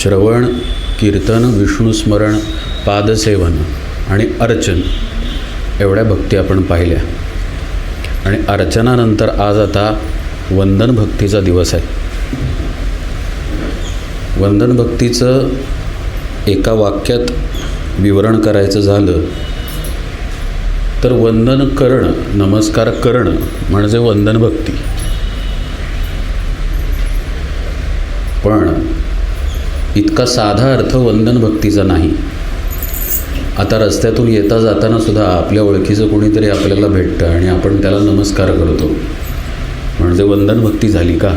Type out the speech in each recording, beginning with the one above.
श्रवण, कीर्तन, विष्णुस्मरण, पादसेवन आणि अर्चन एवढ्या भक्ती आपण पाहिल्या. आणि अर्चनानंतर आज आता वंदन भक्तीचा दिवस आहे. वंदन भक्तीचं एका वाक्यात विवरण करायचं झालं तर वंदन करणं, नमस्कार करणं म्हणजे वंदन भक्ती. पण इतका साधा अर्थ वंदन भक्तीचा नाही. आता रस्त्यातून येता जाताना सुद्धा आपल्या ओळखीचं कोणीतरी आपल्याला भेटतं आणि आपण त्याला नमस्कार करतो म्हणजे वंदन भक्ती झाली का?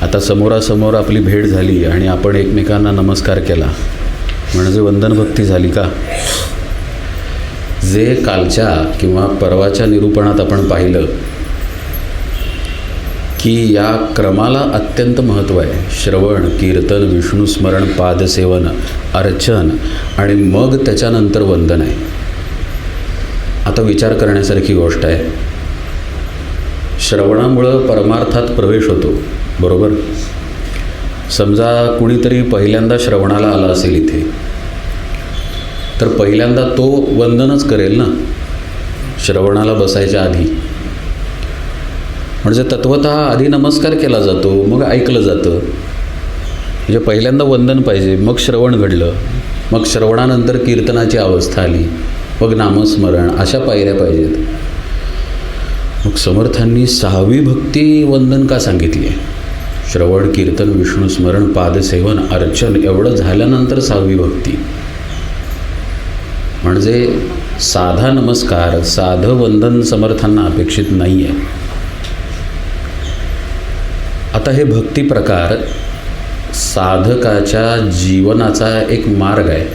आता समोरासमोर आपली भेट झाली आणि आपण एकमेकांना नमस्कार केला म्हणजे वंदन भक्ती झाली का? जे कालच्या किंवा परवाच्या निरूपणात आपण पाहिलं की या क्रमाला अत्यंत महत्त्व आहे. श्रवण, कीर्तन, विष्णुस्मरण, पादसेवन, अर्चन आणि मग त्याच्यानंतर वंदन आहे. आता विचार करण्यासारखी गोष्ट आहे. श्रवणामुळं परमार्थात प्रवेश होतो, बरोबर? समजा कुणीतरी पहिल्यांदा श्रवणाला आला असेल इथे, तर पहिल्यांदा तो वंदनच करेल ना श्रवणाला बसायच्या आधी. म्हणजे तत्वतः आधी नमस्कार केला जातो, मग ऐकलं जातं. म्हणजे पहिल्यांदा वंदन पाहिजे, मग श्रवण घडलं, मग श्रवणानंतर कीर्तनाची अवस्था आली, मग नामस्मरण, अशा पायऱ्या पाहिजेत. मग समर्थांनी 6वी भक्ती वंदन का सांगितली आहे? श्रवण, कीर्तन, विष्णुस्मरण, पादसेवन, अर्चन एवढं झाल्यानंतर 6वी भक्ती. म्हणजे साधा नमस्कार, साधं वंदन समर्थांना अपेक्षित नाही आहे. आता हे भक्ती प्रकार साधकाच्या जीवनाचा एक मार्ग आहे,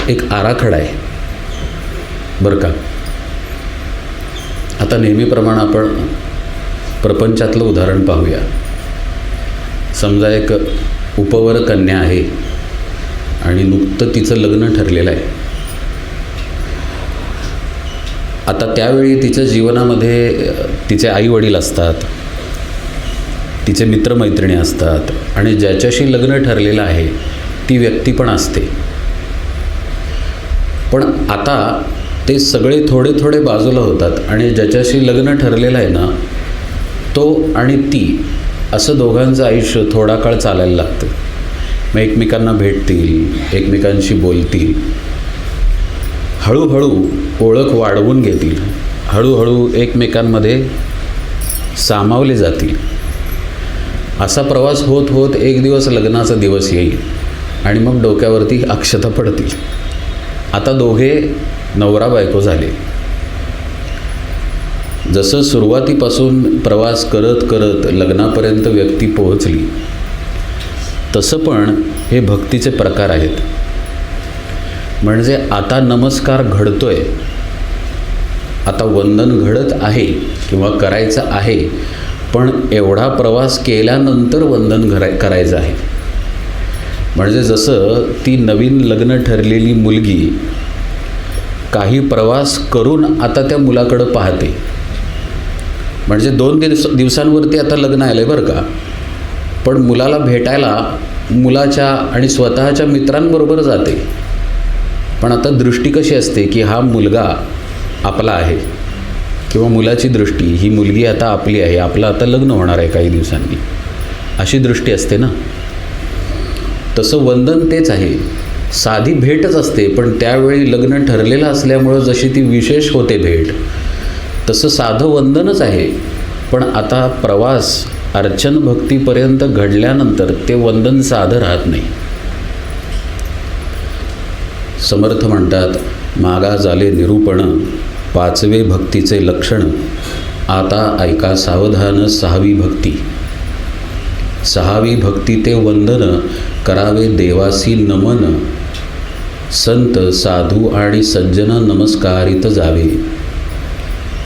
एक आराखडा आहे, बरं का? आता नेहमीप्रमाणे आपण प्रपंचातलं उदाहरण पाहूया. समजा एक उपवर कन्या आहे आणि नुकतं तिचं लग्न ठरलेलं आहे. आता त्यावेळी तिच्या जीवनामध्ये तिचे आईवडील असतात, तिचे मित्रमैत्रिणी असतात आणि ज्याच्याशी लग्न ठरलेलं आहे ती व्यक्ती पण असते. पण आता ते सगळे थोडे थोडे बाजूला होतात आणि ज्याच्याशी लग्न ठरलेलं आहे ना, तो आणि ती असं दोघांचं आयुष्य थोडा काळ चालायला लागतं. मग एकमेकांना भेटतील, एकमेकांशी बोलतील, हळूहळू ओळख वाढवून घेतील, हळूहळू एकमेकांमध्ये सामावले जातील. असा प्रवास होत होत एक दिवस लग्नाचा दिवस येईल आणि मग डोक्यावरती अक्षता पडतील. आता दोघे नवरा बायको झाले. जसं सुरुवातीपासून प्रवास करत करत लग्नापर्यंत व्यक्ती पोहोचली, तसं पण हे भक्तीचे प्रकार आहेत. म्हणजे आता नमस्कार घडतोय, आता वंदन घडत आहे किंवा करायचं आहे, पण एवढा प्रवास केल्यानंतर वंदन करायचं आहे. म्हणजे जसं ती नवीन लग्न ठरलेली मुलगी काही प्रवास करून आता त्या मुलाकडं पाहते. म्हणजे 2 दिवसांवरती आता लग्न आलं आहे बरं का, पण मुलाला भेटायला मुलाच्या आणि स्वतःच्या मित्रांबरोबर जाते. पण आता दृष्टी कशी असते की हा मुलगा आपला आहे, किंवा मुलाची दृष्टी ही मुलगी आता आपली आहे, आपलं आता लग्न होणार आहे काही दिवसांनी, अशी दृष्टी असते ना. तसं वंदन तेच आहे. साधी भेटच असते, पण त्यावेळी लग्न ठरलेलं असल्यामुळं जशी ती विशेष होते भेट, तसं साधं वंदनच आहे. पण आता प्रवास अर्चन भक्तीपर्यंत घडल्यानंतर ते वंदन साधं राहत नाही. समर्थ म्हणतात, मागा झाले निरूपण 5वे भक्तीचे लक्षण, आता ऐका सावधान 6वी भक्ती. 6वी भक्ती ते वंदन, करावे देवासी नमन, संत साधू आणि सज्जन नमस्कारित जावे.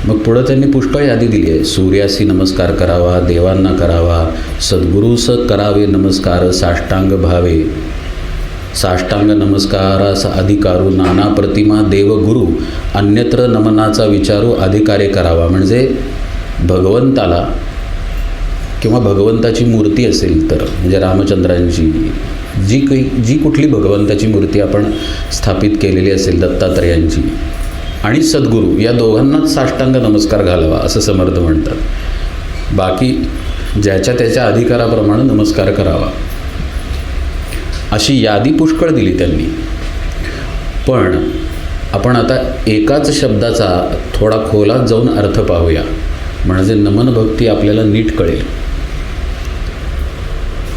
मग पुढं त्यांनी पुष्कळ यादी दिली आहे. सूर्यासी नमस्कार करावा, देवांना करावा, सद्गुरूस करावे नमस्कार, साष्टांग भावे, साष्टांग नमस्कारास अधिकारू, नाना प्रतिमा देवगुरु, अन्यत्र नमनाचा विचारू अधिकारे करावा. म्हणजे भगवंताला किंवा भगवंताची मूर्ती असेल तर, म्हणजे रामचंद्रांची जी कुठली भगवंताची मूर्ती आपण स्थापित केलेली असेल, दत्तात्रेयांची आणि सद्गुरू, या दोघांनाच साष्टांग नमस्कार घालावा असं समर्थ म्हणतात. बाकी ज्याच्या त्याच्या अधिकाराप्रमाणे नमस्कार करावा अशी यादी पुष्कळ दिली त्यांनी. पण आपण आता एकाच शब्दाचा थोडा खोलात जाऊन अर्थ पाहूया, म्हणजे नमन भक्ती आपल्याला नीट कळेल.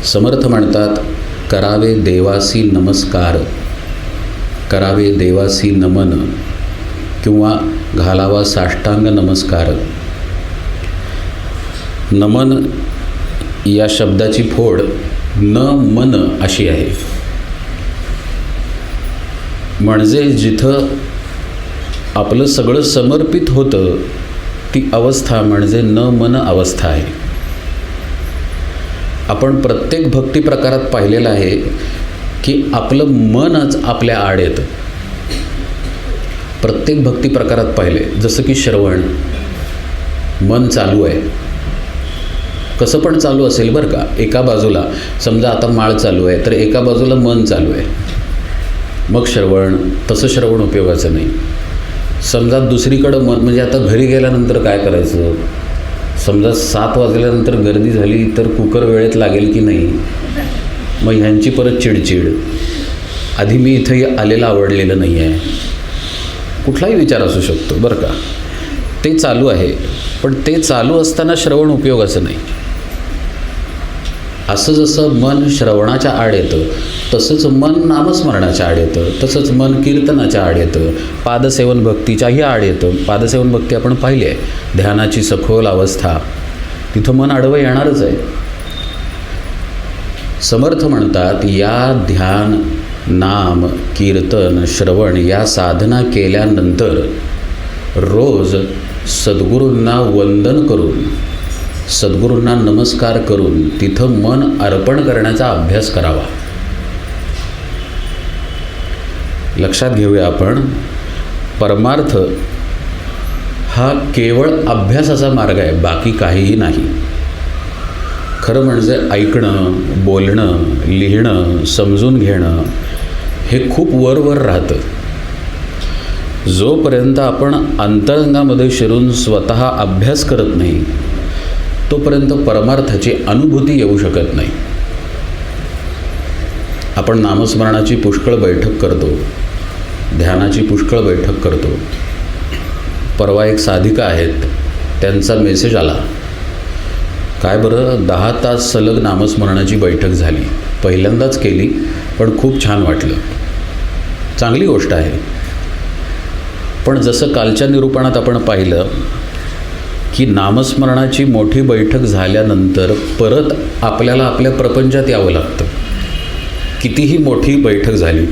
समर्थ म्हणतात, करावे देवासी नमस्कार, करावे देवासी नमन, किंवा घालावा साष्टांग नमस्कार. नमन या शब्दाची फोड न मन अशी आहे. म्हणजे जिथं आपलं सगळं समर्पित होतं ती अवस्था म्हणजे न मन अवस्था आहे. आपण प्रत्येक भक्ती प्रकारात पाहिलेलं आहे की आपलं मनच आपल्या आड येतं. प्रत्येक भक्ती प्रकारात पाहिले, जसं की श्रवण, मन चालू आहे, कसं पण चालू असेल बरं का. एका बाजूला समजा आता माळ चालू आहे तर एका बाजूला मन चालू आहे, मग श्रवण. तसं श्रवण उपयोगाचं नाही. समजा दुसरीकडं मन, म्हणजे आता घरी गेल्यानंतर काय करायचं, समजा 7 वाजल्यानंतर गर्दी झाली तर कुकर वेळेत लागेल की नाही, मग ह्यांची परत चिडचिड, आधी मी इथं आलेलं आवडलेलं नाही आहे, कुठलाही विचार असू शकतो बरं का. ते चालू आहे, पण ते चालू असताना श्रवण उपयोगाचं नाही. असं जसं मन श्रवणाच्या आड येतं तसंच मन नामस्मरणाच्या आड येतं, तसंच मन कीर्तनाच्या आड येतं, पादसेवन भक्तीच्याही आड येतं. पादसेवन भक्ती आपण पाहिली आहे, ध्यानाची सखोल अवस्था, तिथं मन आडवं येणारच आहे. समर्थ म्हणतात, या ध्यान, नाम, कीर्तन, श्रवण या साधना केल्यानंतर रोज सद्गुरूंना वंदन करून, सद्गुरूंना नमस्कार करून तिथं मन अर्पण करण्याचा अभ्यास करावा. लक्षात घेऊया आपण, परमार्थ हा केवळ अभ्यासाचा मार्ग आहे, बाकी काहीही नाही. खरं म्हणजे ऐकणं, बोलणं, लिहिणं, समजून घेणं हे खूप वरवर राहतं. जोपर्यंत आपण अंतरंगामध्ये शिरून स्वतः अभ्यास करत नाही तोपर्यंत परमार्थाची अनुभूती येऊ शकत नाही. आपण नामस्मरणाची पुष्कळ बैठक करतो, ध्यानाची पुष्कळ बैठक करतो. परवा एक साधिका आहेत, त्यांचा मेसेज आला, काय बरं 10 तास सलग नामस्मरणाची बैठक झाली, पहिल्यांदाच केली पण खूप छान वाटलं. चांगली गोष्ट आहे. पण जसं कालच्या निरूपणात आपण पाहिलं की नामस्मरणाची मोठी बैठक झाल्यानंतर परत आपल्याला आपल्या प्रपंचात यावं लागतं. कितीही मोठी बैठक झाली,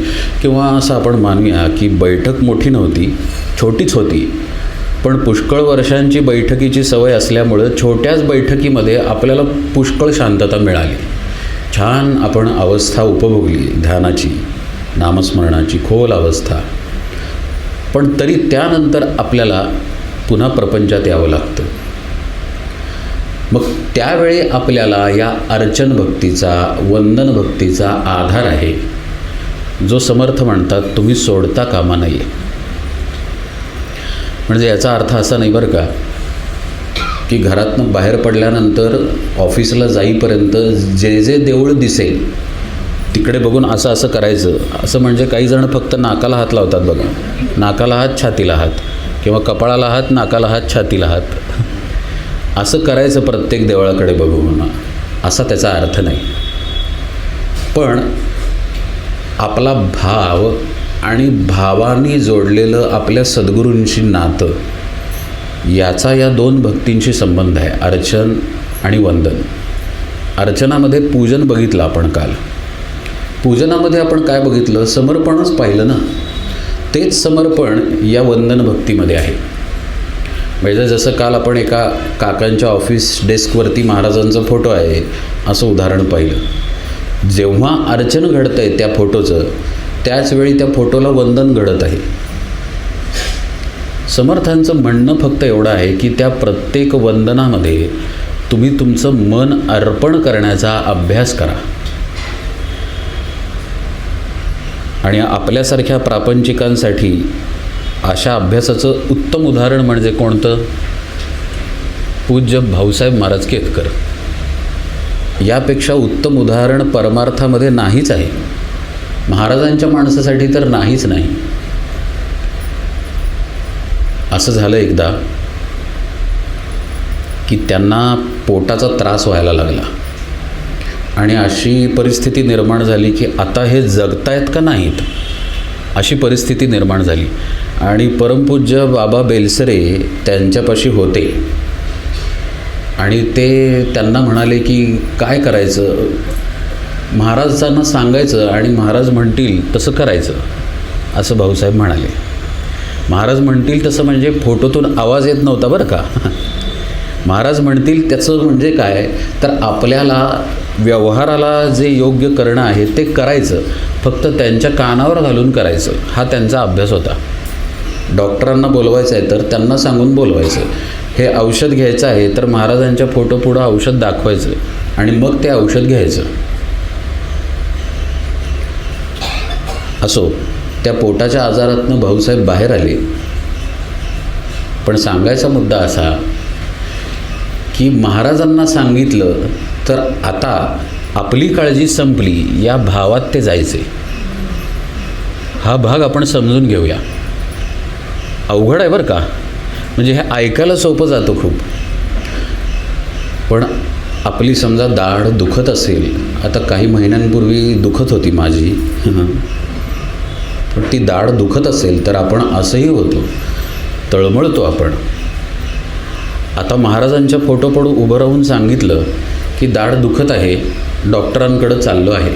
किंवा असं आपण मानूया की बैठक मोठी नव्हती, छोटीच होती, पण पुष्कळ वर्षांची बैठकीची सवय असल्यामुळं छोट्याच बैठकीमध्ये आपल्याला पुष्कळ शांतता मिळाली. छान आपण अवस्था उपभोगली, ध्यानाची, नामस्मरणाची खोल अवस्था. पण तरी त्यानंतर आपल्याला पुन्हा प्रपंचात यावं लागतं. मग त्यावेळी आपल्याला या अर्चन भक्तीचा, वंदन भक्तीचा आधार आहे, जो समर्थ म्हणतात तुम्ही सोडता कामा नये. म्हणजे याचा अर्थ असा नाही बरं का की घरातनं बाहेर पडल्यानंतर ऑफिसला जाईपर्यंत जे जे देऊळ दिसेल तिकडे बघून असं असं करायचं. असं म्हणजे काही जण फक्त नाकाला हात लावतात बघा, नाकाला हात, छातीला हात, किंवा कपाळाला हात, नाकाला हात, छातीला हात, असं करायचं प्रत्येक देवळाकडे बघून, असा त्याचा अर्थ नाही. पण आपला भाव आणि भावानी जोडलेलं आपल्या सद्गुरूंशी नातं, याचा या 2 भक्तींशी संबंध आहे, अर्चन आणि वंदन. अर्चनामध्ये पूजन बघितलं आपण काल, पूजनामध्ये आपण काय बघितलं, समर्पणच पाहिलं ना. तेच समर्पण या वंदन भक्तीमध्ये आहे. म्हणजे जसं काल आपण एका काकांच्या ऑफिस डेस्कवरती महाराजांचा फोटो आहे असं उदाहरण पाहिलं. जेव्हा अर्चन घडतं आहे त्या फोटोचं, त्याचवेळी त्या फोटोला वंदन घडत आहे. समर्थांचं म्हणणं फक्त एवढं आहे की त्या प्रत्येक वंदनामध्ये तुम्ही तुमचं मन अर्पण करण्याचा अभ्यास करा. आणि आपल्यासारख्या प्रापंचिकांसाठी अशा अभ्यासाचं उत्तम उदाहरण म्हणजे कोणतं? पूज्य भाऊसाहेब महाराज केतकर. यापेक्षा उत्तम उदाहरण परमार्थामध्ये नाहीच आहे. महाराजांच्या माणसासाठी तर नाहीच नाही. असं झालं एकदा की त्यांना पोटाचा त्रास व्हायला लागला आणि अशी परिस्थिती निर्माण झाली की आता हे जगतायत का नाहीत अशी परिस्थिती निर्माण झाली. आणि परमपूज्य बाबा बेलसरे त्यांच्यापाशी होते आणि ते त्यांना म्हणाले की काय करायचं? महाराजांना सांगायचं आणि महाराज म्हणतील तसं करायचं, असं भाऊसाहेब म्हणाले. महाराज म्हणतील तसं म्हणजे फोटोतून आवाज येत नव्हता बरं का. महाराज म्हणतील त्याचं म्हणजे काय तर आपल्याला व्यवहाराला जे योग्य करणं आहे ते करायचं, फक्त त्यांच्या कानावर घालून करायचं. हा त्यांचा अभ्यास होता. डॉक्टरांना बोलवायचं आहे तर त्यांना सांगून बोलवायचं. हे औषध घ्यायचं आहे तर महाराजांच्या फोटोपुढं औषध दाखवायचं आणि मग ते औषध घ्यायचं. असो, त्या पोटाच्या आजारातनं भाऊसाहेब बाहेर आले. पण सांगायचा मुद्दा असा की महाराजांना सांगितलं तर आता आपली काळजी संपली या भावात ते जायचे. हा भाग आपण समजून घेऊया. अवघड आहे बरं का, म्हणजे हे ऐकायला सोपं जातं खूप. पण आपली समजा दाढ दुखत असेल, आता काही महिन्यांपूर्वी दुखत होती माझी, पण ती दाढ दुखत असेल तर आपण असंही होतो, तळमळतो आपण. आता महाराजांच्या फोटोपुढं उभं राहून सांगितलं की दाढ दुखत आहे, डॉक्टरांकडं चाललो आहे,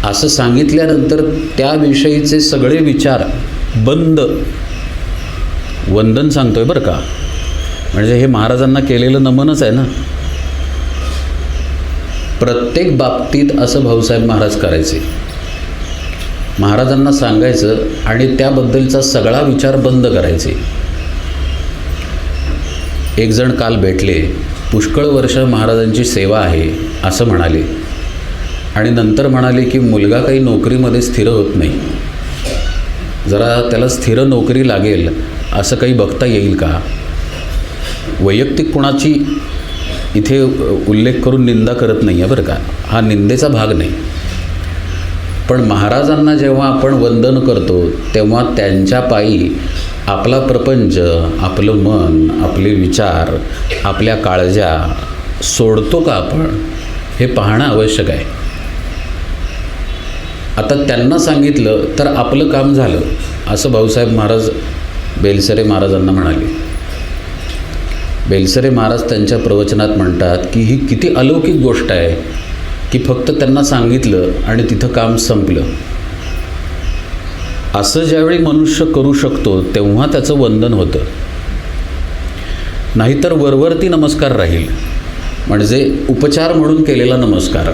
असं सांगितल्यानंतर त्याविषयीचे सगळे विचार बंद. वंदन सांगतोय बरं का, म्हणजे हे महाराजांना केलेलं नमनच आहे ना. प्रत्येक बाबतीत असं भाऊसाहेब महाराज करायचे. महाराजांना सांगायचं आणि त्याबद्दलचा सगळा विचार बंद करायचे. एक जण काल भेटले, पुष्कळ वर्ष महाराजांची सेवा आहे असं म्हणाले आणि नंतर म्हणाले की मुलगा काही नोकरीमध्ये स्थिर होत नाही, जरा त्याला स्थिर नोकरी लागेल असं काही बघता येईल का? वैयक्तिक कुणाची इथे उल्लेख करून निंदा करत नाही आहे बरं का, हा निंदेचा भाग नाही. पण महाराजांना जेव्हा आपण वंदन करतो तेव्हा त्यांच्या पायी आपला प्रपंच, आपलं मन, आपले विचार, आपल्या काळजा सोडतो का आपण, हे पाहणं आवश्यक आहे. आता त्यांना सांगितलं तर आपलं काम झालं असं भाऊसाहेब महाराज बेलसरे महाराजांना म्हणाले. बेलसरे महाराज त्यांच्या प्रवचनात म्हणतात की ही किती अलौकिक गोष्ट आहे की फक्त त्यांना सांगितलं आणि तिथं काम संपलं. असं ज्यावेळी मनुष्य करू शकतो तेव्हा त्याचं वंदन होतं, नाहीतर वरवरती नमस्कार राहील, म्हणजे उपचार म्हणून केलेला नमस्कार.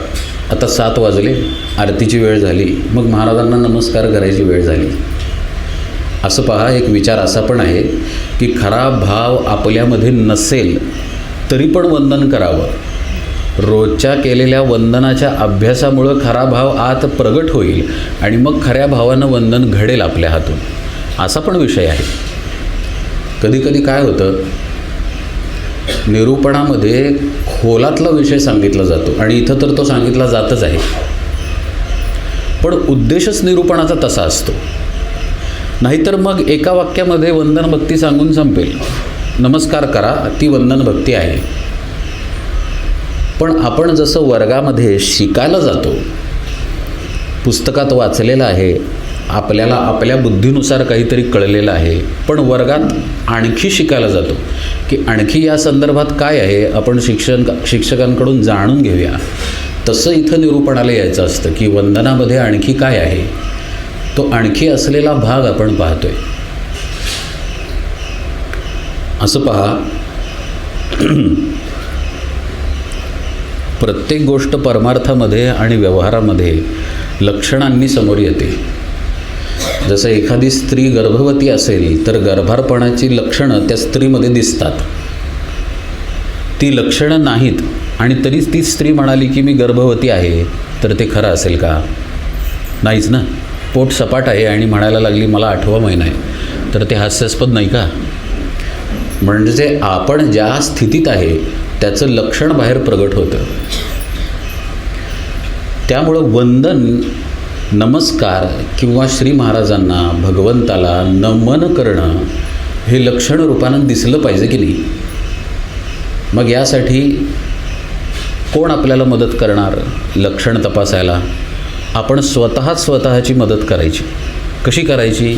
आता 7 वाजले, आरतीची वेळ झाली, मग महाराजांना नमस्कार करायची वेळ झाली. असं पहा, एक विचार असा पण आहे की खरा भाव आपल्यामध्ये नसेल तरी पण वंदन करावं. रोजच्या केलेल्या वंदनाच्या अभ्यासामुळं खरा भाव आत प्रगट होईल आणि मग खऱ्या भावानं वंदन घडेल आपल्या हातून, असा पण विषय आहे. कधीकधी काय होतं, निरूपणामध्ये खोलातला विषय सांगितला जातो आणि इथं तर तो सांगितला जातच आहे, पण उद्देशच निरूपणाचा तसा असतो. नाहीतर मग एका वाक्यामध्ये वंदन भक्ती सांगून संपेल. नमस्कार करा, ती वंदन भक्ती आहे. पण आपण जसं वर्गामध्ये शिकायला जातो, पुस्तकात वाचलेलं आहे, आपल्याला आपल्या बुद्धीनुसार काहीतरी कळलेलं आहे, पण वर्गात आणखी शिकायला जातो की आणखी या संदर्भात काय आहे आपण शिक्षकांकडून जाणून घेऊया. तसं इथं निरूपणाला यायचं असतं की वंदनामध्ये आणखी काय आहे, तो आणखी असलेला भाग आपण पाहतोय. असं पहा, प्रत्येक गोष्ट परमार्थामध्ये आणि व्यवहारामध्ये लक्षणांनी समोर येते. जसं एखादी स्त्री गर्भवती असेल तर गर्भारपणाची लक्षणं त्या स्त्रीमध्ये दिसतात. ती लक्षणं नाहीत आणि तरीच ती स्त्री म्हणाली की मी गर्भवती आहे, तर ते खरं असेल का? नाहीच ना. पोट सपाट आहे आणि म्हणायला लागली मला 8वा महिना आहे, तर ते हास्यास्पद नाही का? म्हणजे आपण ज्या स्थितीत आहे त्याचं लक्षण बाहेर प्रगट होतं. त्यामुळं वंदन, नमस्कार किंवा श्री महाराजांना, भगवंताला नमन करणं हे लक्षण रूपानं दिसलं पाहिजे की नाही? मग यासाठी कोण आपल्याला मदत करणार? लक्षण तपासायला आपण स्वतःची मदत करायची. कशी करायची?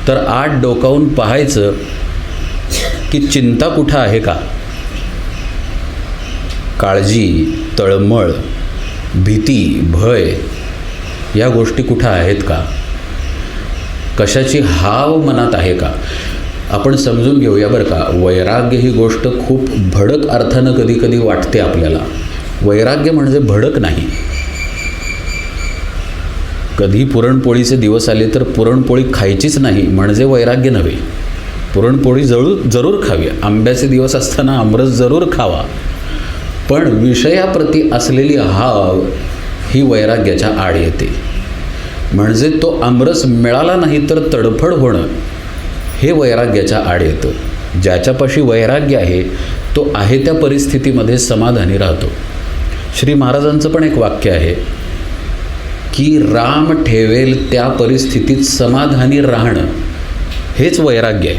तर आत डोकावून पाहायचं की चिंता कुठं आहे का? काळजी, तळमळ, भीती, भय या गोष्टी कुठं आहेत का? कशाची हाव मनात आहे का? आपण समजून घेऊया बरं का. वैराग्य ही गोष्ट खूप भडक अर्थानं कधी कधी वाटते आपल्याला. वैराग्य म्हणजे भडक नाही. कधी पुरणपोळीचे दिवस आले तर पुरणपोळी खायचीच नाही म्हणजे वैराग्य नव्हे. पुरणपोळी जरूर खावी. आंब्याचे दिवस असताना आमरस जरूर खावा. पण विषयाप्रती असलेली हाव ही वैराग्याच्या आड येते. म्हणजे तो आमरस मिळाला नाही तर तडफड होणं हे वैराग्याच्या आड येतं. ज्याच्यापाशी वैराग्य आहे तो आहे त्या परिस्थितीमध्ये समाधानी राहतो. श्री महाराजांचं पण एक वाक्य आहे की राम ठेवेल त्या परिस्थितीत समाधानी राहणं हेच वैराग्य आहे,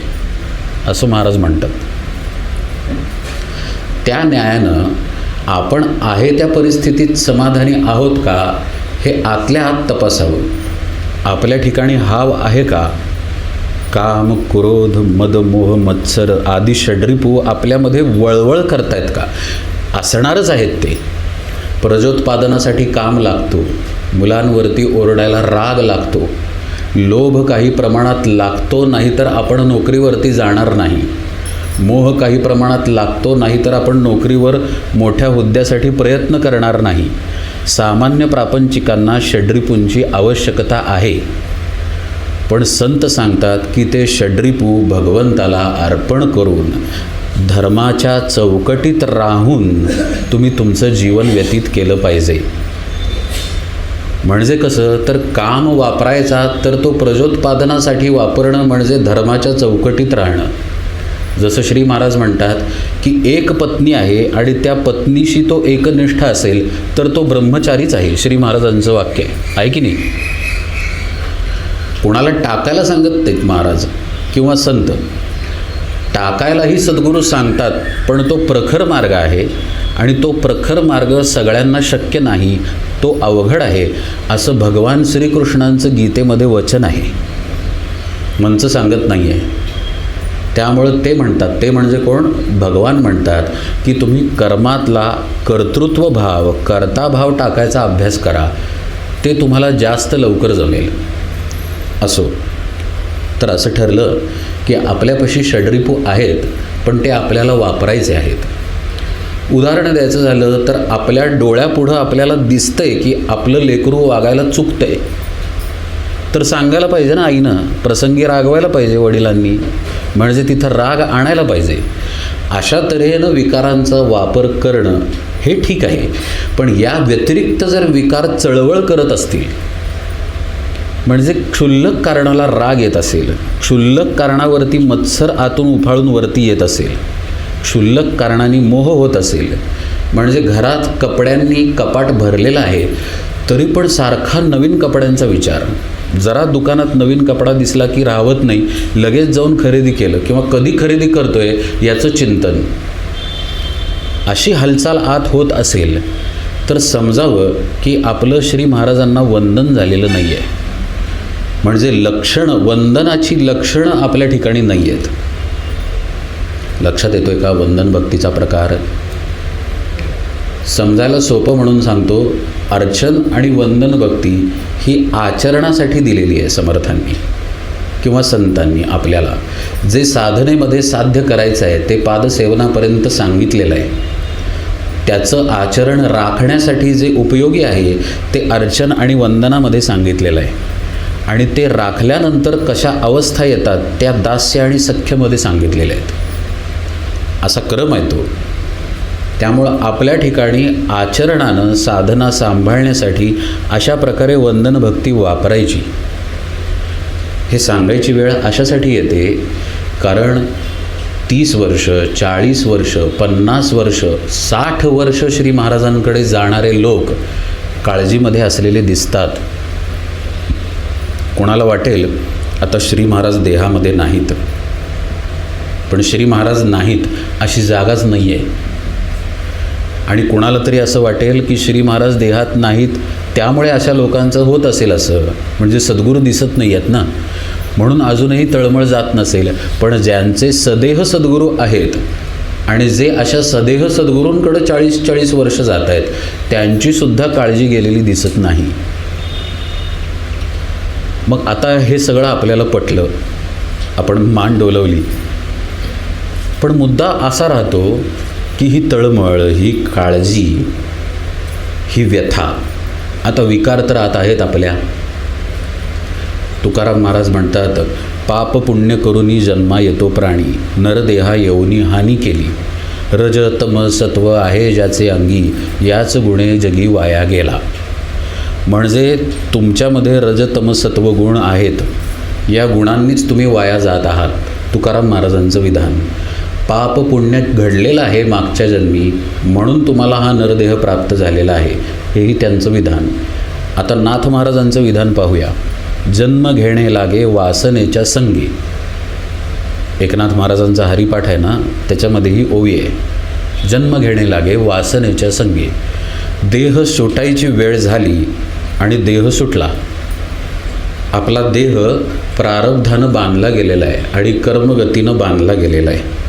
असं महाराज म्हणतात. त्या न्यायानं आपण आहे त्या परिस्थितीत समाधानी आहोत का हे आतल्या आत तपासावं. आपल्या ठिकाणी हाव आहे का? काम, क्रोध, मद, मोह, मत्सर आदी षड्रिपू आपल्यामध्ये वळवळ करतायत का? असणारच आहेत ते. प्रजोत्पादनासाठी काम लागतो, मुलांवरती ओरडायला राग लागतो, लोभ काही प्रमाणात लागतो, नाहीतर आपण नोकरीवरती जाणार नाही. मोह काही प्रमाणात लागतो, नाहीतर आपण नोकरीवर मोठ्या हुद्द्यासाठी प्रयत्न करणार नाही. सामान्य प्रापंचिकांना षड्रिपूंची आवश्यकता आहे. पण संत सांगतात की ते षड्रिपू भगवंताला अर्पण करून धर्माच्या चौकटीत राहून तुम्ही तुमचं जीवन व्यतीत केलं पाहिजे. म्हणजे कसं? तर काम वापरायचा तर तो प्रजोत्पादनासाठी वापरणं म्हणजे धर्माच्या चौकटीत राहणं. जसं श्री महाराज म्हणतात की एक पत्नी आहे आणि त्या पत्नीशी तो एकनिष्ठ असेल तर तो ब्रह्मचारीच आहे. श्री महाराजांचं वाक्य आहे की नाही? कोणाला टाकायला सांगत नाहीत महाराज किंवा संत. टाकायलाही सद्गुरू सांगतात, पण तो प्रखर मार्ग आहे आणि तो प्रखर मार्ग सगळ्यांना शक्य नाही, तो अवघड आहे, असं भगवान श्रीकृष्णांचं गीतेमध्ये वचन आहे. मंच सांगत नाही आहे. त्यामुळं ते म्हणतात, ते म्हणजे कोण? भगवान म्हणतात की तुम्ही कर्मातला कर्तृत्व भाव, कर्ताभाव टाकायचा अभ्यास करा, ते तुम्हाला जास्त लवकर जमेल. असो, तर असं ठरलं की आपल्यापाशी षड्रिपू आहेत, पण ते आपल्याला वापरायचे आहेत. उदाहरण द्यायचं झालं तर आपल्या डोळ्यापुढं आपल्याला दिसतंय की आपलं लेकरू वागायला चुकतंय, तर सांगायला पाहिजे ना आईनं, प्रसंगी रागवायला पाहिजे वडिलांनी, म्हणजे तिथं राग आणायला पाहिजे. अशा तऱ्हेनं विकारांचा वापर करणं हे ठीक आहे. पण या व्यतिरिक्त जर विकार चळवळ करत असतील, म्हणजे क्षुल्लक कारणाला राग येत असेल, क्षुल्लक कारणावरती मत्सर आतून उफाळून वरती येत असेल, क्षुल्लक कारणांनी मोह होत असेल, म्हणजे घरात कपड्यांनी कपाट भरलेलं आहे तरी पण सारखा नवीन कपड्यांचा विचार, जरा दुकानात नवीन कपडा दिसला की राहवत नाही, लगेच जाऊन खरेदी केलं किंवा कधी खरेदी करतोय याचं चिंतन, अशी हालचाल आत होत असेल तर समजावं की आपलं श्री महाराजांना वंदन झालेलं नाही आहे. म्हणजे लक्षणं, वंदनाची लक्षणं आपल्या ठिकाणी नाही आहेत. लक्षात येतोय का वंदन भक्तीचा प्रकार? समजायला सोपं म्हणून सांगतो, अर्चन आणि वंदन भक्ती ही आचरणासाठी दिलेली आहे समर्थांनी किंवा संतांनी. आपल्याला जे साधनेमध्ये साध्य करायचं आहे ते पादसेवनापर्यंत सांगितलेलं आहे. त्याचं आचरण राखण्यासाठी जे उपयोगी आहे ते अर्चन आणि वंदनामध्ये सांगितलेलं आहे. आणि ते राखल्यानंतर कशा अवस्था येतात त्या दास्य आणि सख्यमध्ये सांगितलेल्या आहेत. असा क्रम आहे तो. त्यामुळं आपल्या ठिकाणी आचरणानं साधना सांभाळण्यासाठी अशा प्रकारे वंदन भक्ती वापरायची. हे सांगायची वेळ अशासाठी येते कारण 30 वर्ष, 40 वर्ष, 50 वर्ष, 60 वर्ष श्री महाराजांकडे जाणारे लोक काळजीमध्ये असलेले दिसतात. कोणाला वाटेल आता श्री महाराज देहामध्ये नाहीत, पण श्री महाराज नाहीत अशी जागाच नाही आहे. आणि कुणाला तरी असं वाटेल की श्री महाराज देहात नाहीत त्यामुळे अशा लोकांचं होत असेल असं, म्हणजे सद्गुरू दिसत नाही आहेत ना, म्हणून अजूनही तळमळ जात नसेल. पण ज्यांचे सदेह सद्गुरू आहेत आणि जे अशा सदेह सद्गुरूंकडे 40-40 वर्ष जात आहेत त्यांचीसुद्धा काळजी गेलेली दिसत नाही. मग आता हे सगळं आपल्याला पटलं, आपण मान डोलवली, पण मुद्दा असा राहतो की ही तळमळ, ही काळजी, ही व्यथा, आता विकार तर आता आहेत आपल्या. तुकाराम महाराज म्हणतात, पाप पुण्य करुनी जन्मा येतो प्राणी, नरदेहा येऊनी हानी केली, रज तम सत्व आहे ज्याचे अंगी, याच गुणे जगी वाया गेला. म्हणजे तुमच्यामध्ये रज तम सत्व गुण आहेत, या गुणांनीच तुम्ही वाया जात आहात. तुकाराम महाराजांचं विधान. पाप पुण्य घडलेलं आहे मागच्या जन्मी म्हणून तुम्हाला हा नरदेह प्राप्त झालेला आहे, हेही त्यांचं विधान. आता नाथ महाराजांचं विधान पाहूया. जन्म घेणे लागे वासनेच्या संगी. एकनाथ महाराजांचा हरिपाठ आहे ना, त्याच्यामध्ये ही ओवी आहे. जन्म घेणे लागे वासनेच्या संगी. देह सुटायची वेळ झाली आणि देह सुटला. आपला देह प्रारब्धानं बांधला गेलेला आहे आणि कर्मगतीनं बांधला गेलेला आहे.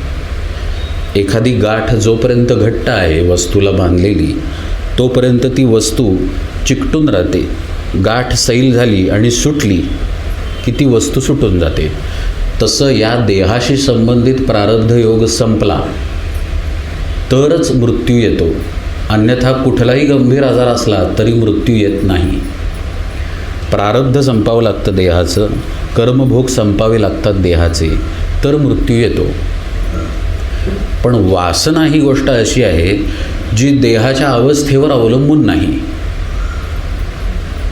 एखादी गाठ जोपर्यंत घट्ट आहे वस्तूला बांधलेली, तोपर्यंत ती वस्तू चिकटून राहते. गाठ सैल झाली आणि सुटली की ती वस्तू सुटून जाते. तसं या देहाशी संबंधित प्रारब्ध योग संपला तरच मृत्यू येतो, अन्यथा कुठलाही गंभीर आजार असला तरी मृत्यू येत नाही. प्रारब्ध संपावं लागतं देहाचं, कर्मभोग संपावे लागतात देहाचे, तर मृत्यू येतो. पण वासना ही गोष्ट अशी आहे जी देहाच्या अवस्थेवर अवलंबून नाही.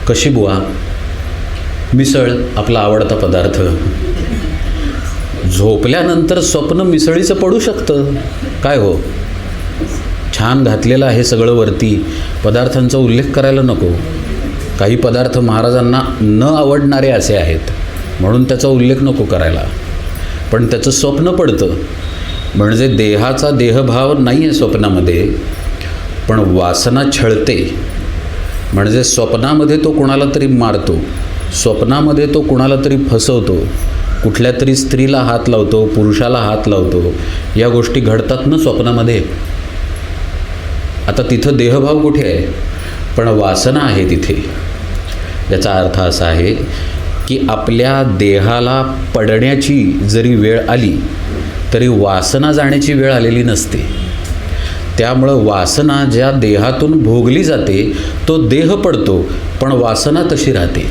कशी बुवा? मिसळ आपला आवडता पदार्थ. झोपल्यानंतर स्वप्न मिसळीचं पडू शकतं. काय हो, छान घातलेलं आहे सगळं वरती, पदार्थांचा उल्लेख करायला नको. काही पदार्थ महाराजांना न आवडणारे असे आहेत म्हणून त्याचा उल्लेख नको करायला, पण त्याचं स्वप्न पडतं. म्हणजे देहाचा देहभाव नाही आहे स्वप्नामध्ये, पण वासना छळते. म्हणजे स्वप्नामध्ये तो कुणाला तरी मारतो, स्वप्नामध्ये तो कुणाला तरी फसवतो, कुठल्या तरी स्त्रीला हात लावतो, पुरुषाला हात लावतो. या गोष्टी घडतात ना स्वप्नामध्ये. आता तिथं देहभाव कुठे आहे, पण वासना आहे तिथे. याचा अर्थ असा आहे की आपल्या देहाला पडण्याची जरी वेळ आली तरी वासना जाण्याची वेळ आलेली नसते. त्यामुळं वासना ज्या देहातून भोगली जाते तो देह पडतो, पण वासना तशी राहते.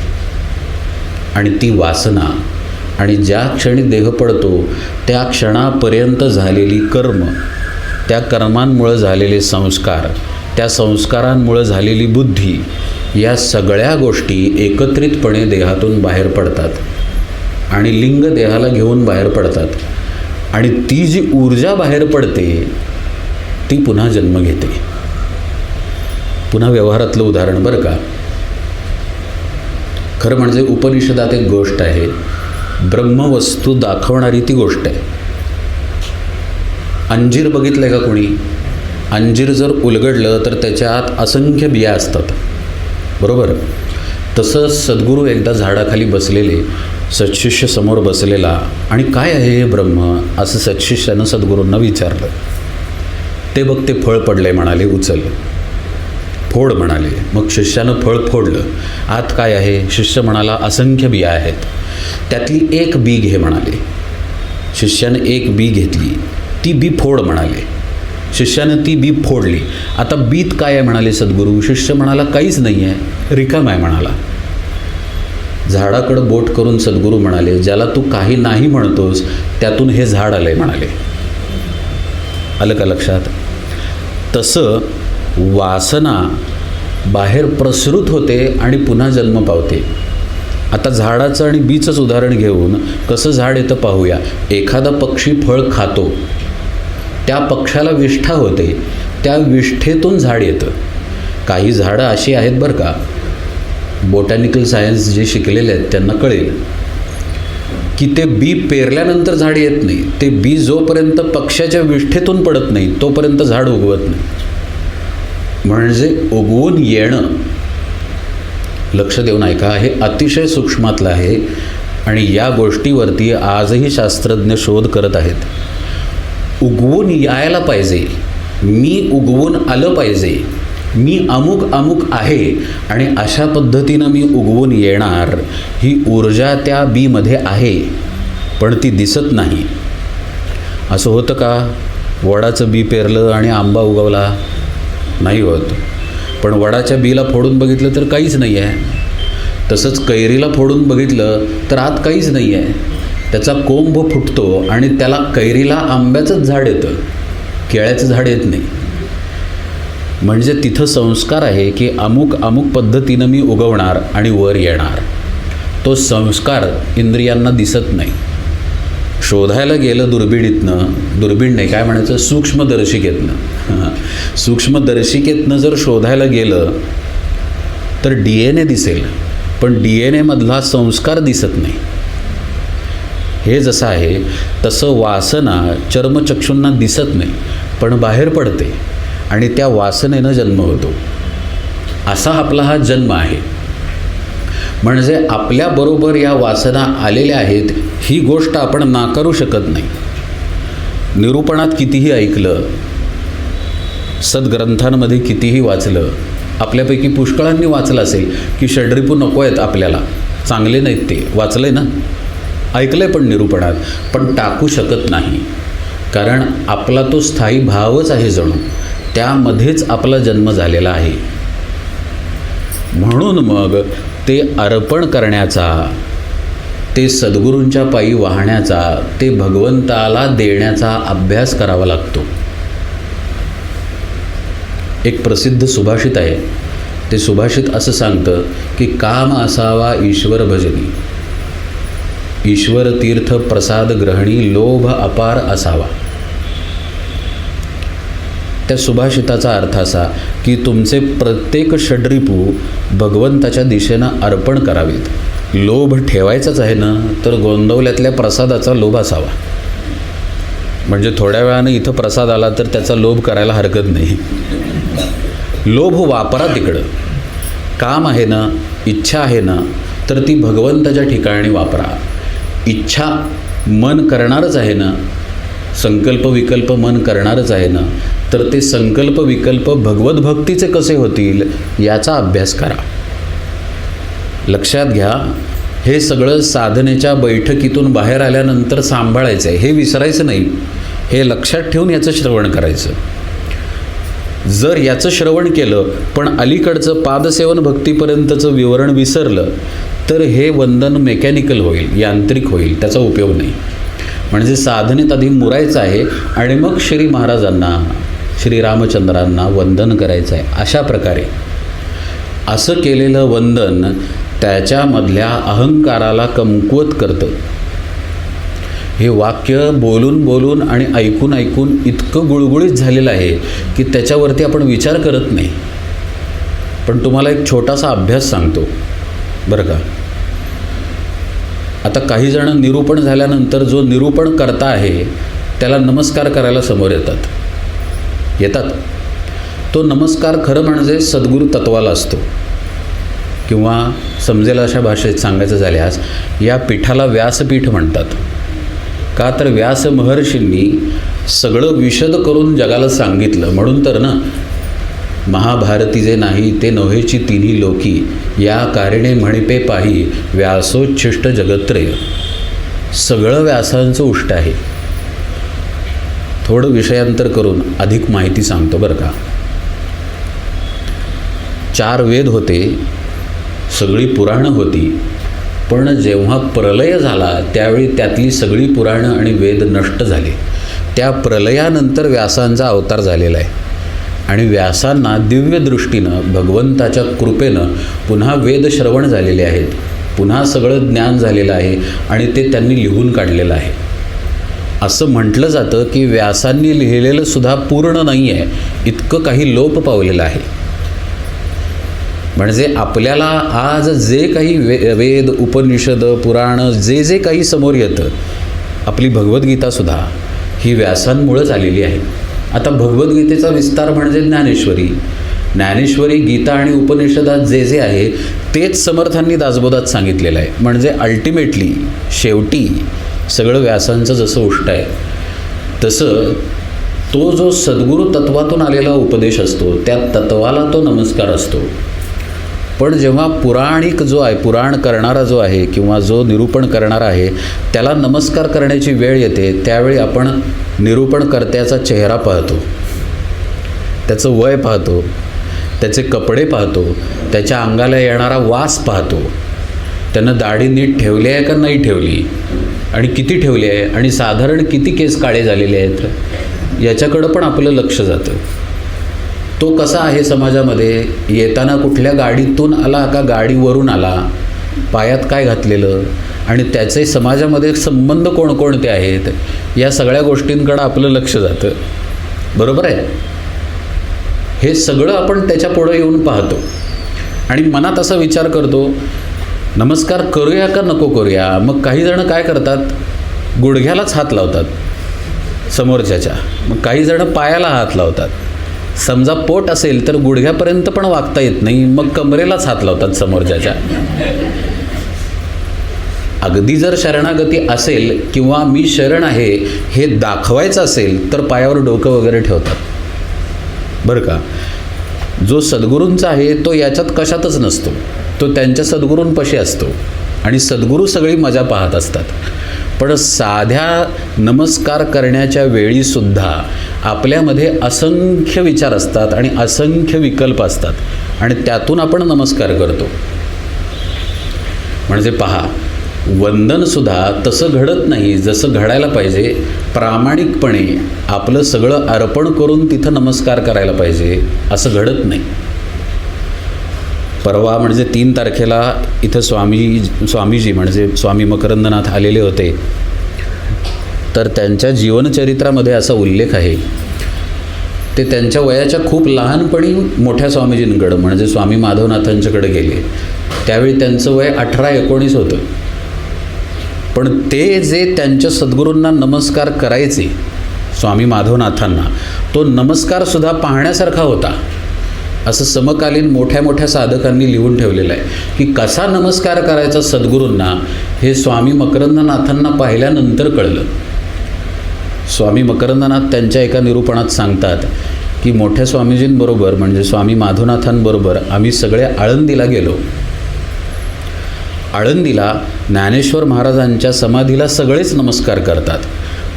आणि ती वासना आणि ज्या क्षणी देह पडतो त्या क्षणापर्यंत झालेली कर्म, त्या कर्मांमुळं झालेले संस्कार, त्या संस्कारांमुळं झालेली बुद्धी, या सगळ्या गोष्टी एकत्रितपणे देहातून बाहेर पडतात आणि लिंग देहाला घेऊन बाहेर पडतात. आणि ती जी ऊर्जा बाहेर पडते ती पुन्हा जन्म घेते. पुन्हा व्यवहारातलं उदाहरण बरं का. खरं म्हणजे उपनिषदात एक गोष्ट आहे, ब्रह्मवस्तू दाखवणारी ती गोष्ट आहे. अंजीर बघितलं आहे का कोणी? अंजीर जर उलगडलं तर त्याच्या आत असंख्य बिया असतात, बरोबर? तसं सद्गुरू एकदा झाडाखाली बसलेले, सत्शिष्य समोर बसलेला, आणि काय आहे हे ब्रह्म असं सत्शिष्यानं सद्गुरूंना विचारलं. ते बघ ते फळ पडले म्हणाले, उचल, फोड म्हणाले. मग शिष्यानं फळ फोडलं. आत काय आहे? शिष्य म्हणाला असंख्य बिया आहेत, त्यातली एक बी घे म्हणाले. शिष्यानं एक बी घेतली, ती बी फोड म्हणाले. शिष्यानं ती बी फोडली. आता बीत काय आहे म्हणाले सद्गुरू. शिष्य म्हणाला काहीच नाही आहे, रिकाम आहे म्हणाला. झाडाकडं बोट करून सद्गुरू म्हणाले, ज्याला तू काही नाही म्हणतोस त्यातून हे झाड आलंय म्हणाले. आलं का लक्षात? तसं वासना बाहेर प्रसृत होते आणि पुन्हा जन्म पावते. आता झाडाचं आणि बीचं उदाहरण घेऊन कसं झाड येतं पाहूया. एखादा पक्षी फळ खातो, त्या पक्षाला विष्ठा होते, त्या विष्ठेतून झाड येतं. काही झाडं अशी आहेत बरं का, बोटॅनिकल सायन्स जे शिकलेले आहेत त्यांना कळेल की ते बी पेरल्यानंतर झाड येत नाही. ते बी जोपर्यंत पक्ष्याच्या विष्ठेतून पडत नाही तोपर्यंत झाड उगवत नाही. म्हणजे उगवून येणं, लक्ष देऊन ऐका, हे अतिशय सूक्ष्मातलं आहे आणि या गोष्टीवरती आजही शास्त्रज्ञ शोध करत आहेत. उगवून यायला पाहिजे, मी उगवून आलं पाहिजे, मी अमुक अमुक आहे आणि अशा पद्धतीनं मी उगवून येणार, ही ऊर्जा त्या बीमध्ये आहे, पण ती दिसत नाही. असं होतं का? वडाचं बी पेरलं आणि आंबा उगवला? नाही होत. पण वडाच्या बीला फोडून बघितलं तर काहीच नाही आहे. तसंच कैरीला फोडून बघितलं तर आत काहीच नाही आहे. त्याचा कोंब फुटतो आणि त्याला कैरीला आंब्याचंच झाड येतं, केळ्याचं झाड येत नाही. म्हणजे तिथं संस्कार आहे की अमुक अमुक पद्धतीनं मी उगवणार आणि वर येणार. तो संस्कार इंद्रियांना दिसत नाही. शोधायला गेलं दुर्बीण नाही, काय म्हणायचं, सूक्ष्मदर्शिकेतनं. सूक्ष्मदर्शिकेतनं जर शोधायला गेलं तर DNA दिसेल, पण DNA मधला संस्कार दिसत नाही. हे जसं आहे तसं वासना चर्मचक्षूंना दिसत नाही, पण बाहेर पडते आणि त्या वासनेनं जन्म होतो. असा आपला हा जन्म आहे. म्हणजे आपल्याबरोबर या वासना आलेल्या आहेत, ही गोष्ट आपण नाकारू शकत नाही. निरूपणात कितीही ऐकलं, सद्ग्रंथांमध्ये कितीही वाचलं, आपल्यापैकी पुष्कळांनी वाचलं असेल की षड्रिपू नको आहेत आपल्याला, चांगले नाहीत ते, वाचलं आहे ना, ऐकलं आहे पण निरूपणात, पण टाकू शकत नाही. कारण आपला तो स्थायी भावच आहे जणू, त्यामध्येच आपला जन्म झालेला आहे. म्हणून मग ते अर्पण करण्याचा, ते सद्गुरूंच्या पायी वाहण्याचा, ते भगवंताला देण्याचा अभ्यास करावा लागतो. एक प्रसिद्ध सुभाषित आहे. ते सुभाषित असं सांगतं की काम असावा ईश्वर भजनी, ईश्वर तीर्थ प्रसाद ग्रहणी लोभ अपार असावा. त्या सुभाषिताचा अर्थ असा की तुमचे प्रत्येक षड्रिपू भगवंताच्या दिशेनं अर्पण करावेत. लोभ ठेवायचाच आहे ना, तर गोंदवल्यातल्या प्रसादाचा लोभ असावा. म्हणजे थोड्या वेळानं इथं प्रसाद आला तर त्याचा लोभ करायला हरकत नाही. लोभ वापरा तिकडं. काम आहे ना, इच्छा आहे ना, तर ती भगवंताच्या ठिकाणी वापरा. इच्छा मन करणारच आहे ना, संकल्प विकल्प मन करणारच आहे ना, तर ते संकल्प विकल्प भगवत भक्तीचे कसे होतील याचा अभ्यास करा. लक्षात घ्या, हे सगळं साधनेच्या बैठकीतून बाहेर आल्यानंतर सांभाळायचं आहे, हे विसरायचं नाही. हे लक्षात ठेवून याचं श्रवण करायचं. जर याचं श्रवण केलं पण अलीकडचं पादसेवन भक्तीपर्यंतचं विवरण विसरलं तर हे वंदन मेकॅनिकल होईल, यांत्रिक होईल, त्याचा उपयोग नाही. म्हणजे साधनेत आधी मुरायचं आहे आणि मग श्री महाराजांना, श्रीरामचंद्रांना वंदन करायचं आहे. अशा प्रकारे असं केलेलं वंदन त्याच्यामधल्या अहंकाराला कमकुवत करतं. हे वाक्य बोलून बोलून आणि ऐकून ऐकून इतकं गुळगुळीत झालेलं आहे की त्याच्यावरती आपण विचार करत नाही. पण तुम्हाला एक छोटासा अभ्यास सांगतो बरं का. आता काही जण निरूपण झाल्यानंतर जो निरूपण करता आहे त्याला नमस्कार करायला समोर येतात. तो नमस्कार खरं म्हणजे सद्गुरू तत्वाला असतो, किंवा समजेल अशा भाषेत सांगायचं झाल्यास या पीठाला व्यासपीठ म्हणतात. का तर व्यास महर्षींनी सगळं विशद करून जगाला सांगितलं. म्हणून तर ना, महाभारती जे नाही ते नव्हेची तिन्ही लोकी, या कारणे म्हणिपे पाही व्यासोच्छिष्ट जगत्रेय. सगळं व्यासांचं उष्ट आहे. थोडं विषयांतर करून अधिक माहिती सांगतो बरं का. 4 वेद होते, सगळी पुराणं होती, पण जेव्हा प्रलय झाला त्यावेळी त्यातली सगळी पुराणं आणि वेद नष्ट झाले. त्या प्रलयानंतर व्यासांचा अवतार झालेला आहे. आणि व्यासांना दिव्य दृष्टीनं भगवंताच्या कृपेनं पुन्हा वेदश्रवण झालेले आहेत, पुन्हा सगळं ज्ञान झालेलं आहे आणि ते त्यांनी लिहून काढलेलं आहे. असं म्हटलं जातं की व्यासांनी लिहिलेलं सुद्धा पूर्ण नाही आहे, इतकं काही लोप पावलेलं आहे. म्हणजे आपल्याला आज जे काही वेद, उपनिषद, पुराण जे जे काही समोर येतं, आपली भगवद्गीतासुद्धा ही व्यासांमुळंच आलेली आहे. आता भगवद्गीतेचा विस्तार म्हणजे ज्ञानेश्वरी. ज्ञानेश्वरी, गीता आणि उपनिषदात जे जे आहे तेच समर्थांनी दासबोधात सांगितलेलं आहे. म्हणजे अल्टिमेटली शेवटी सगळं व्यासांचं जसं उष्ट आहे तसं तो जो सद्गुरू तत्वातून आलेला उपदेश असतो त्या तत्वाला तो नमस्कार असतो. पण जेव्हा पुराणिक जो आहे, पुराण करणारा जो आहे किंवा जो निरूपण करणारा आहे त्याला नमस्कार करण्याची वेळ येते, त्यावेळी आपण निरूपणकर्त्याचा चेहरा पाहतो, त्याचं वय पाहतो, त्याचे कपडे पाहतो, त्याच्या अंगाला येणारा वास पाहतो, त्यानं दाढी नीट ठेवली आहे का नाही ठेवली आणि किती ठेवली आहे आणि साधारण किती केस काळे झालेले आहेत याच्याकडं पण आपलं लक्ष जातं. तो कसा आहे समाजामध्ये, येताना कुठल्या गाडीतून आला का गाडीवरून आला, पायात काय घातलेलं आणि त्याचे समाजामध्ये संबंध कोणकोणते आहेत, या सगळ्या गोष्टींकडं आपलं लक्ष जातं. बरोबर आहे. हे सगळं आपण त्याच्या पुढं येऊन पाहतो आणि मनात असा विचार करतो, नमस्कार करूया का नको करूया. मग काही जण काय करतात, गुडघ्यालाच हात लावतात समोरच्याच्या, मग काही जण पायाला हात लावतात. समजा पोट असेल तर गुडघ्यापर्यंत पण वागता येत नाही, मग कमरेलाच हात लावतात समोरच्याच्या. अगदी जर शरणागती असेल किंवा मी शरण आहे हे दाखवायचं असेल तर पायावर डोकं वगैरे ठेवतात. बरं का. जो सद्गुरूंचा आहे तो याच्यात कशातच नसतो, तो त्यांच्या सद्गुरूंपाशी असतो आणि सद्गुरू सगळी मजा पाहत असतात. पण साध्या नमस्कार करण्याच्या वेळीसुद्धा आपल्यामध्ये असंख्य विचार असतात आणि असंख्य विकल्प असतात आणि त्यातून आपण नमस्कार करतो. म्हणजे पहा, वंदनसुद्धा तसं घडत नाही जसं घडायला पाहिजे. प्रामाणिकपणे आपलं सगळं अर्पण करून तिथं नमस्कार करायला पाहिजे, असं घडत नाही. परवा म्हणजे 3 तारखेला इथं स्वामीजी म्हणजे स्वामी मकरंदनाथ आलेले होते. तर त्यांच्या जीवनचरित्रामध्ये असा उल्लेख आहे, ते त्यांच्या वयाच्या खूप लहानपणी मोठ्या स्वामीजींकडं म्हणजे स्वामी माधवनाथांच्याकडे गेले. त्यावेळी त्यांचं वय 18-19 होतं. पण ते जे त्यांच्या सद्गुरूंना नमस्कार करायचे स्वामी माधवनाथांना, तो नमस्कारसुद्धा पाहण्यासारखा होता. असं समकालीन मोठ्या मोठ्या साधकांनी लिहून ठेवलेलं आहे की कसा नमस्कार करायचा सद्गुरूंना हे स्वामी मकरंदनाथांना पाहिल्यानंतर कळलं. स्वामी मकरंदनाथ त्यांच्या एका निरूपणात सांगतात की मोठ्या स्वामीजींबरोबर म्हणजे स्वामी माधवनाथांबरोबर आम्ही सगळे आळंदीला गेलो. आळंदीला ज्ञानेश्वर महाराजांच्या समाधीला सगळेच नमस्कार करतात,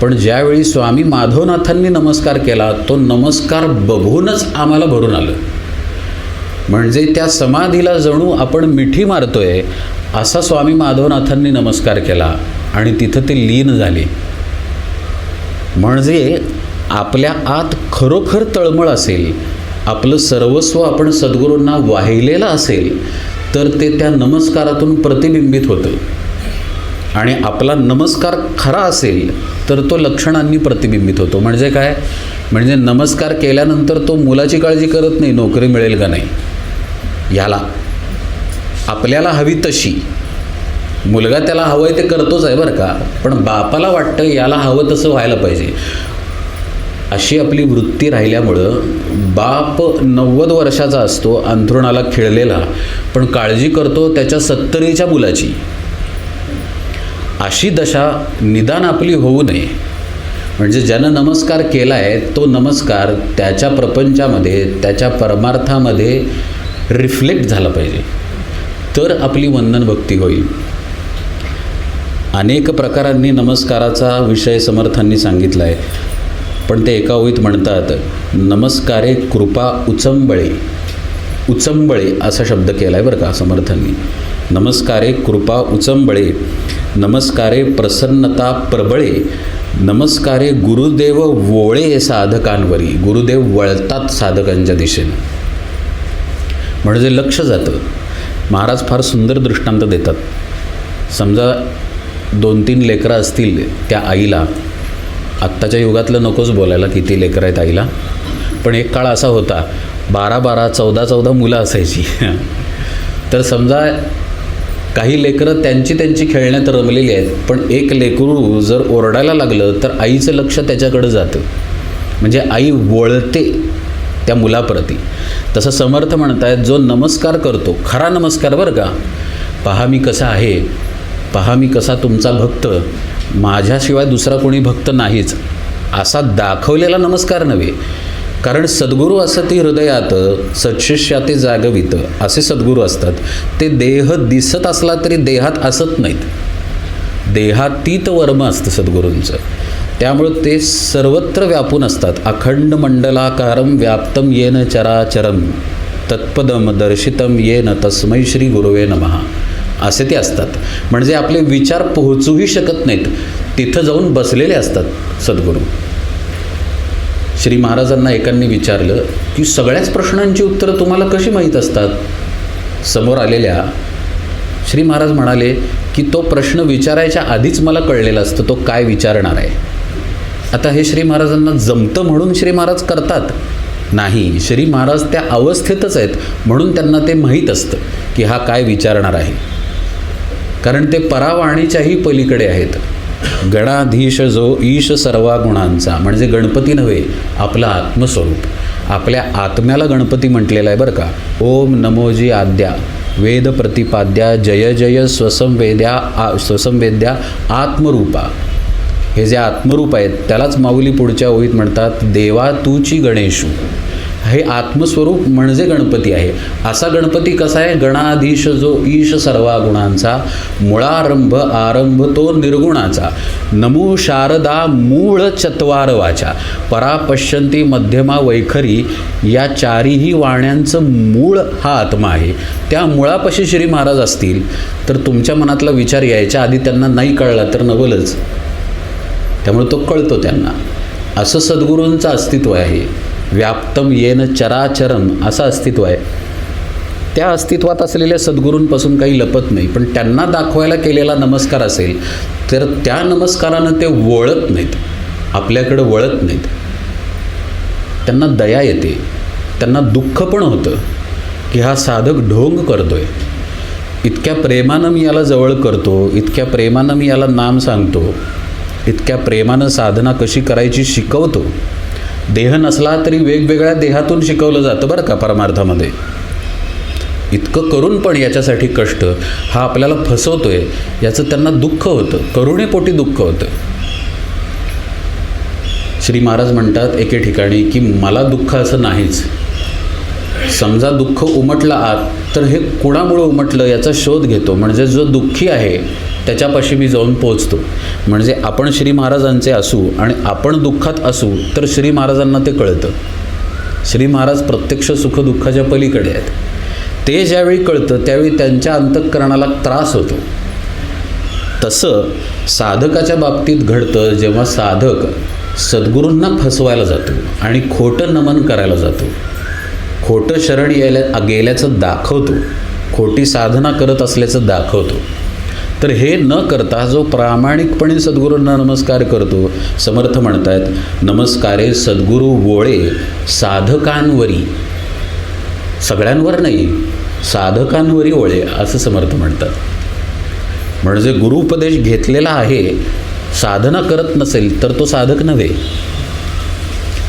पण ज्यावेळी स्वामी माधवनाथांनी नमस्कार केला तो नमस्कार बघूनच आम्हाला भरून आलं. म्हणजे त्या समाधीला जणू आपण मिठी मारतोय असा स्वामी माधवनाथांनी नमस्कार केला आणि तिथं ते लीन झाले. म्हणजे आपल्या आत खरोखर तळमळ असेल, आपलं सर्वस्व आपण सद्गुरूंना वाहिलेलं असेल तर ते त्या नमस्कारातून प्रतिबिंबित होतं आणि आपला नमस्कार खरा असेल तर तो लक्षणांनी प्रतिबिंबित होतो. म्हणजे काय, म्हणजे नमस्कार केल्यानंतर तो मुलाची काळजी करत नाही नोकरी मिळेल का नाही, ह्याला आपल्याला हवी तशी. मुलगा त्याला हवं आहे ते करतोच आहे बरं का, पण बापाला वाटतं याला हवं तसं व्हायला पाहिजे. अशी आपली वृत्ती राहिल्यामुळं बाप 90 वर्षाचा असतो, अंथरुणाला खिळलेला, पण काळजी करतो त्याच्या 70च्या मुलाची. अशी दशा निदान आपली होऊ नये. म्हणजे ज्यानं नमस्कार केला आहे तो नमस्कार त्याच्या प्रपंचामध्ये, त्याच्या परमार्थामध्ये रिफ्लेक्ट झाला पाहिजे, तर आपली वंदन भक्ती होईल. अनेक प्रकारांनी नमस्काराचा विषय समर्थांनी सांगितला आहे, पण ते एका ओळीत म्हणतात, नमस्कारे कृपा उचंबळे. उचंबळे असा शब्द केला आहे बरं का समर्थांनी. नमस्कारे कृपा उचंबळे, नमस्कारे प्रसन्नता प्रबळे, नमस्कारे गुरुदेव वोळे साधकांवरी. गुरुदेव वळतात साधकांच्या दिशेनं, म्हणजे लक्ष जातं. महाराज फार सुंदर दृष्टांत देतात. समजा 2-3 लेकरं असतील त्या आईला, आत्ताच्या युगातलं नकोच बोलायला किती लेकरं आहेत आईला, पण एक काळ असा होता 12-12, 14-14 मुलं असायची. तर समजा काही लेकरं त्यांची खेळण्यात रमलेली आहेत, पण एक लेकरू जर ओरडायला लागलं तर आईचं लक्ष त्याच्याकडं जातं, म्हणजे आई वळते त्या मुलाप्रती. तसं समर्थ म्हणतायत, जो नमस्कार करतो, खरा नमस्कार बरं का, पहा मी कसा आहे, पहा मी कसा तुमचा भक्त, माझ्याशिवाय दुसरा कोणी भक्त नाहीच, असा दाखवलेला नमस्कार नव्हे. कारण सद्गुरू असती हृदयात, सत्शिष्याते जागवित, असे सद्गुरू असतात. ते देह दिसत असला तरी देहात असत नाहीत. देहातीत वर्म असतं सद्गुरूंचं, त्यामुळं ते सर्वत्र व्यापून असतात. अखंड मंडलाकारम व्याप्तम येन चराचरम तत्पदम दर्शितम येन तस्मै श्री गुरुवे नमः, असे ते असतात. म्हणजे आपले विचार पोहोचूही शकत नाहीत, तिथं जाऊन बसलेले असतात सद्गुरू. श्री महाराजांना एकांनी विचारलं की सगळ्याच प्रश्नांची उत्तरं तुम्हाला कशी माहीत असतात? समोर आलेल्या श्री महाराज म्हणाले की तो प्रश्न विचारायच्या आधीच मला कळलेलं असतं तो काय विचारणार आहे. आता हे श्री महाराजांना जमतं म्हणून श्री महाराज करतात? नाही, श्री महाराज त्या अवस्थेतच आहेत म्हणून त्यांना ते माहीत असतं की हा काय विचारणार आहे. कारण ते परावाणीच्याही पलीकडे आहेत. गणाधीश जो ईश सर्वा गुणांचा, म्हणजे गणपती नव्हे, आपलं आत्मस्वरूप. आपल्या आत्म्याला गणपती म्हटलेलं आहे बरं का. ओम नमोजी आद्या वेद प्रतिपाद्या जय जय स्वसंवेद्या आत्मरूपा. हे जे आत्मरूप आहेत त्यालाच माऊली पुढच्या ओळीत म्हणतात, देवा तूची गणेशू. हे आत्मस्वरूप म्हणजे गणपती आहे. असा गणपती कसा आहे? गणाधीश जो ईश सर्वा गुणांचा, मुळारंभ आरंभ तो निर्गुणाचा, नमो शारदा मूळ चत्वार वाचा, परापश्यंती मध्यमा वैखरी, या चारीही वाण्यांचं मूळ हा आत्मा आहे. त्या मुळापाशी श्री महाराज असतील तर तुमच्या मनातला विचार यायच्या आधी त्यांना नाही कळला तर नवलच, त्यामुळे तो कळतो त्यांना. असं सद्गुरूंचं अस्तित्व आहे. व्याप्तम येन चराचरम असं अस्तित्व आहे. त्या अस्तित्वात असलेल्या सद्गुरूंपासून काही लपत नाही, पण त्यांना दाखवायला केलेला नमस्कार असेल तर त्या नमस्कारानं ते वळत नाहीत, आपल्याकडं वळत नाहीत. त्यांना दया येते, त्यांना दुःख पण होतं की हा साधक ढोंग करतोय, इतक्या प्रेमानं मी याला जवळ करतो, इतक्या प्रेमानं मी याला नाम सांगतो, इतक्या प्रेमानं साधना कशी करायची शिकवतो. देह नसला तरी वेगवेगळ्या देहातून शिकवलं जातं बरं का परमार्थामध्ये. इतकं करून पण याच्यासाठी कष्ट, हा आपल्याला फसवतोय याचं त्यांना दुःख होतं, करुणेपोटी दुःख होतं. श्री महाराज म्हणतात एके ठिकाणी की मला दुःख असं नाहीच. समजा दुःख उमटलं आत तर हे कुणामुळं उमटलं याचा शोध घेतो, म्हणजे जो दुःखी आहे त्याच्यापाशी मी जाऊन पोचतो. म्हणजे आपण श्री महाराजांचे असू आणि आपण दुःखात असू तर श्री महाराजांना ते कळतं. श्री महाराज प्रत्यक्ष सुखदुःखाच्या पलीकडे आहेत. ते ज्यावेळी कळतं त्यावेळी त्यांच्या अंतःकरणाला त्रास होतो. तसं साधकाच्या बाबतीत घडतं जेव्हा साधक सद्गुरूंना फसवायला जातो आणि खोटं नमन करायला जातो, खोटं शरण गेल्याचं दाखवतो, खोटी साधना करत असल्याचं दाखवतो. तर हे न करता जो प्रामाणिकपणे सद्गुरूंना नमस्कार करतो, समर्थ म्हणतात नमस्कारे सद्गुरू वोळे साधकांवरी, सगळ्यांवर नाही साधकांवरी वळे असं समर्थ म्हणतात. म्हणजे गुरुपदेश घेतलेला आहे, साधना करत नसेल तर तो साधक नव्हे.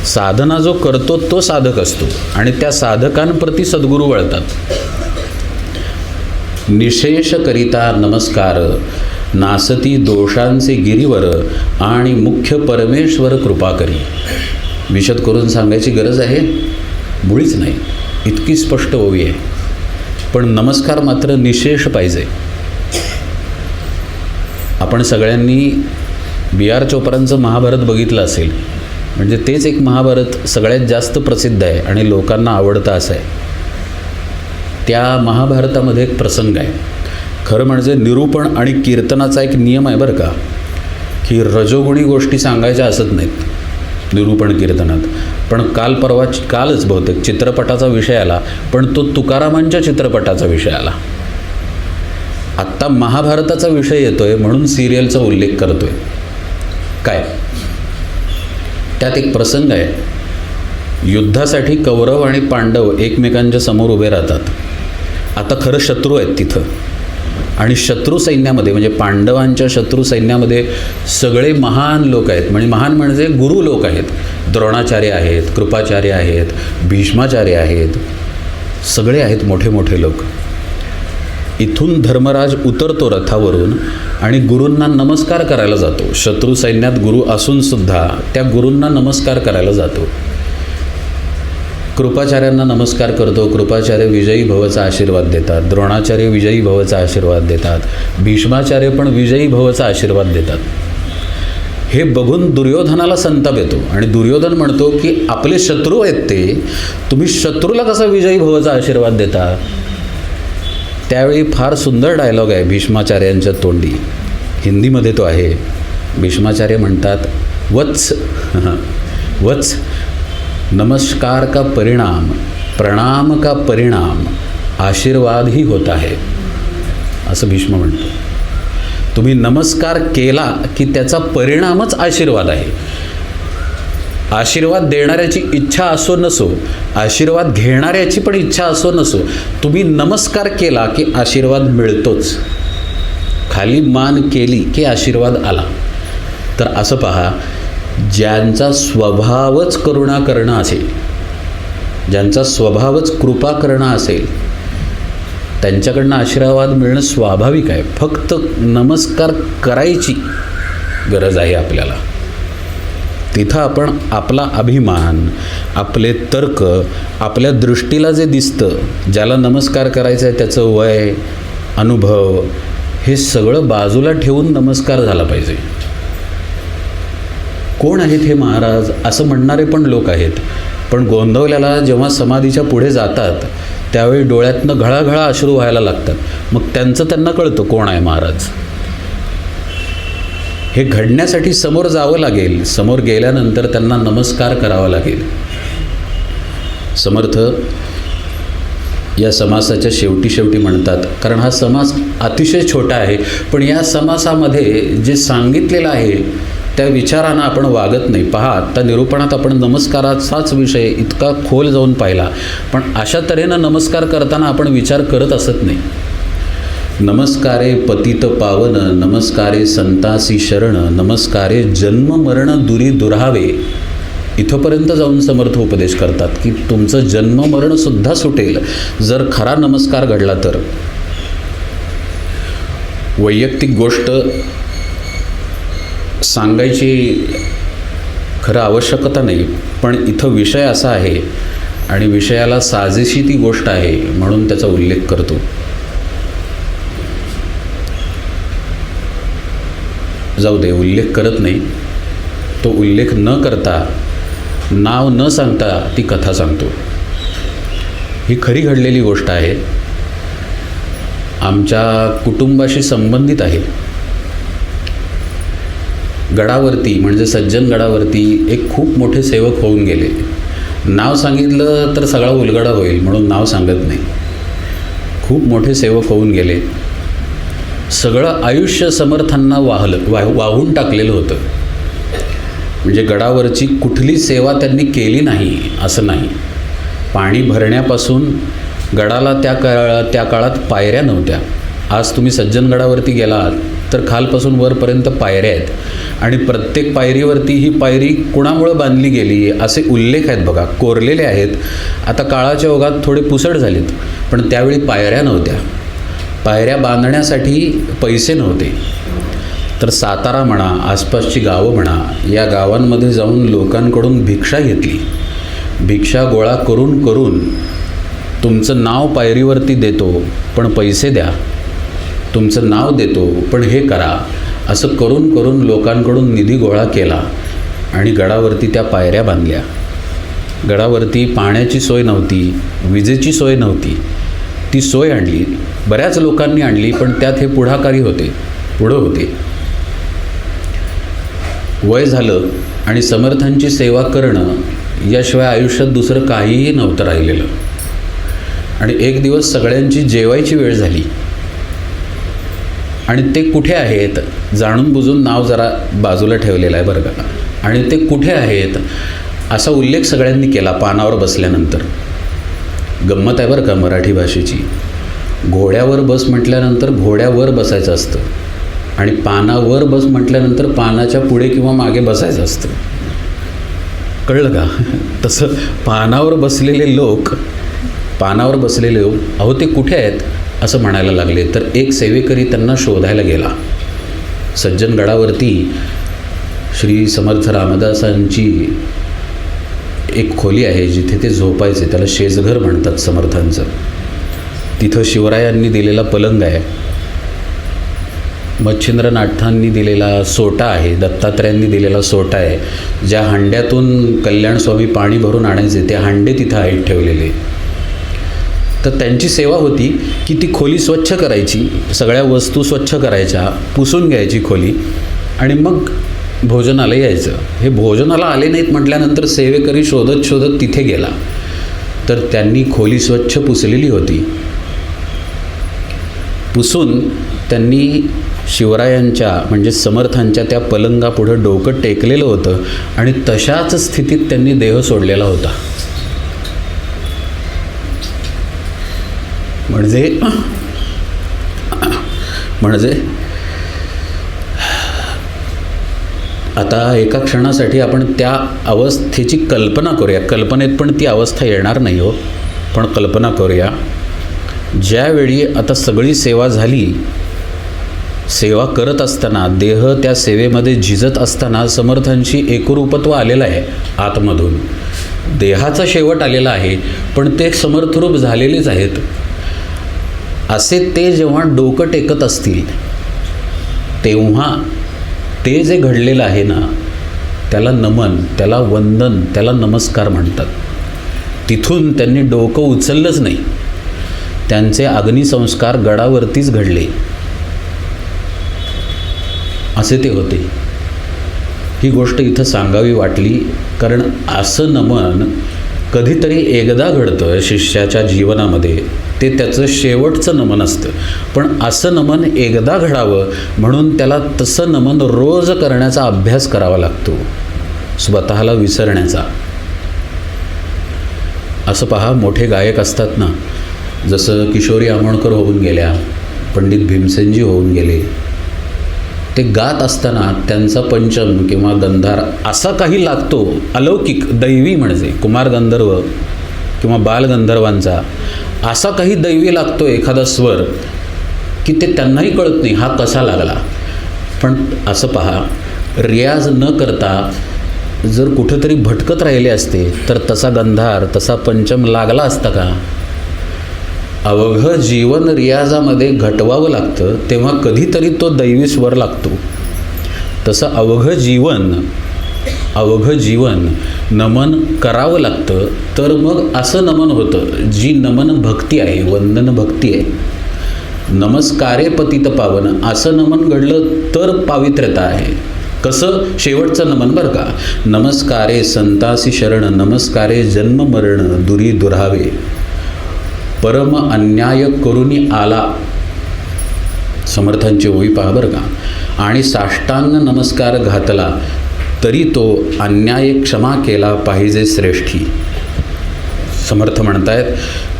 साधना जो करतो तो साधक असतो आणि त्या साधकांप्रती सद्गुरू वळतात. निशेष करिता नमस्कार नासती दोषांचे गिरीवर आणि मुख्य परमेश्वर कृपा करी. विशद करून सांगायची गरज आहे? मुळीच नाही, इतकी स्पष्ट ओवी आहे. पण नमस्कार मात्र निशेष पाहिजे. आपण सगळ्यांनी बी आर चोप्रांचं महाभारत बघितलं असेल, म्हणजे तेच एक महाभारत सगळ्यात जास्त प्रसिद्ध आहे आणि लोकांना आवडतं असं आहे. त्या महाभारतामध्ये एक प्रसंग आहे. खरं म्हणजे निरूपण आणि कीर्तनाचा एक नियम आहे बरं का, की रजोगुणी गोष्टी सांगायच्या असत नाहीत निरूपण कीर्तनात. पण कालच बहुतेक चित्रपटाचा विषय आला, पण तो तुकारामांच्या चित्रपटाचा विषय आला. आत्ता महाभारताचा विषय येतोय म्हणून सिरियलचा उल्लेख करतोय. काय त्यात एक प्रसंग आहे. युद्धासाठी कौरव आणि पांडव एकमेकांच्या समोर उभे राहतात. आता खरं शत्रू आहेत तिथं, आणि शत्रू सैन्यामध्ये म्हणजे पांडवांच्या शत्रू सैन्यामध्ये सगळे महान लोक आहेत. म्हणजे महान म्हणजे गुरु लोक आहेत. द्रोणाचार्य आहेत, कृपाचार्य आहेत, भीष्माचार्य आहेत, सगळे आहेत मोठे मोठे लोक. इथून धर्मराज उतरतो रथावरून आणि गुरूंना नमस्कार करायला जातो. शत्रू सैन्यात गुरु असूनसुद्धा त्या गुरूंना नमस्कार करायला जातो. कृपाचार्यांना नमस्कार करतो. कृपाचार्य विजयी भवचा आशीर्वाद देतात. द्रोणाचार्य विजयी भवचा आशीर्वाद देतात. भीष्माचार्य पण विजयी भवचा आशीर्वाद देतात. हे बघून दुर्योधनाला संताप येतो आणि दुर्योधन म्हणतो की आपले शत्रू आहेत ते, तुम्ही शत्रूला कसा विजयी भवचा आशीर्वाद देता. त्यावेळी फार सुंदर डायलॉग आहे भीष्माचार्यांच्या तोंडी, हिंदीमध्ये तो आहे. भीष्माचार्य म्हणतात, वत्स वत्स, नमस्कार का परिणाम प्रणाम का परिणाम आशीर्वाद ही होता है, असं भीष्म म्हणतो. तुम्ही नमस्कार केला की त्याचा परिणामच आशीर्वाद आहे. आशीर्वाद देणाऱ्याची इच्छा असो नसो, आशीर्वाद घेणाऱ्याची पण इच्छा असो नसो, तुम्ही नमस्कार केला की आशीर्वाद मिळतोच. खाली मान केली की आशीर्वाद आला. तर असं पहा, ज्यांचा स्वभावच करुणा करणं असेल, ज्यांचा स्वभावच कृपा करणं असेल, त्यांच्याकडनं आशीर्वाद मिळणं स्वाभाविक आहे. फक्त नमस्कार करायची गरज आहे आपल्याला. तिथं आपण आपला अभिमान, आपले तर्क, आपल्या दृष्टीला जे दिसतं, ज्याला नमस्कार करायचा आहे त्याचं वय, अनुभव, हे सगळं बाजूला ठेवून नमस्कार झाला पाहिजे. कोण आहेत हे महाराज असं म्हणणारे पण लोक आहेत. पण गोंधवल्याला जेव्हा समाधीच्या पुढे जातात त्यावेळी डोळ्यातनं घळाघळा अश्रू व्हायला लागतात. मग त्यांचं त्यांना कळतं कोण आहे महाराज. हे घडण्यासाठी समोर जावं लागेल. समोर गेल्यानंतर त्यांना नमस्कार करावा लागेल. समर्थ या समासाच्या शेवटी म्हणतात, कारण हा समास अतिशय छोटा आहे, पण या समासामध्ये जे सांगितलेलं आहे त्या विचारानं आपण वागत नाही. पहा, आत्ता निरूपणात आपण नमस्काराचाच विषय इतका खोल जाऊन पाहिला, पण अशा तऱ्हेनं नमस्कार करताना आपण विचार करत असत नाही. नमस्कारे पतित पावन, नमस्कारे संतासी शरण, नमस्कारे जन्म मरण दुरी दुरावे. इथंपर्यंत जाऊन समर्थ उपदेश करतात की तुमचं जन्म मरणसुद्धा सुटेल जर खरा नमस्कार घडला तर. वैयक्तिक गोष्ट सांगायची खरं आवश्यकता नाही, पण इथं विषय असा आहे आणि विषयाला साजेशी ती गोष्ट आहे म्हणून त्याचा उल्लेख करतो. जाऊ दे, उल्लेख करत नाही. तो उल्लेख न करता, नाव न सांगता ती कथा सांगतो. ही खरी घडलेली गोष्ट आहे, आमच्या कुटुंबाशी संबंधित आहे. गडावरती म्हणजे सज्जन गडावरती एक खूप मोठे सेवक होऊन गेले. नाव सांगितलं तर सगळा उलगडा होईल म्हणून नाव सांगत नाही. खूप मोठे सेवक होऊन गेले. सगळं आयुष्य समर्थांना वाहून टाकलेलं होतं. म्हणजे गडावरची कुठली सेवा त्यांनी केली नाही असं नाही. पाणी भरण्यापासून गडाला त्या काळात पायऱ्या नव्हत्या. आज तुम्ही सज्जनगडावरती गेलात तर खालपासून वरपर्यंत पायऱ्या आहेत आणि प्रत्येक पायरीवरती ही पायरी कुणामुळं बांधली गेली असे उल्लेख आहेत बघा, कोरलेले आहेत. आता काळाच्या ओघात थोडे पुसट झालेत, पण त्यावेळी पायऱ्या नव्हत्या. पायऱ्या बांधण्यासाठी पैसे नव्हते. तर सातारा म्हणा, आसपासची गावं म्हणा, या गावांमध्ये जाऊन लोकांकडून भिक्षा घेतली. भिक्षा गोळा करून करून तुमचं नाव पायरीवरती देतो पण पैसे द्या, तुमचं नाव देतो पण हे करा, असं करून करून लोकांकडून निधी गोळा केला आणि गडावरती त्या पायऱ्या बांधल्या. गडावरती पाण्याची सोय नव्हती, विजेची सोय नव्हती. ती सोय आणली, बऱ्याच लोकांनी आणली, पण त्यात हे पुढाकारी होते, पुढं होते. वय झालं आणि समर्थांची सेवा करणं याशिवाय आयुष्यात दुसरं काहीही नव्हतं राहिलेलं. आणि एक दिवस सगळ्यांची जेवायची वेळ झाली आणि ते कुठे आहेत, जाणून बुजून नाव जरा बाजूला ठेवलेलं आहे बरं का, आणि ते कुठे आहेत असा उल्लेख सगळ्यांनी केला पानावर बसल्यानंतर. गंमत आहे बरं का मराठी भाषेची. घोड्यावर बस म्हटल्यानंतर घोड्यावर बसायचं असतं आणि पानावर बस म्हटल्यानंतर पानाच्या पुढे किंवा मागे बसायचं असतं. कळलं का? तसं पानावर बसलेले लोक अहो ते कुठे आहेत असं म्हणायला लागले. तर एक सेवेकरी त्यांना शोधायला गेला. सज्जनगडावरती श्री समर्थ रामदासांची एक खोली आहे जिथे ते झोपायचे, त्याला शेजघर म्हणतात समर्थांचं. तिथं शिवरायांनी दिलेला पलंग आहे, मच्छिंद्रनाथांनी दिलेला सोटा आहे, दत्तात्रयांनी दिलेला सोटा आहे. ज्या हांड्यातून कल्याणस्वामी पाणी भरून आणायचे ते हांडे तिथं आहेत ठेवलेले. तर त्यांची सेवा होती की ती खोली स्वच्छ करायची, सगळ्या वस्तू स्वच्छ करायच्या, पुसून घ्यायची खोली आणि मग भोजनाला यायचं. हे भोजनाला आले नाहीत म्हटल्यानंतर सेवेकरी शोधत शोधत तिथे गेला. तर त्यांनी खोली स्वच्छ पुसलेली होती. पुसून त्यांनी शिवरायांच्या म्हणजे समर्थांच्या त्या पलंगापुढं डोकं टेकलेलं होतं आणि तशाच स्थितीत त्यांनी देह सोडलेला होता. म्हणजे आता एका क्षणासाठी आपण त्या अवस्थेची कल्पना करूया. कल्पनेत पण ती अवस्था येणार नाही हो, पण कल्पना करूया. ज्यावेळी आता सगळी सेवा झाली, सेवा करत असताना देह त्या सेवेमध्ये झिजत असताना समर्थांशी एकरूपत्व आलेलं आहे आतमधून. देहाचा शेवट आलेला आहे पण ते समर्थरूप झालेलेच आहेत. असे ते जेव्हा डोकं टेकत असतील तेव्हा ते जे घडलेलं आहे ना त्याला नमन, त्याला वंदन, त्याला नमस्कार म्हणतात. तिथून त्यांनी डोकं उचललंच नाही. त्यांचे अग्निसंस्कार गडावरतीच घडले असे ते होते. ही गोष्ट इथं सांगावी वाटली कारण असं नमन कधीतरी एकदा घडतं शिष्याच्या जीवनामध्ये, ते त्याचं शेवटचं नमन असतं. पण असं नमन एकदा घडावं म्हणून त्याला तसं नमन रोज करण्याचा अभ्यास करावा लागतो, स्वतःला विसरण्याचा. असं पहा, मोठे गायक असतात ना, जसं किशोरी आमोणकर होऊन गेल्या, पंडित भीमसेनजी होऊन गेले. ते गात असताना त्यांचा पंचम किंवा गंधार असा काही लागतो अलौकिक, दैवी, म्हणजे कुमार गंधर्व किंवा बालगंधर्वांचा असा काही दैवी लागतो एखादा स्वर की ते त्यांनाही कळत नाही हा कसा लागला. पण असं पहा, रियाज न करता जर कुठंतरी भटकत राहिले असते तर तसा गंधार, तसा पंचम लागला असता का? अवघं जीवन रियाजामध्ये घटवावं लागतं तेव्हा कधीतरी तो दैवी स्वर लागतो. तसं अवघं जीवन नमन करावं लागतं तर मग असं नमन होतं. जी नमन भक्ती आहे, वंदन भक्ती आहे, नमस्कारे पतित पावन असं नमन घडलं तर पावित्र्यता आहे. कसं? शेवटचं नमन बरं का. नमस्कारे संतासी शरण, नमस्कारे जन्म मरण दुरी दुरावे, परम अन्याय करुनी आला. समर्थांची ओळी पहा बरं का. आणि साष्टांग नमस्कार घातला तरी तो अन्याय क्षमा केला पाहिजे श्रेष्ठी. समर्थ म्हणतायत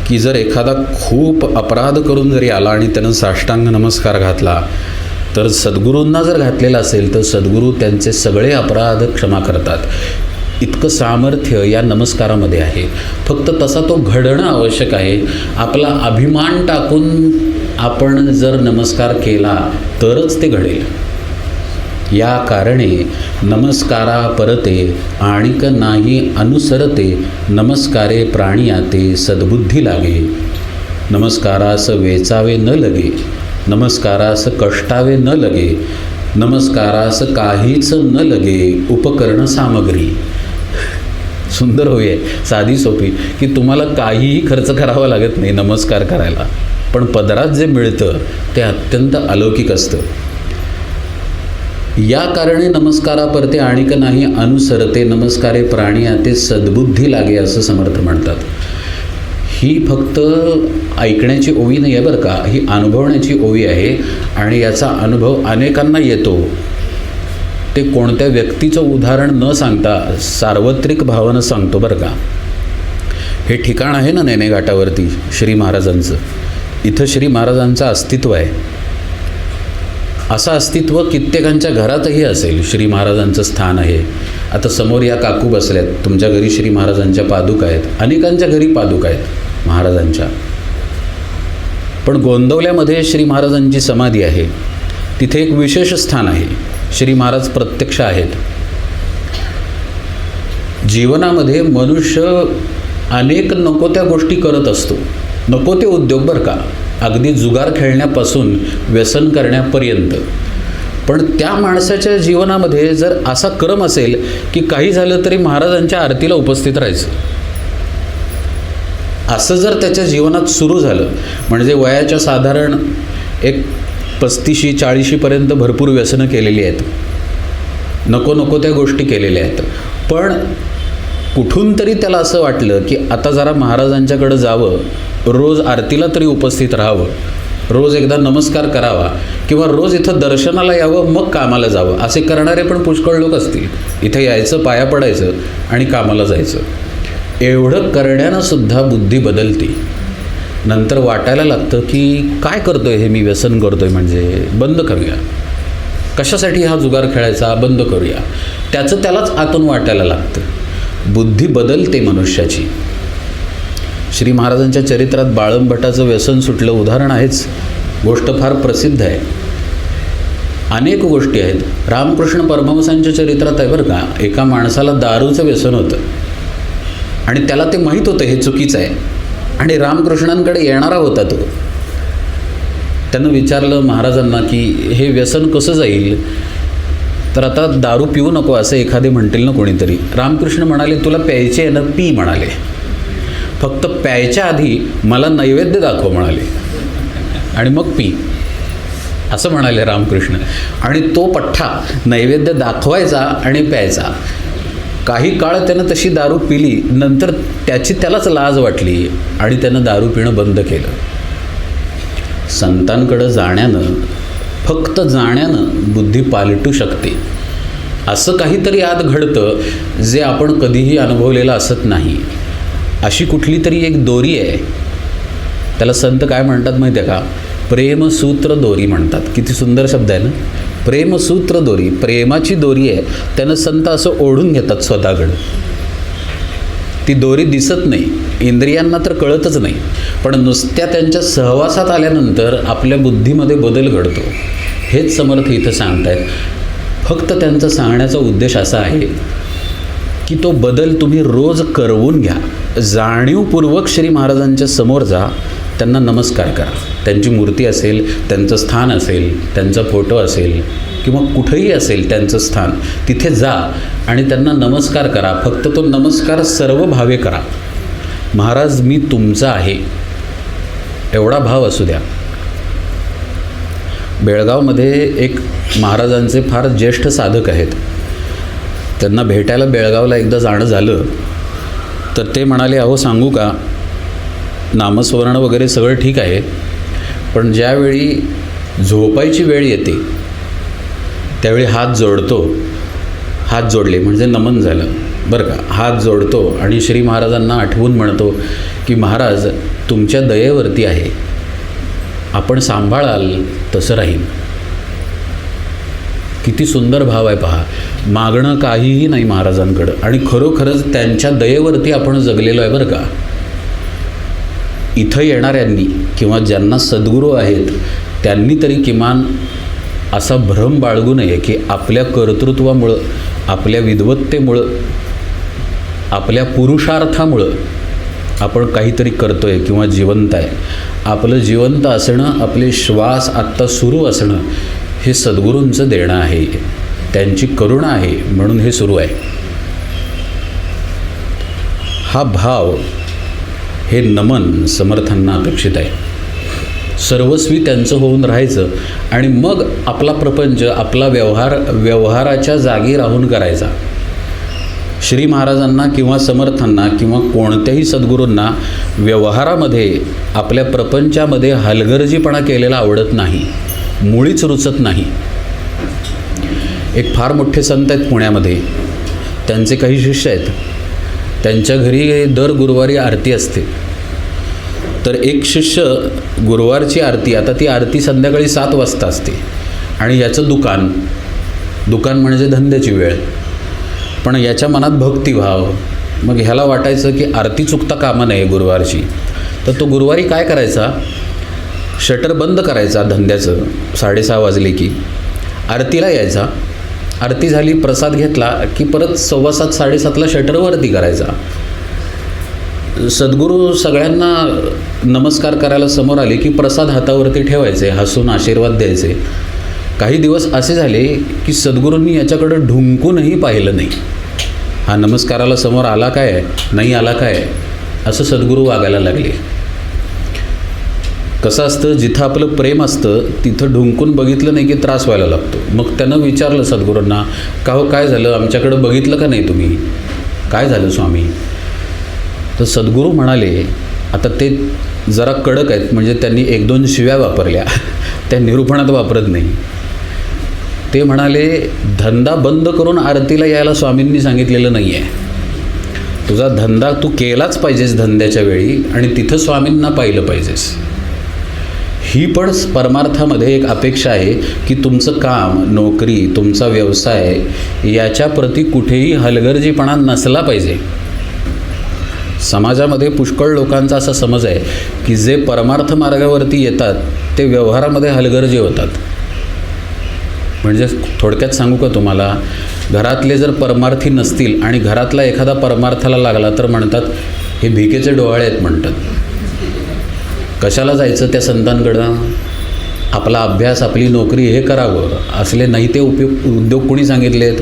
की जर एखादा खूप अपराध करून जरी आला आणि त्यानं साष्टांग नमस्कार घातला तर सद्गुरूंना जर घातलेला असेल तर सद्गुरू त्यांचे सगळे अपराध क्षमा करतात. इतकं सामर्थ्य या नमस्कारामध्ये आहे. फक्त तसा तो घडणं आवश्यक आहे. आपला अभिमान टाकून आपण जर नमस्कार केला तरच ते घडेल. या कारणे नमस्कारा परते आणिक नाही अनुसरते, नमस्कारे प्राणी आते सद्बुद्धी लागे. नमस्कारास वेचावे न लगे, नमस्कारास कष्टावे न लगे, नमस्कारास काहीच न लगे उपकरण सामग्री. सुंदर होय, साधी सोपी, की तुम्हाला काहीही खर्च करावा लागत नाही नमस्कार करायला, पण पदरात जे मिळतं ते अत्यंत अलौकिक असतं. या कारणे नमस्कारा परते आणिक नाही अनुसरते, नमस्कारे प्राणी ते सद्बुद्धी लागे, असं समर्थ म्हणतात. ही फक्त ऐकण्याची ओवी नाही आहे बरं का, ही अनुभवण्याची ओवी आहे. आणि याचा अनुभव अनेकांना येतो. ते कोणत्या व्यक्तीचं उदाहरण न सांगता सार्वत्रिक भावानं सांगतो बरं का. हे ठिकाण आहे ना नेने घाटावरती श्री महाराजांचं, इथं श्री महाराजांचं अस्तित्व आहे. असं अस्तित्व कित्येकांच्या घरातही असेल. श्री महाराजांचं स्थान आहे. आता समोर या काकू बसल्यात, तुमच्या घरी श्री महाराजांच्या पादुका आहेत, अनेकांच्या घरी पादुका आहेत महाराजांच्या. पण गोंदवल्यामध्ये श्री महाराजांची समाधी आहे. तिथे एक विशेष स्थान आहे. श्री महाराज प्रत्यक्ष आहेत. जीवनामध्ये मनुष्य अनेक नको त्या गोष्टी करत असतो, नको ते उद्योग बरं का, अगदी जुगार खेळण्यापासून व्यसन करण्यापर्यंत. पण त्या माणसाच्या जीवनामध्ये जर असा क्रम असेल की काही झालं तरी महाराजांच्या आरतीला उपस्थित राहायचं, असं जर त्याच्या जीवनात सुरू झालं, म्हणजे वयाच्या साधारण एक 35-40पर्यंत भरपूर व्यसनं केलेली आहेत, नको नको त्या गोष्टी केलेल्या आहेत. पण कुठून तरी त्याला असं वाटलं की आता जरा महाराजांच्याकडं जावं, रोज आरतीला तरी उपस्थित राहावं, रोज एकदा नमस्कार करावा, किंवा रोज इथं दर्शनाला यावं मग कामाला जावं. असे करणारे पण पुष्कळ लोक असतील. इथं यायचं, पाया पडायचं आणि कामाला जायचं. एवढं करण्यानं सुद्धा बुद्धी बदलते. नंतर वाटायला लागतं की काय करतोय हे मी, व्यसन करतोय म्हणजे बंद करूया. कशासाठी हा जुगार खेळायचा, बंद करूया. त्याचं त्यालाच आतून वाटायला लागतं. बुद्धी बदलते मनुष्याची. श्री महाराजांच्या चरित्रात बाळंभटाचं व्यसन सुटलं उदाहरण आहेच. गोष्ट फार प्रसिद्ध आहे. अनेक गोष्टी आहेत. रामकृष्ण परमहंसांच्या चरित्रात आहे बरं का, एका माणसाला दारूचं व्यसन होतं आणि त्याला ते माहीत होतं हे चुकीचं आहे, आणि रामकृष्णांकडे येणारा होता तो. त्यानं विचारलं महाराजांना की हे व्यसन कसं जाईल, तर आता दारू पिऊ नको असं एखादे म्हणतील ना कोणीतरी. रामकृष्ण म्हणाले तुला प्यायचे आहे ना, पी म्हणाले, फक्त प्यायच्या आधी मला नैवेद्य दाखव म्हणाले आणि मग पी, असं म्हणाले रामकृष्ण. आणि तो पठ्ठा नैवेद्य दाखवायचा आणि प्यायचा. काही काळ त्यानं तशी दारू पिली, नंतर त्यालाच लाज वाटली आणि त्यानं दारू पिणं बंद केलं. संतांकडं जाण्यानं, फक्त जाण्यानं बुद्धी पालटू शकते. असं काहीतरी आत घडतं जे आपण कधीही अनुभवलेलं असत नाही. अशी कुठली तरी एक दोरी आहे. त्याला संत काय म्हणतात माहिती आहे का, प्रेमसूत्र दोरी म्हणतात. किती सुंदर शब्द आहे ना, प्रेमसूत्र दोरी. प्रेमाची दोरी आहे. त्यानं संत असं ओढून घेतात स्वतःकडं. ती दोरी दिसत नाही, इंद्रियांना तर कळतच नाही, पण नुसत्या त्यांच्या सहवासात आल्यानंतर आपल्या बुद्धीमध्ये बदल घडतो. हेच समर्थ इथं सांगतायत. फक्त त्यांचा सांगण्याचा उद्देश असा आहे की तो बदल तुम्ही रोज करवून घ्या. जाणीवपूर्वक श्री महाराजांच्या समोर जा, त्यांना नमस्कार करा. त्यांची मूर्ती असेल, त्यांचं स्थान असेल, त्यांचा फोटो असेल, किंवा कुठंही असेल त्यांचं स्थान, तिथे जा आणि त्यांना नमस्कार करा. फक्त तो नमस्कार सर्व भावे करा. महाराज मी तुमचा आहे एवढा भाव असू द्या. बेळगावमध्ये एक महाराजांचे फार ज्येष्ठ साधक आहेत. त्यांना भेटायला बेळगावला एकदा जाणं झालं तर ते म्हणाले, अहो सांगू का, नामस्मरण वगैरे सगळं ठीक आहे, पण ज्यावेळी झोपायची वेळ येते त्यावेळी हात जोडतो. हात जोडले म्हणजे नमन झालं बरं का. हात जोडतो आणि श्री महाराजांना आठवून म्हणतो की महाराज तुमच्या दयेवरती आहे, आपण सांभाळाल तसं राहील. किती सुंदर भाव आहे पहा. मागणं काहीही नाही महाराजांकडं, आणि खरोखरच त्यांच्या दयेवरती आपण जगलेलो आहे बरं का. इथं येणाऱ्यांनी किंवा ज्यांना सद्गुरू आहेत त्यांनी तरी किमान असा भ्रम बाळगू नये की आपल्या कर्तृत्वामुळं, आपल्या विद्वत्तेमुळं, आपल्या पुरुषार्थामुळं आपण काहीतरी करतोय किंवा जिवंत आहे. आपलं जिवंत असणं, आपले श्वास आत्ता सुरू असणं हे सद्गुरूंचं देणं आहे, त्यांची करुणा आहे, म्हणून हे सुरू आहे. हा भाव, हे नमन समर्थांना अपेक्षित आहे. सर्वस्वी त्यांचं होऊन राहायचं आणि मग आपला प्रपंच, आपला व्यवहाराच्या जागी राहून करायचा. श्री महाराजांना किंवा समर्थांना किंवा कोणत्याही सद्गुरूंना व्यवहारामध्ये, आपल्या प्रपंचामध्ये हलगर्जीपणा केलेला आवडत नाही, मुळीच रुचत नाही. एक फार मोठे संत आहेत पुण्यामध्ये, त्यांचे काही शिष्य आहेत. त्यांच्या घरी दर गुरुवारी आरती असते. तर एक शिष्य गुरुवारची आरती, आता ती आरती संध्याकाळी 7 वाजता असते आणि याचं दुकान म्हणजे धंद्याची वेळ, पण याच्या मनात भक्तिभाव. मग ह्याला वाटायचं की आरती चुकता कामा नये गुरुवारची. तर तो गुरुवारी काय करायचा, शटर बंद करायचा धंद्याचं 6:30 वाजले की, आरतीला यायचा. आरती झाली, प्रसाद घेतला की परत 7:15 7:30ला शटर वरती करायचा. सद्गुरू सगळ्यांना नमस्कार करायला समोर आले की प्रसाद हातावरती ठेवायचे, हसून आशीर्वाद द्यायचे. काही दिवस असे झाले की सद्गुरूंनी याच्याकडं ढुंकूनही पाहिलं नाही. हा नमस्काराला समोर आला काय, नाही आला काय, असं सद्गुरू वागायला लागले. कसं असतं, जिथं आपलं प्रेम असतं तिथं ढुंकून बघितलं नाही की त्रास व्हायला लागतो. मग त्यानं विचारलं सद्गुरूंना, का हो काय झालं, आमच्याकडं बघितलं का नाही तुम्ही, काय झालं स्वामी. तर सद्गुरू म्हणाले, आता ते जरा कडक आहेत, म्हणजे त्यांनी 1-2 शिव्या वापरल्या, त्या निरूपणात वापरत नाही. ते म्हणाले, धंदा बंद करून आरतीला यायला स्वामींनी सांगितलेलं नाही आहे. तुझा धंदा तू केलाच पाहिजेस धंद्याच्या वेळी आणि तिथं स्वामींना पाहिलं पाहिजेस. ही पण परमार्थामध्ये एक अपेक्षा आहे की तुमचं काम, नोकरी, तुमचा व्यवसाय याच्याप्रती कुठेही हलगर्जीपणा नसला पाहिजे. समाजामध्ये पुष्कळ लोकांचा असा समज आहे की जे परमार्थ मार्गावरती येतात ते व्यवहारामध्ये हलगर्जी होतात. म्हणजे थोडक्यात सांगू का तुम्हाला, घरातले जर परमार्थी नसतील आणि घरातला एखादा परमार्थाला लागला तर म्हणतात हे भिकेचे डोहाळे आहेत म्हणतात. कशाला जायचं त्या संतांकडं, आपला अभ्यास, आपली नोकरी हे करावं, असले नाही ते उद्योग कोणी सांगितलेत,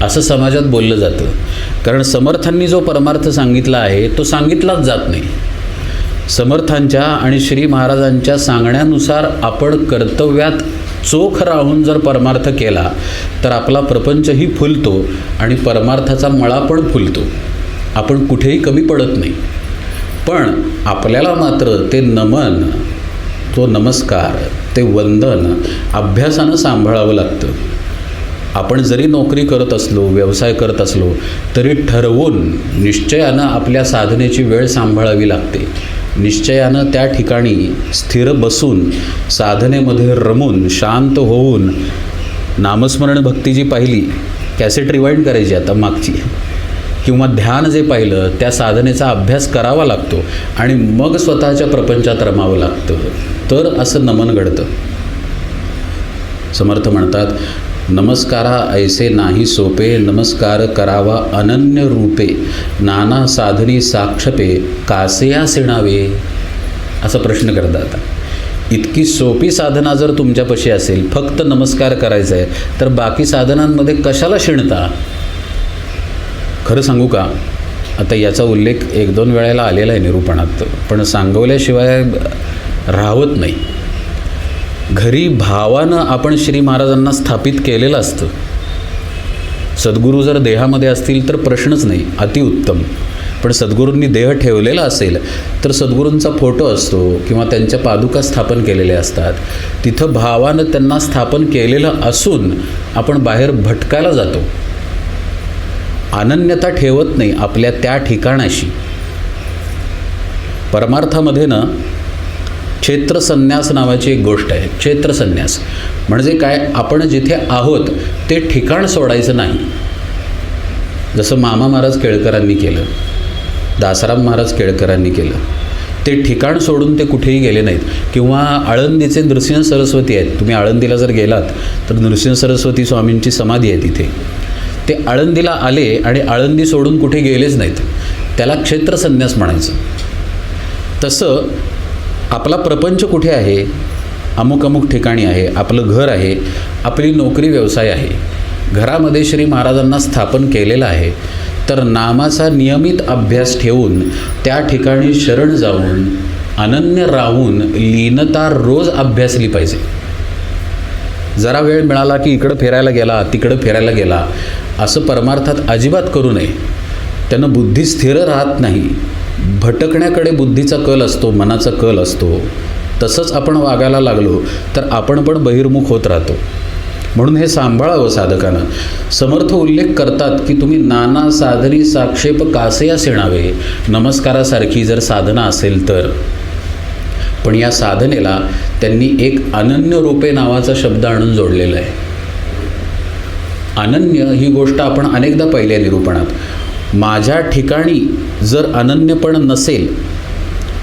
असं समाजात बोललं जातं. कारण समर्थांनी जो परमार्थ सांगितला आहे तो सांगितलाच जात नाही. समर्थांच्या आणि श्री महाराजांच्या सांगण्यानुसार आपण कर्तव्यात चोख राहून जर परमार्थ केला तर आपला प्रपंचही फुलतो आणि परमार्थाचा मळा पण फुलतो. आपण कुठेही कमी पडत नाही. पण आपल्याला मात्र ते नमन, तो नमस्कार, ते वंदन अभ्यासानं सांभाळावं लागतं. आपण जरी नोकरी करत असलो, व्यवसाय करत असलो तरी ठरवून निश्चयानं आपल्या साधनेची वेळ सांभाळावी लागते. निश्चयानं त्या ठिकाणी स्थिर बसून, साधनेमध्ये रमून, शांत होऊन, नामस्मरण भक्ती जी पाहिली, कॅसेट रिवाइंड करायची आता मागची, किंवा ध्यान जे पाहिलं त्या साधनेचा अभ्यास करावा लागतो आणि मग स्वतःच्या प्रपंचात रमावं लागतं. तर असं नमन घडतं. समर्थ म्हणतात, नमस्कारा ऐसे नाही सोपे, नमस्कार करावा अनन्य रूपे, नाना साधनी साक्षपे, कासेया सिणावे. असा प्रश्न करतात. इतकी सोपी साधना जर तुमच्यापाशी असेल, फक्त नमस्कार करायचा आहे, तर बाकी साधनांमध्ये कशाला शिणता. खरं सांगू का, आता याचा उल्लेख 1-2 वेळेला आलेला आहे निरूपणात, पण सांगवल्याशिवाय राहत नाही. घरी भावानं आपण श्री महाराजांना स्थापित केलेलं असतं. सद्गुरू जर देहामध्ये असतील तर प्रश्नच नाही, अतिउत्तम. पण सद्गुरूंनी देह ठेवलेला असेल तर सद्गुरूंचा फोटो असतो किंवा त्यांच्या पादुका स्थापन केलेल्या असतात. तिथं भावानं त्यांना स्थापन केलेलं असून आपण बाहेर भटकायला जातो. अनन्यता ठेवत नाही आपल्या त्या ठिकाणाशी. परमार्थामध्ये ना क्षेत्रसन्यास नावाची एक गोष्ट आहे. क्षेत्रसन्यास म्हणजे काय, आपण जिथे आहोत ते ठिकाण सोडायचं नाही. जसं मामा महाराज केळकरांनी केलं, दासराम महाराज केळकरांनी केलं. ते ठिकाण सोडून ते कुठेही गेले नाहीत. किंवा आळंदीचे नृसिंह सरस्वती आहेत. तुम्ही आळंदीला जर गेलात तर नृसिंह सरस्वती स्वामींची समाधी आहे तिथे. ते आळंदीला आले आणि आळंदी सोडून कुठे गेलेच नाहीत. त्याला क्षेत्रसन्यास म्हणायचं. तसं आपला प्रपंच कुठे आहे, अमुक अमुक ठिकाणी आहे. आपलं घर आहे, आपली नोकरी व्यवसाय आहे. घरामध्ये श्री महाराजांना स्थापन केलेलं आहे. तर नामाचा नियमित अभ्यास ठेवून त्या ठिकाणी शरण जाऊन अनन्य राहून लीनता रोज अभ्यासली पाहिजे. जरा वेळ मिळाला की इकडं फिरायला गेला, तिकडं फिरायला गेला, असं परमार्थात अजिबात करू नये. त्यानं बुद्धी स्थिर राहत नाही. भटकण्याकडे बुद्धीचा कल असतो, मनाचा कल असतो. तसंच आपण वागायला लागलो तर आपण पण बहिर्मुख होत राहतो. म्हणून हे सांभाळावं साधकानं. समर्थ उल्लेख करतात की तुम्ही नाना साधनी साक्षेप कासया सेणावे, नमस्कारासारखी जर साधना असेल तर. पण या साधनेला त्यांनी एक अनन्य रूपे नावाचा शब्द आणून जोडलेला आहे. अनन्य ही गोष्ट आपण अनेकदा पाहिली आहे निरूपणात. माझ्या ठिकाणी जर अनन्यपण नसेल,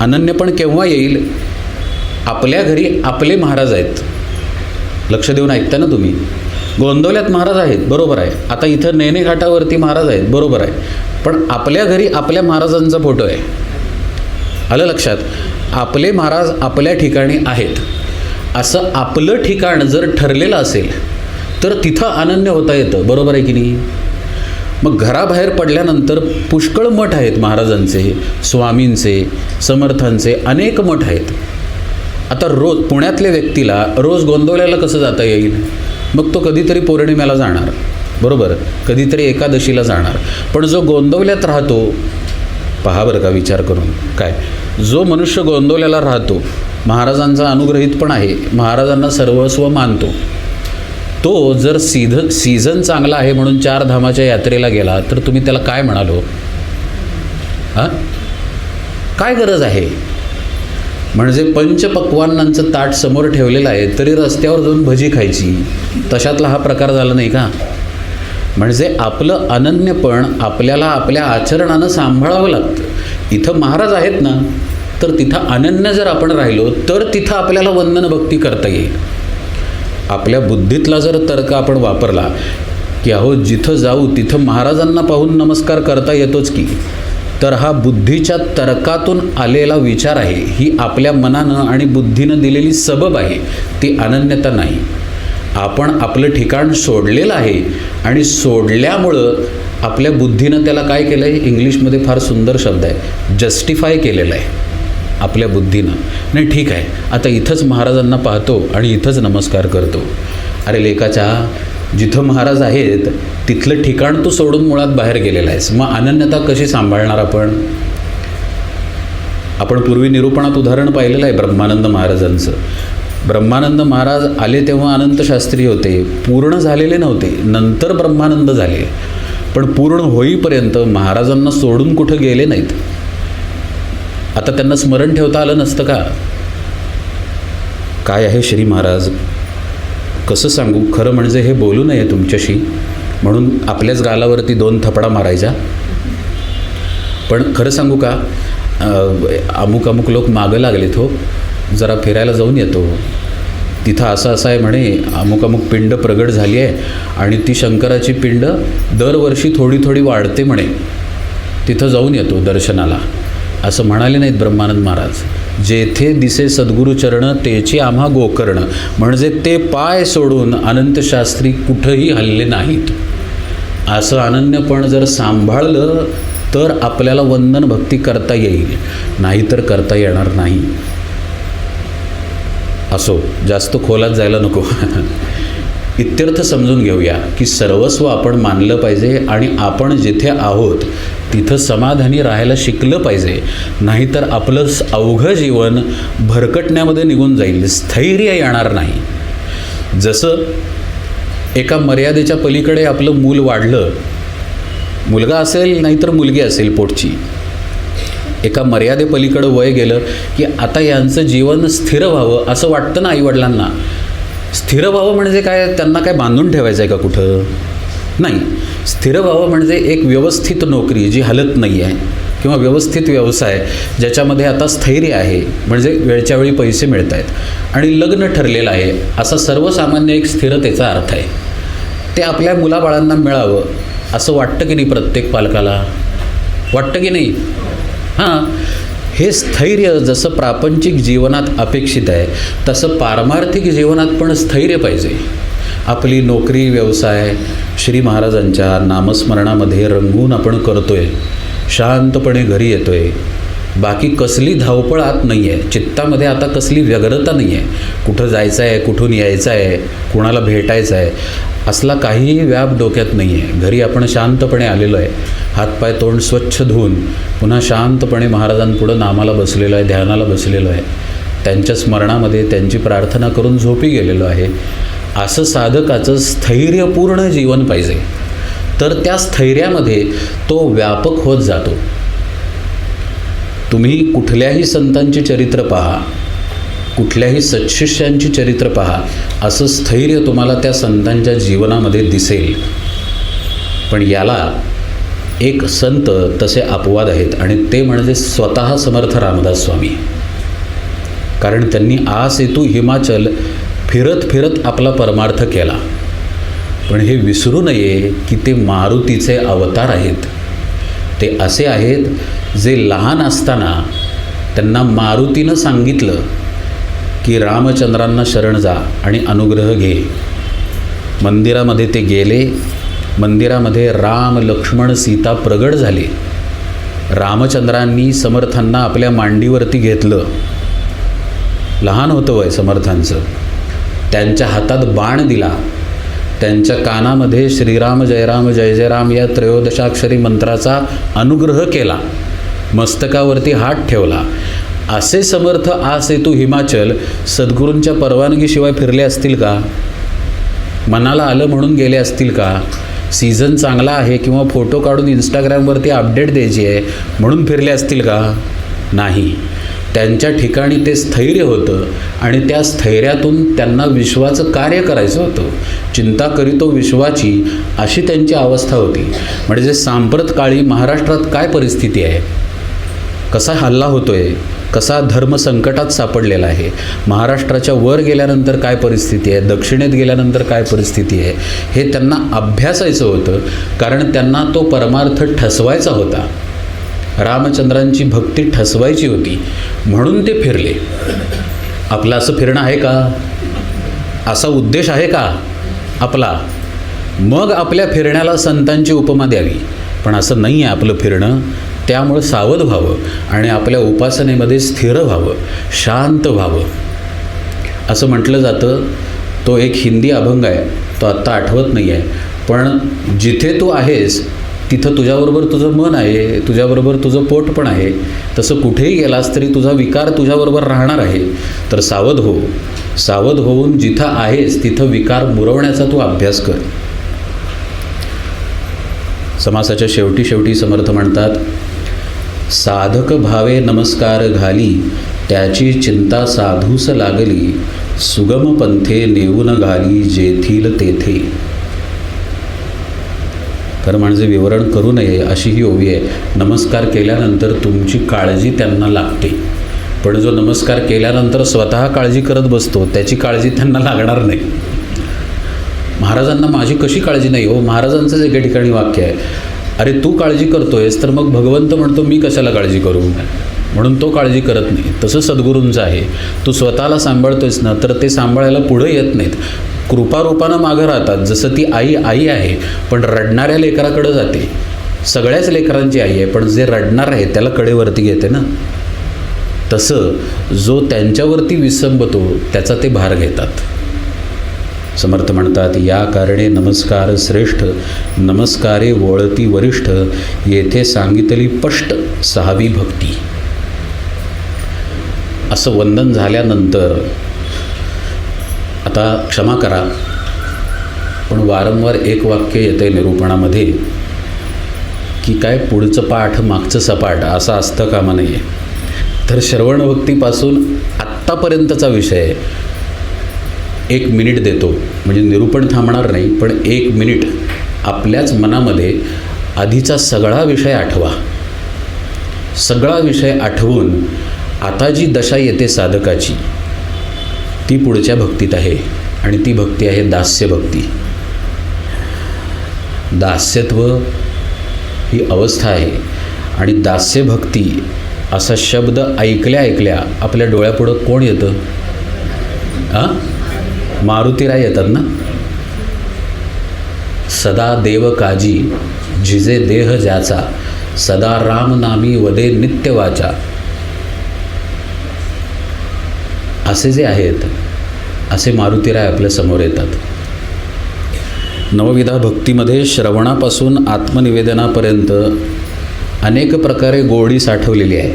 अनन्यपण केव्हा येईल? आपल्या घरी आपले महाराज आहेत. लक्ष देऊन ऐकता ना तुम्ही. गोंदवल्यात महाराज आहेत, बरोबर आहे. आता इथं नेणे घाटावरती महाराज आहेत, बरोबर आहे. पण आपल्या घरी आपल्या महाराजांचा फोटो आहे. आलं लक्षात? आपले महाराज आपल्या ठिकाणी आहेत. असं आपलं ठिकाण जर ठरलेलं असेल तर तिथं अनन्य होता येतं, बरोबर आहे की नाही? मग घराबाहेर पडल्यानंतर पुष्कळ मठ आहेत महाराजांचे, स्वामींचे, समर्थांचे अनेक मठ आहेत. आता रोज पुण्यातल्या व्यक्तीला रोज गोंदवल्याला कसं जाता येईल? मग तो कधीतरी पौर्णिमेला जाणार, बरोबर, कधीतरी एकादशीला जाणार. पण जो गोंदवल्यात राहतो, पहा बरं का विचार करून, काय जो मनुष्य गोंदवल्याला राहतो, महाराजांचा अनुग्रहित पण आहे, महाराजांना सर्वस्व मानतो, तो जर सीझन चांगला आहे म्हणून 4 धामाच्या यात्रेला गेला तर तुम्ही त्याला काय म्हणालो? हां, काय गरज आहे? म्हणजे पंचपक्वान्नांचं ताट समोर ठेवलेलं आहे तरी रस्त्यावर जाऊन भजी खायची, तशातला हा प्रकार झाला नाही का? म्हणजे आपलं अनन्यपण आपल्याला आपल्या आचरणानं सांभाळावं लागतं. इथं महाराज आहेत ना, तर तिथं अनन्य जर आपण राहिलो तर तिथं आपल्याला वंदन भक्ती करता येईल. आपल्या बुद्धीतला जर तर्क आपण वापरला की अहो जिथं जाऊ तिथं महाराजांना पाहून नमस्कार करता येतोच की, तर हा बुद्धीच्या तर्कातून आलेला विचार आहे. ही आपल्या मनानं आणि बुद्धीनं दिलेली सबब आहे, ती अनन्यता नाही. आपण आपलं ठिकाण सोडलेलं आहे आणि सोडल्यामुळं आपल्या बुद्धीनं त्याला काय केलं आहे? इंग्लिशमध्ये फार सुंदर शब्द आहे, जस्टिफाय केलेलं आहे आपल्या बुद्धीनं. नाही ठीक आहे, आता इथंच महाराजांना पाहतो आणि इथंच नमस्कार करतो. अरे लेकाच्या, जिथं महाराज आहेत तिथलं ठिकाण तू सोडून मुळात बाहेर गेलेला आहेस. मग अनन्यता कशी सांभाळणार आपण? आपण पूर्वी निरूपणात उदाहरण पाहिलेलं आहे ब्रह्मानंद महाराजांचं. ब्रह्मानंद महाराज आले तेव्हा अनंत शास्त्री होते, पूर्ण झालेले नव्हते, नंतर ब्रह्मानंद झाले. पण पूर्ण होईपर्यंत महाराजांना सोडून कुठं गेले नाहीत. आता त्यांना स्मरण ठेवता आलं नसतं का? काय आहे श्री महाराज, कसं सांगू? खरं म्हणजे हे बोलू नये तुमच्याशी म्हणून आपल्याच गालावरती 2 थपडा मारायच्या. पण खरं सांगू का, अमुक लोक मागं लागलेत हो, जरा फिरायला जाऊन येतो. तिथं असं आहे म्हणे, अमुक पिंड प्रगट झाली आहे आणि ती शंकराची पिंड दरवर्षी थोडी वाढते म्हणे, तिथं जाऊन येतो दर्शनाला, असं म्हणाले नाहीत ब्रह्मानंद महाराज. जेथे दिसे सद्गुरुचरण तेची आम्हा गोकर्ण. म्हणजे ते पाय सोडून अनंतशास्त्री कुठंही हल्ले नाहीत. असं अनन्यपण जर सांभाळलं तर आपल्याला वंदन भक्ती करता येईल, नाहीतर करता येणार नाही. असो, जास्त खोलात जायला नको. इत्यर्थ समजून घेऊया की सर्वस्व आपण मानलं पाहिजे आणि आपण जिथे आहोत तिथं समाधानी राहायला शिकलं पाहिजे. नाहीतर आपलं अवघं जीवन भरकटण्यामध्ये निघून जाईल, स्थैर्य येणार नाही. जसं एका मर्यादेच्या पलीकडे आपलं मूल वाढलं, मुलगा असेल नाहीतर मुलगी असेल पोटची, एका मर्यादेपलीकडं वय गेलं की आता यांचं जीवन स्थिर व्हावं असं वाटतं ना आईवडिलांना. स्थिर व्हावं म्हणजे काय? त्यांना काय बांधून ठेवायचं आहे का कुठं? नाही. स्थिर व्हावं म्हणजे एक व्यवस्थित नोकरी जी हलत नाही आहे, किंवा व्यवस्थित व्यवसाय ज्याच्यामध्ये आता स्थैर्य आहे, म्हणजे वेळच्या वेळी पैसे मिळत आहेत आणि लग्न ठरलेलं आहे, असा सर्वसामान्य एक स्थिरतेचा अर्थ आहे. ते आपल्या मुलाबाळांना मिळावं असं वाटतं की नाही प्रत्येक पालकाला? वाटतं की नाही? हां, हे स्थैर्य जसं प्रापंचिक जीवनात अपेक्षित आहे तसं पारमार्थिक जीवनात पण स्थैर्य पाहिजे. आपली नोकरी व्यवसाय श्री महाराजांच्या नामस्मरणामध्ये रंगून आपण करतोय, शांतपणे घरी येतोय, बाकी कसली धावपळ आत नाही आहे, चित्तामध्ये आता कसली व्यग्रता नाही आहे. कुठं जायचं आहे, कुठून यायचं आहे, कुणाला भेटायचं आहे, असला काहीही व्याप डोक्यात नाही आहे. घरी आपण शांतपणे आलेलो आहे, हातपाय तोंड स्वच्छ धुवून पुन्हा शांतपणे महाराजांपुढं नामाला बसलेलो आहे, ध्यानाला बसलेलो आहे, त्यांच्या स्मरणामध्ये त्यांची प्रार्थना करून झोपी गेलेलो आहे. असं साधकाचं स्थैर्यपूर्ण जीवन पाहिजे. तर त्या स्थैर्यामध्ये तो व्यापक होत जातो. तुम्ही कुठल्याही संतांची चरित्र पहा, कुठल्याही सत्शिष्यांची चरित्र पहा, असं स्थैर्य तुम्हाला त्या संतांच्या जीवनामध्ये दिसेल. पण याला एक संत तसे अपवाद आहेत, आणि ते म्हणजे स्वतः समर्थ रामदास स्वामी. कारण त्यांनी आ सेतू हिमाचल फिरत फिरत आपला परमार्थ केला. पण हे विसरू नये की ते मारुतीचे अवतार आहेत. ते असे आहेत जे लहान असताना त्यांना मारुतीनं सांगितलं की रामचंद्रांना शरण जा आणि अनुग्रह घे. मंदिरामध्ये ते गेले. मंदिरामध्ये राम, लक्ष्मण, सीता प्रगट झाले. रामचंद्रांनी समर्थांना आपल्या मांडीवरती घेतलं. लहान होतं वय समर्थांचं. त्यांच्या हातात बाण दिला. त्यांच्या कानामध्ये श्रीराम जय राम जय जय राम या त्रयोदशाक्षरी मंत्राचा अनुग्रह केला. मस्तकावरती हात ठेवला. असे समर्थ आ सेतू हिमाचल सद्गुरूंच्या परवानगीशिवाय फिरले असतील का? मनाला आलं म्हणून गेले असतील का? सीझन चांगला आहे किंवा फोटो काढून इंस्टाग्रामवरती अपडेट द्यायची आहे म्हणून फिरले असतील का? नाही. त्यांच्या ठिकाणी ते स्थैर्य होतं, आणि त्या स्थैर्यातून त्यांना विश्वाचं कार्य करायचं होतं. चिंता करीतो विश्वाची, अशी त्यांची अवस्था होती. म्हणजे सांप्रत काळी महाराष्ट्रात काय परिस्थिती आहे, कसा हल्ला होतो आहे, कसा धर्म संकटात सापडलेला आहे, महाराष्ट्राच्या वर गेल्यानंतर काय परिस्थिती आहे, दक्षिणेत गेल्यानंतर काय परिस्थिती आहे, हे त्यांना अभ्यासायचं होतं. कारण त्यांना तो परमार्थ ठसवायचा होता. रामचंद्रांची भक्ती ठसवायची होती, म्हणून ते फिरले. आपलं असं फिरणं आहे का? असा उद्देश आहे का आपला? मग आपल्या फिरण्याला संतांची उपमा द्यावी. पण असं नाही आहे आपलं फिरणं. त्यामुळं सावध व्हावं आणि आपल्या उपासनेमध्ये स्थिर व्हावं, शांत व्हावं. असं म्हटलं जातं. तो एक हिंदी अभंग आहे, तो आत्ता आठवत नाही आहे. पण जिथे तू आहेस तिथं तुझ्याबरोबर तुझं मन आहे, तुझ्याबरोबर तुझं पोट पण आहे. तसं कुठेही गेलास तरी तुझा विकार तुझ्याबरोबर राहणार आहे. तर सावध हो. सावध होऊन जिथं आहेस तिथं विकार मुरवण्याचा तू अभ्यास कर. समासाच्या शेवटी शेवटी समर्थ म्हणतात, साधक भावे नमस्कार घाली, त्याची चिंता साधूस लागली, सुगम पंथे नेऊन घाली, जेथील तेथे. तर म्हणजे विवरण करू नये अशी ही ओवी आहे. नमस्कार केल्यानंतर तुमची काळजी त्यांना लागते, पण जो नमस्कार केल्यानंतर स्वतः काळजी करत बसतो त्याची काळजी त्यांना लागणार नाही. महाराजांना माझी कशी काळजी नाही हो? महाराजांचंच एके ठिकाणी वाक्य आहे, अरे तू काळजी करतोयस तर मग भगवंत म्हणतो मी कशाला काळजी करू, म्हणून तो काळजी करत नाही. तसं सद्गुरूंचं आहे. तू स्वतःला सांभाळतोयस ना, तर ते सांभाळायला पुढे येत नाहीत. कृपारूपानं मागं राहतात. जसं ती आई आई आहे, पण रडणाऱ्या लेकराकडं जाते. सगळ्याच लेकरांची आई आहे, पण जे रडणार आहे त्याला कडेवरती घेते ना. तसं जो त्यांच्यावरती विसंबतो त्याचा ते भार घेतात. समर्थ म्हणतात, या कारणे नमस्कार श्रेष्ठ, नमस्कारे वळती वरिष्ठ, येथे सांगितली स्पष्ट सहावी भक्ती. असं वंदन झाल्यानंतर आता क्षमा करा, पण वारंवार एक वाक्य येतं आहे निरूपणामध्ये की काय पुढचं पाठ मागचं सपाट असं असतं कामा नाही आहे. तर श्रवणभक्तीपासून आत्तापर्यंतचा विषय 1 मिनिट देतो, म्हणजे निरूपण थांबणार नाही, पण 1 मिनिट आपल्याच मनामध्ये आधीचा सगळा विषय आठवा. सगळा विषय आठवून आता जी दशा येते साधकाची ती पुढच्या भक्तीत आहे, आणि ती भक्ती आहे दास्य भक्ती. दास्यत्व ही अवस्था आहे, आणि दास्य भक्ती असा शब्द ऐकल्या ऐकल्या आपल्या डोळ्यापुढं कोण येतं? मारुतीराय येतात ना. सदा देव काजी झिजे देह ज्याचा, सदा राम नामी वदे नित्य वाचा, असे जे आहेत असे मारुतीराय आपल्या समोर येतात. नवविधा भक्तीमध्ये श्रवणापासून आत्मनिवेदनापर्यंत अनेक प्रकारे गोडी साठवलेली आहे.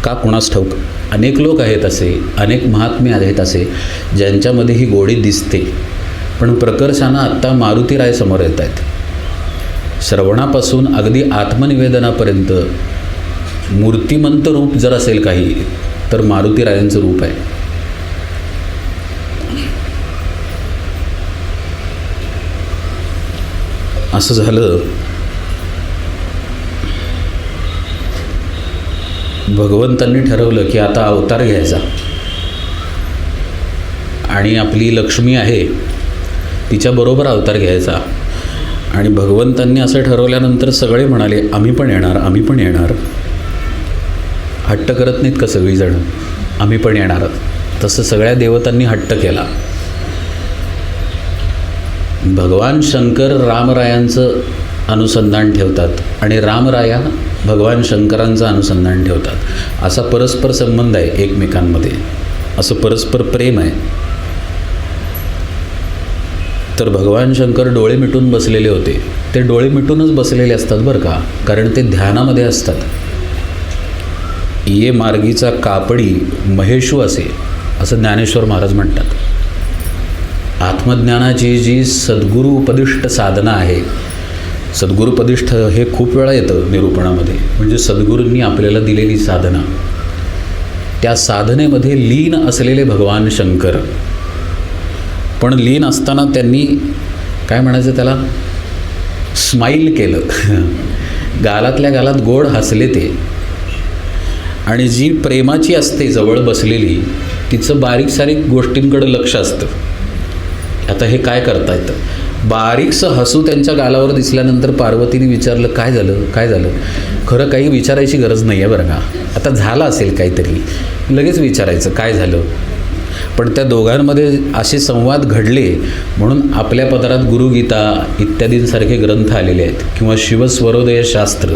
का कुणास ठाऊक. अनेक लोक आहेत असे, अनेक महात्मे आहेत असे ज्यांच्यामध्ये ही गोडी दिसते. पण प्रकर्षानं आत्ता मारुतीराय समोर येत आहेत. श्रवणापासून अगदी आत्मनिवेदनापर्यंत मूर्तिमंत रूप जर असेल काही तर मारुतीरायांचं रूप आहे. असं झालं, भगवंतांनी ठरवलं की आता अवतार घ्यायचा आणि आपली लक्ष्मी आहे तिच्याबरोबर अवतार घ्यायचा. आणि भगवंतांनी असं ठरवल्यानंतर सगळे म्हणाले आम्ही पण येणार, आम्ही पण येणार. हट्ट करत नाहीत का सगळीजण, आम्ही पण येणार. तसं सगळ्या देवतांनी हट्ट केला. भगवान शंकर रामरायांचं अनुसंधान ठेवतात आणि रामराया भगवान शंकरांचं अनुसंधान ठेवतात. असा परस्पर संबंध आहे एकमेकांमध्ये, असं परस्पर प्रेम आहे. तर भगवान शंकर डोळे मिटून बसलेले होते. ते डोळे मिटूनच बसलेले असतात बरं का, कारण ते ध्यानामध्ये असतात. ये मार्गीचा कापडी महेशू असे, असं ज्ञानेश्वर महाराज म्हणतात. आत्मज्ञानाची जी सद्गुरू उपदिष्ट साधना आहे, सद्गुरुपदिष्ठ हे खूप वेळा येतं निरूपणामध्ये, म्हणजे सद्गुरूंनी आपल्याला दिलेली साधना, त्या साधनेमध्ये लीन असलेले भगवान शंकर. पण लीन असताना त्यांनी काय म्हणायचं त्याला, स्माईल केलं. गालातल्या गालात गोड हसले ते. आणि जी प्रेमाची असते जवळ बसलेली तिचं बारीक सारीक गोष्टींकडं लक्ष असतं. आता हे काय करता येतं, बारीकसं हसू त्यांच्या गालावर दिसल्यानंतर पार्वतीने विचारलं काय झालं, काय झालं. खरं काही विचारायची गरज नाही आहे बरं का, आता झालं असेल काहीतरी लगेच विचारायचं काय झालं. पण त्या दोघांमध्ये असे संवाद घडले म्हणून आपल्या पदरात गुरुगीता इत्यादींसारखे ग्रंथ आलेले आहेत किंवा शिवस्वरोदय शास्त्र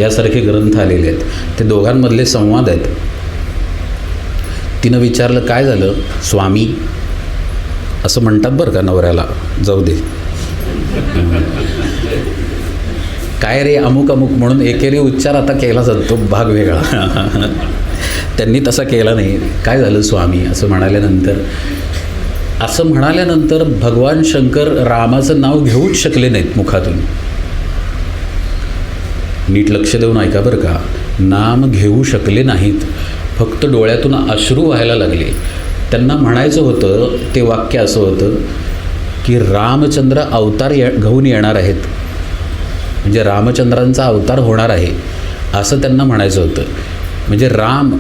यासारखे ग्रंथ आलेले आहेत. ते दोघांमधले संवाद आहेत. तिनं विचारलं काय झालं स्वामी, असं म्हणतात बरं का नवऱ्याला, जाऊ दे काय रे अमुक अमुक म्हणून एकेरी उच्चार आता केला जातो, भाग वेगळा. त्यांनी तसा केला नाही. काय झालं स्वामी असं म्हणाल्यानंतर भगवान शंकर रामाचं नाव घेऊच शकले नाहीत मुखातून. नीट लक्ष देऊन ऐका बरं का, नाम घेऊ शकले नाहीत, फक्त डोळ्यातून अश्रू व्हायला लागले. त्यांना म्हणायचं होतं, ते वाक्य असं होतं की रामचंद्र अवतार घेऊन येणार आहेत, म्हणजे रामचंद्रांचा अवतार होणार आहे असं त्यांना म्हणायचं होतं. म्हणजे राम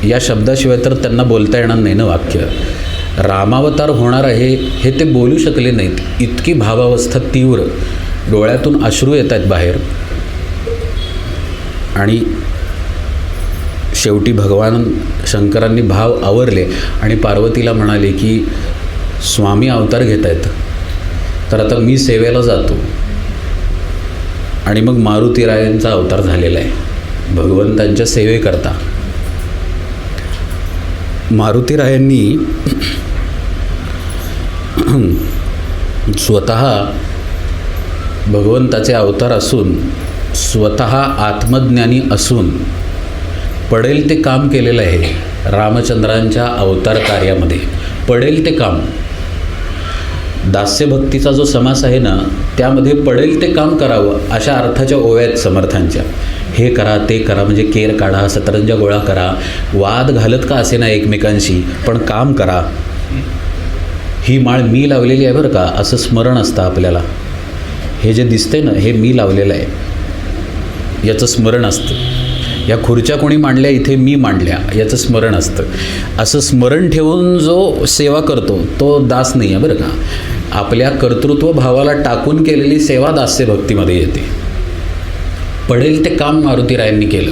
या शब्दाशिवाय तर त्यांना बोलता येणार नाही ना वाक्य. रामावतार होणार आहे हे ते बोलू शकले नाहीत. इतकी भावावस्था तीव्र, डोळ्यातून अश्रू येत आहेत बाहेर. आणि शेवटी भगवान शंकरांनी भाव आवरले आणि पार्वतीला म्हणाले की स्वामी अवतार घेत आहेत, तर आता मी सेवेला जातो. आणि मग मारुतीरायांचा अवतार झालेला आहे भगवंतांच्या सेवेकरता. मारुतीरायांनी स्वतः भगवंताचे अवतार असून, स्वतः आत्मज्ञानी असून पडेल ते काम केलेलं आहे रामचंद्रांच्या अवतार कार्यामध्ये. पडेल ते काम, दास्यभक्तीचा जो समास आहे ना त्यामध्ये पडेल ते काम करावं अशा अर्थाच्या ओव्या आहेत समर्थांच्या. हे करा ते करा, म्हणजे केर काढा, सतरंजा गोळा करा, वाद घालत का असे ना एकमेकांशी, पण काम करा. ही माळ मी लावलेली आहे बरं का, असं स्मरण असतं आपल्याला. हे जे दिसते ना हे मी लावलेलं आहे याचं स्मरण असतं. या खुर्च्या कोणी मांडल्या, इथे मी मांडल्या याचं स्मरण असतं. असं स्मरण ठेवून जो सेवा करतो तो दास नाही आहे बरं का. आपल्या कर्तृत्व भावाला टाकून केलेली सेवा दास्य भक्तीमध्ये येते. पडेल ते काम मारुतीरायांनी केलं.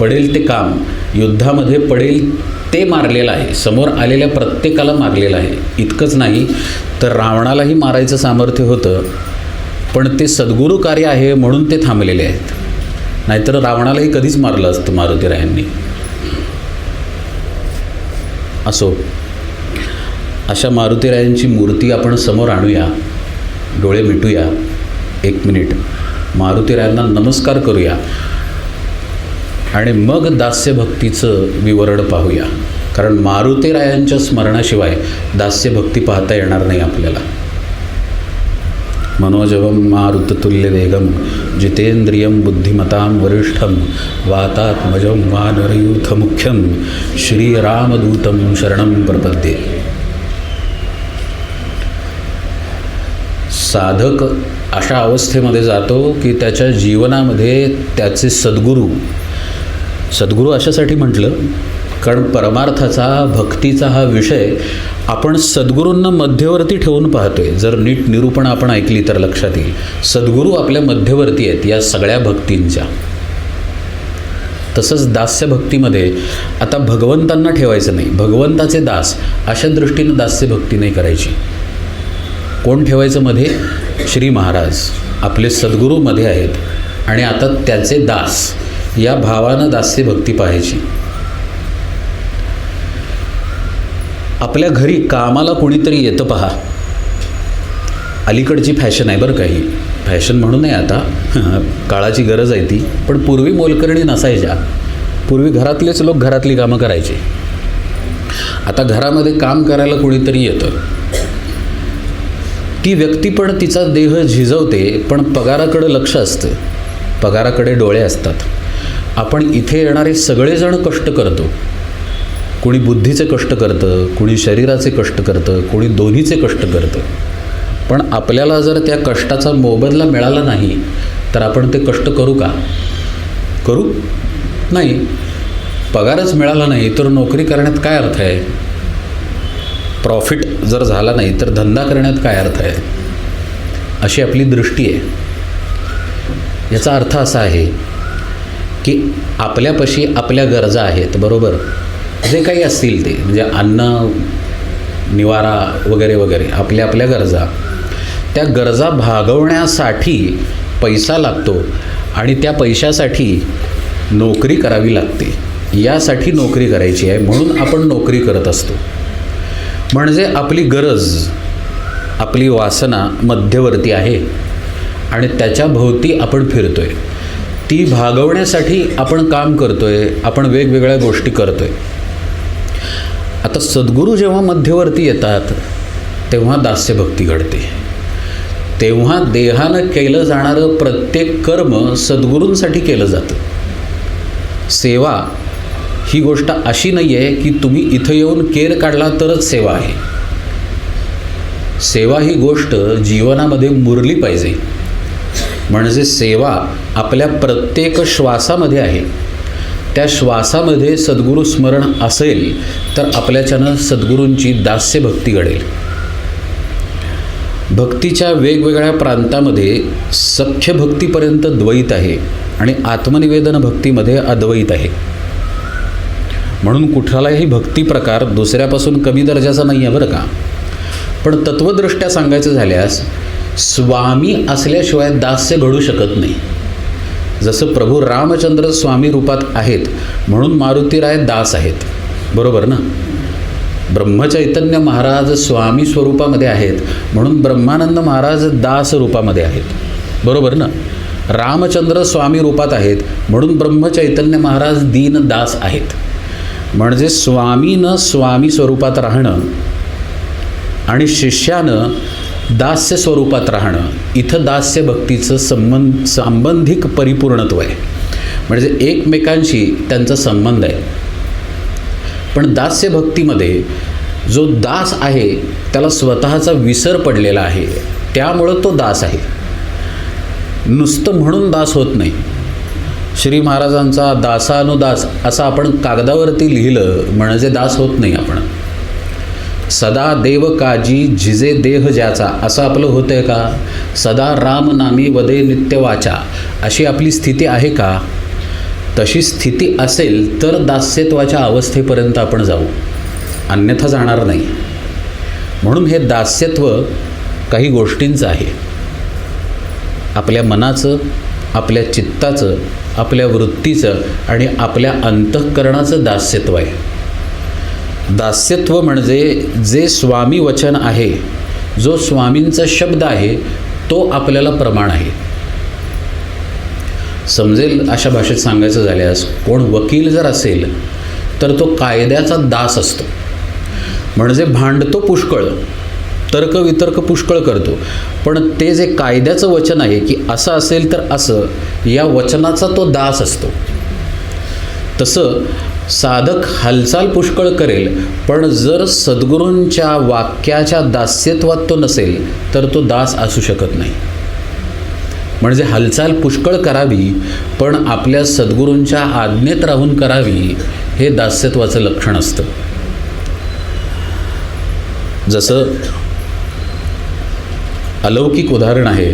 पडेल ते काम, युद्धामध्ये पडेल ते मारलेलं आहे, समोर आलेल्या प्रत्येकाला मारलेलं आहे. इतकंच नाही तर रावणालाही मारायचं सामर्थ्य होतं, पण ते सद्गुरू कार्य आहे म्हणून ते थांबलेले आहेत. नाहीतर रावणालाही कधीच मारलं असतं मारुतीरायांनी. असो, अशा मारुतीरायांची मूर्ती आपण समोर आणूया, डोळे मिटूया, 1 मिनिट मारुतीरायांना नमस्कार करूया आणि मग दास्यभक्तीचं विवरण पाहूया. कारण मारुतीरायांच्या स्मरणाशिवाय दास्यभक्ती पाहता येणार नाही आपल्याला. मनोजवं मारुततुल्यवेगं जितेंद्रियं बुद्धिमतां वरिष्ठं वातात्मजं वानरयूथमुख्यं श्रीरामदूतं शरणं प्रपद्ये. साधक अशा अवस्थेमध्ये जातो की त्याच्या जीवनामध्ये त्याचे सद्गुरू अशासाठी म्हटलं कारण परमार्थाचा, भक्तीचा हा विषय आपण सद्गुरूंना मध्यवर्ती ठेवून पाहतोय. जर नीट निरूपण आपण ऐकली तर लक्षात येईल. सद्गुरू आपल्या मध्यवर्ती आहेत या सगळ्या भक्तींच्या. तसंच दास्यभक्तीमध्ये आता भगवंतांना ठेवायचं नाही, भगवंताचे दास अशा दृष्टीनं दास्यभक्ती नाही करायची. कोण ठेवायचं मध्ये? श्री महाराज आपले सद्गुरू मध्ये आहेत आणि आता त्याचे दास या भावानं दास्यभक्ती पाहायची. आपल्या घरी कामाला कोणीतरी येतं पहा. अलीकडची फॅशन आहे बरं, काही फॅशन म्हणू नये आता, काळाची गरज आहे ती. पण पूर्वी मोलकरणी नसायच्या. पूर्वी घरातलेच लोक घरातली कामं करायचे. आता घरामध्ये काम करायला कोणीतरी येतं. ती व्यक्ती पण तिचा देह झिजवते, पण पगाराकडे लक्ष असतं, पगाराकडे डोळे असतात. आपण इथे येणारे सगळेजण कष्ट करतो. कोणी बुद्धीचे कष्ट करतं, कोणी शरीराचे कष्ट करतं, कोणी दोन्हीचे कष्ट करतं. पण आपल्याला जर त्या कष्टाचा मोबदला मिळाला नाही तर आपण ते कष्ट करू का? करू नाही. पगारच मिळाला नाही तर नोकरी करण्यात काय अर्थ आहे? प्रॉफिट जर झाला नाही तर धंदा करण्यात काय अर्थ आहे? अशी आपली दृष्टी आहे. याचा अर्थ असा आहे की आपल्यापाशी आपल्या गरजा आहेत, बरोबर, जे काही असतील ते, म्हणजे अन्न, निवारा वगैरे वगैरे, आपल्या आपल्या गरजा. त्या गरजा भागवण्यासाठी पैसा लागतो आणि त्या पैशासाठी नोकरी करावी लागते. यासाठी नोकरी करायची आहे म्हणून आपण नोकरी करत असतो. म्हणजे आपली गरज, आपली वासना मध्यवर्ती आहे आणि त्याच्या भोवती आपण फिरतोय. ती भागवण्यासाठी आपण काम करतोय, आपण वेगवेगळ्या गोष्टी करतोय. आता सद्गुरू जेव्हा मध्यवर्ती येतात तेव्हा दास्यभक्ती घडते. तेव्हा देहानं केलं जाणारं प्रत्येक कर्म सद्गुरूंसाठी केलं जातं. सेवा ही गोष्ट अशी नाही आहे की तुम्ही इथं येऊन केर काढला तरच सेवा आहे. सेवा ही गोष्ट जीवनामध्ये मुरली पाहिजे. म्हणजे सेवा आपल्या प्रत्येक श्वासामध्ये आहे. त्या श्वासामध्ये सद्गुरू स्मरण असेल तर आपल्याच्यानं सद्गुरूंची दास्यभक्ती घडेल. भक्तीच्या वेगवेगळ्या प्रांतामध्ये सख्य भक्तीपर्यंत द्वैत आहे आणि आत्मनिवेदन भक्तीमध्ये अद्वैत आहे. म्हणून कुठलाही भक्ती प्रकार दुसऱ्यापासून कमी दर्जाचा नाही आहे बरं का. पण तत्वदृष्ट्या सांगायचं झाल्यास स्वामी असल्याशिवाय दास्य घडू शकत नाही. जसं प्रभू रामचंद्र स्वामी रूपात आहेत म्हणून मारुतीराय दास आहेत, बरोबर ना. ब्रह्मचैतन्य महाराज स्वामी स्वरूपामध्ये आहेत म्हणून ब्रह्मानंद महाराज दास रूपामध्ये आहेत, बरोबर ना. रामचंद्र स्वामी रूपात आहेत म्हणून ब्रह्मचैतन्य महाराज दीन दास आहेत. म्हणजे स्वामीनं स्वामी स्वरूपात राहणं आणि शिष्यानं दास्य स्वरूपात राहणं, इथं दास्य भक्तीचं संबंधिक परिपूर्णत्व आहे. म्हणजे एकमेकांशी त्यांचा संबंध आहे. पण दास्य भक्तीमध्ये जो दास आहे त्याला स्वतःचा विसर पडलेला आहे, त्यामुळं तो दास आहे. नुसतं म्हणून दास होत नाही. श्री महाराजांचा दासानुदास असं आपण कागदावरती लिहिलं म्हणजे दास होत नाही आपण. सदा देव काजी झिजे देह ज्याचा असं आपलं होतं आहे का? सदा राम नामी वदे नित्य वाचा अशी आपली स्थिती आहे का? तशी स्थिती असेल तर दास्यत्वाच्या अवस्थेपर्यंत आपण जाऊ, अन्यथा जाणार नाही. म्हणून हे दास्यत्व काही गोष्टींचं आहे. आपल्या मनाचं, आपल्या चित्ताचं, आपल्या वृत्तीचं आणि आपल्या अंतःकरणाचं दास्यत्व आहे. दास्यत्व म्हणजे जे स्वामी वचन आहे, जो स्वामींचा शब्द आहे, तो आपल्याला प्रमाण आहे. समजेल अशा भाषेत सांगायचं झाल्यास, कोण वकील जर असेल तर तो कायद्याचा दास असतो. म्हणजे भांडतो पुष्कळ, तर्कवितर्क पुष्कळ करतो, पण ते जे कायद्याचं वचन आहे की असं असेल तर असं, या वचनाचा तो दास असतो. तसं साधक हालचाल पुष्कळ करेल, पण जर सद्गुरूंच्या वाक्याच्या दास्यत्वात तो नसेल तर तो दास असू शकत नाही. म्हणजे हालचाल पुष्कळ करावी, पण आपल्या सद्गुरूंच्या आज्ञेत राहून करावी, हे दास्यत्वाचं लक्षण असतं. जसं अलौकिक उदाहरण आहे,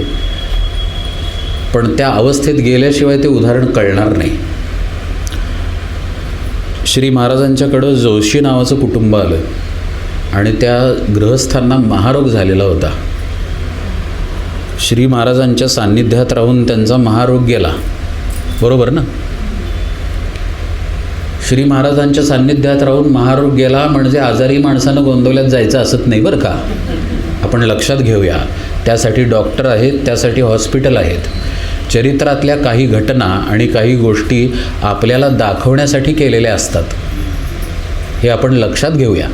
पण त्या अवस्थेत गेल्याशिवाय ते उदाहरण कळणार नाही. श्री महाराजांच्याकडं जोशी नावाचं कुटुंब आलं आणि त्या गृहस्थांना महारोग झालेला होता. श्री महाराजांच्या सान्निध्यात राहून त्यांचा महारोग गेला, बरोबर ना? श्री महाराजांच्या सान्निध्यात राहून महारोग गेला म्हणजे आजारी माणसानं गोंदवल्यात जायचं असत नाही बरं का. आपण लक्षात घेऊया, त्यासाठी डॉक्टर आहेत, त्यासाठी हॉस्पिटल आहेत. चरित्रातल्या काही घटना आणि काही गोष्टी आपल्याला दाखवण्यासाठी केलेल्या असतात, हे आपण लक्षात घेऊया.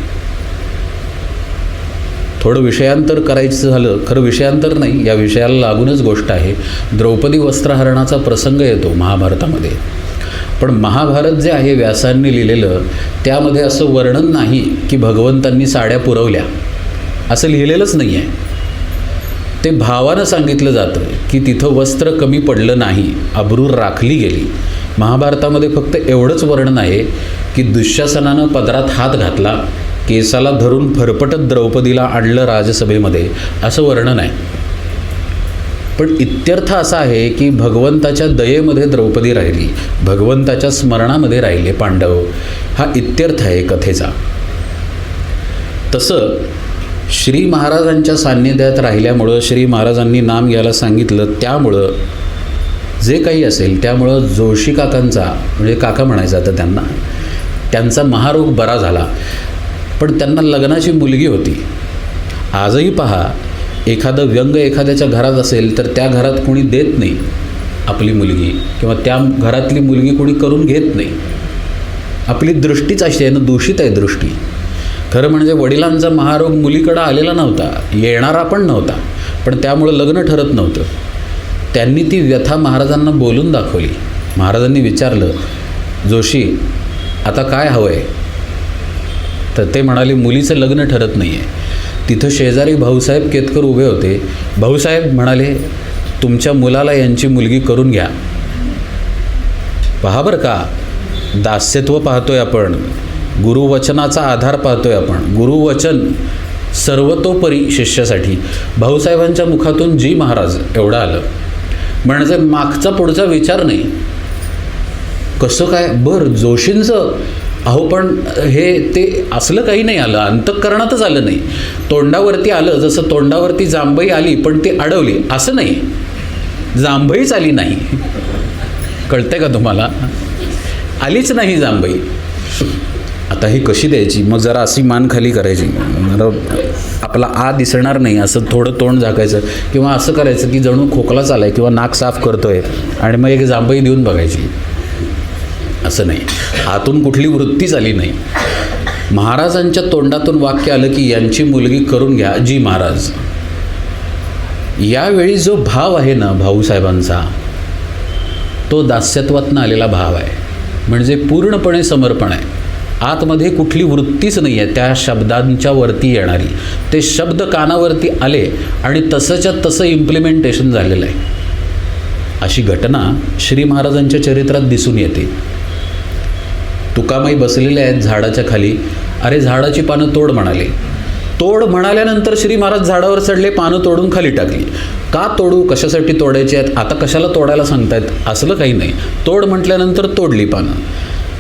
थोडं विषयांतर करायचं झालं, खरं विषयांतर नाही, या विषयाला लागूनच गोष्ट आहे. द्रौपदी वस्त्रहरणाचा प्रसंग येतो महाभारतामध्ये, पण महाभारत जे आहे व्यासांनी लिहिलेलं, त्यामध्ये असं वर्णन नाही की भगवंतांनी साड्या पुरवल्या, असं लिहिलेलंच नाही आहे. ते भावानं सांगितलं जातं की तिथं वस्त्र कमी पडलं नाही, अब्रू राखली गेली. महाभारतामध्ये फक्त एवढंच वर्णन आहे की दुःशासनानं पदरात हात घातला, केसाला धरून फरफटत द्रौपदीला आणलं राजसभेमध्ये, असं वर्णन आहे. पण इत्यर्थ असा आहे की भगवंताच्या दयेमध्ये द्रौपदी राहिली, भगवंताच्या स्मरणामध्ये राहिले पांडव, हा इत्यर्थ आहे कथेचा. तसं श्री महाराजांच्या सान्निध्यात राहिल्यामुळं, श्री महाराजांनी नाम घ्यायला सांगितलं, त्यामुळं जे काही असेल, त्यामुळं जोशी काकांचा, म्हणजे काका म्हणायचं आता त्यांना, त्यांचा महारोग बरा झाला. पण त्यांना लग्नाची मुलगी होती. आजही पहा, एखादं व्यंग एखाद्याच्या घरात असेल तर त्या घरात कोणी देत नाही आपली मुलगी, किंवा त्या घरातली मुलगी कोणी करून घेत नाही. आपली दृष्टीच अशी आहे ना, दूषित आहे दृष्टी. खरं म्हणजे वडिलांचा महारोग मुलीकडं आलेला नव्हता, येणारा पण नव्हता, पण त्यामुळं लग्न ठरत नव्हतं. त्यांनी ती व्यथा महाराजांना बोलून दाखवली. महाराजांनी विचारलं, जोशी आता काय हवं आहे? तर ते म्हणाले, मुलीचं लग्न ठरत नाही आहे. तिथं शेजारी भाऊसाहेब केतकर उभे होते. भाऊसाहेब म्हणाले, तुमच्या मुलाला यांची मुलगी करून घ्या. पहा बरं का, दास्यत्व पाहतोय आपण, गुरुवचनाचा आधार पाहतोय आपण. गुरुवचन सर्वतोपरी शिष्यासाठी. भाऊसाहेबांच्या मुखातून जी महाराज एवढं आलं, म्हणजे मागचा पुढचा विचार नाही. कसं काय बरं जोशींचं? अहो पण हे ते असलं काही नाही आलं, अंतःकरणातच आलं नाही, तोंडावरती आलं. जसं तोंडावरती जांभई आली पण ती अडवली, असं नाही, जांभईच आली नाही. कळतंय का तुम्हाला? आलीच नाही जांभई. आता ही कशी द्यायची? मग जरा अशी मान खाली करायची, आपला आ दिसणार नाही असं थोडं तोंड झाकायचं, किंवा असं करायचं की जणू खोकला चालाय किंवा नाक साफ करतोय, आणि मग एक जांभई देऊन बघायची. असं नाही, आतून कुठली वृत्तीच आली नाही. महाराजांच्या तोंडातून वाक्य आलं की यांची मुलगी करून घ्या जी महाराज. यावेळी जो भाव आहे ना भाऊसाहेबांचा, तो दास्यत्वातनं आलेला भाव आहे, म्हणजे पूर्णपणे समर्पण आहे. आतमध्ये कुठली वृत्तीच नाही आहे त्या शब्दांच्या वरती येणारी. ते शब्द कानावरती आले आणि तसंच्या तसं इम्प्लिमेंटेशन झालेलं आहे. अशी घटना श्री महाराजांच्या चरित्रात दिसून येते. तुकामाई बसलेले आहेत झाडाच्या खाली, अरे झाडाची पानं तोड म्हणाले. तोड म्हणाल्यानंतर श्री महाराज झाडावर चढले, पानं तोडून खाली टाकली. का तोडू, कशासाठी तोडायची आहेत, आता कशाला तोडायला सांगतायत, असलं काही नाही. तोड म्हटल्यानंतर तोडली पानं.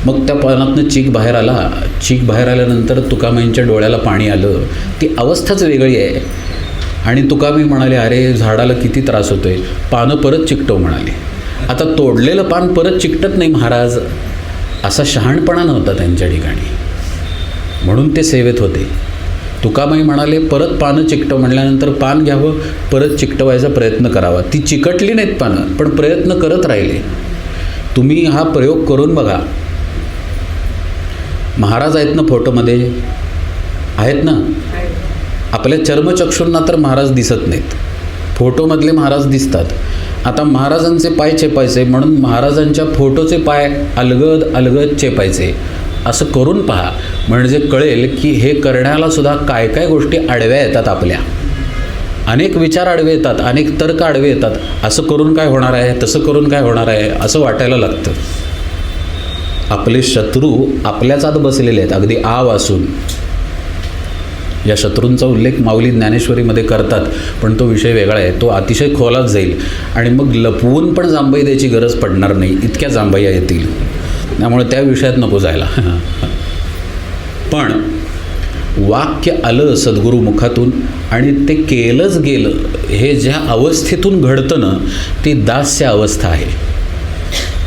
मग त्या पानातनं चीक बाहेर आला. चीक बाहेर आल्यानंतर तुकामाईंच्या डोळ्याला पाणी आलं. ती अवस्थाच वेगळी आहे. आणि तुकामाई म्हणाले, अरे झाडाला किती त्रास होतोय, पानं परत चिकटव म्हणाले. आता तोडलेलं पान परत चिकटत नाही महाराज, असा शहाणपणा नव्हता त्यांच्या ठिकाणी. म्हणून ते सेवेत होते. तुकामाई म्हणाले, परत पानं चिकटव म्हटल्यानंतर पान घ्यावं, परत चिकटवायचा प्रयत्न करावा. ती चिकटली नाहीत पानं, पण प्रयत्न करत राहिले. तुम्ही हा प्रयोग करून बघा. महाराज आहेत ना फोटोमध्ये, आहेत ना, आपल्या चर्मचक्षूंना तर महाराज दिसत नाहीत, फोटोमधले महाराज दिसतात. आता महाराजांचे पाय चेपायचे म्हणून महाराजांच्या फोटोचे पाय अलगद अलगद चेपायचे. असं करून पहा, म्हणजे कळेल की हे करण्याला सुद्धा काय काय गोष्टी आडव्या येतात. आपल्या अनेक विचार आडवे येतात, अनेक तर्क आडवे येतात. असं करून काय होणार आहे, तसं करून काय होणार आहे, असं वाटायला लागतं. आपले शत्रू आपल्याच आत बसलेले आहेत, अगदी आव असून. या शत्रूंचा उल्लेख माऊली ज्ञानेश्वरीमध्ये करतात, पण तो विषय वेगळा आहे, तो अतिशय खोलात जाईल आणि मग लपवून पण जांभई द्यायची गरज पडणार नाही, इतक्या जांभया येतील. त्यामुळे त्या विषयात नको जायला. पण वाक्य आलं सद्गुरू मुखातून आणि ते केलंच गेलं, हे ज्या अवस्थेतून घडतं ना, ती दास्य अवस्था आहे.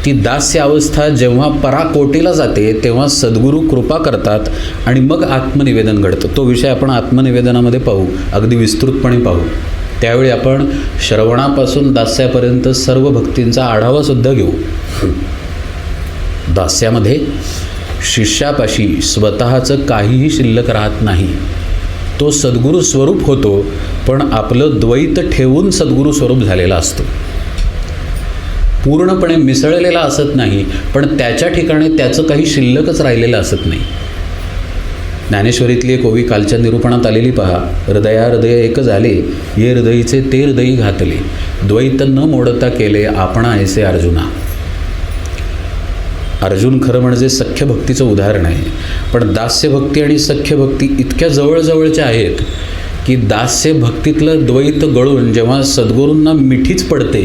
ती दास्य अवस्था जेव्हा पराकोटीला जाते तेव्हा सद्गुरू कृपा करतात आणि मग आत्मनिवेदन घडतं. तो विषय आपण आत्मनिवेदनामध्ये पाहू, अगदी विस्तृतपणे पाहू. त्यावेळी आपण श्रवणापासून दास्यापर्यंत सर्व भक्तींचा आढावासुद्धा घेऊ. दास्यामध्ये शिष्यापाशी स्वतःचं काहीही शिल्लक राहत नाही. तो सद्गुरू स्वरूप होतो, पण आपलं द्वैत ठेवून सद्गुरू स्वरूप झालेला असतो. पूर्णपणे मिसळलेला असत नाही, पण त्याच्या ठिकाणी त्याचं काही शिल्लकच राहिलेलं असत नाही. ज्ञानेश्वरीतली एक ओवी कालच्या निरूपणात आलेली पहा. हृदया हृदय एक झाले, ये हृदयीचे ते हृदयी घातले, द्वैत न मोडता केले आपणा ऐसे अर्जुना. अर्जुन खरं म्हणजे सख्यभक्तीचं उदाहरण आहे. पण दास्यभक्ती आणि सख्यभक्ती इतक्या जवळजवळच्या आहेत की दास्यभक्तीतलं द्वैत गळून जेव्हा सद्गुरूंना मिठीच पडते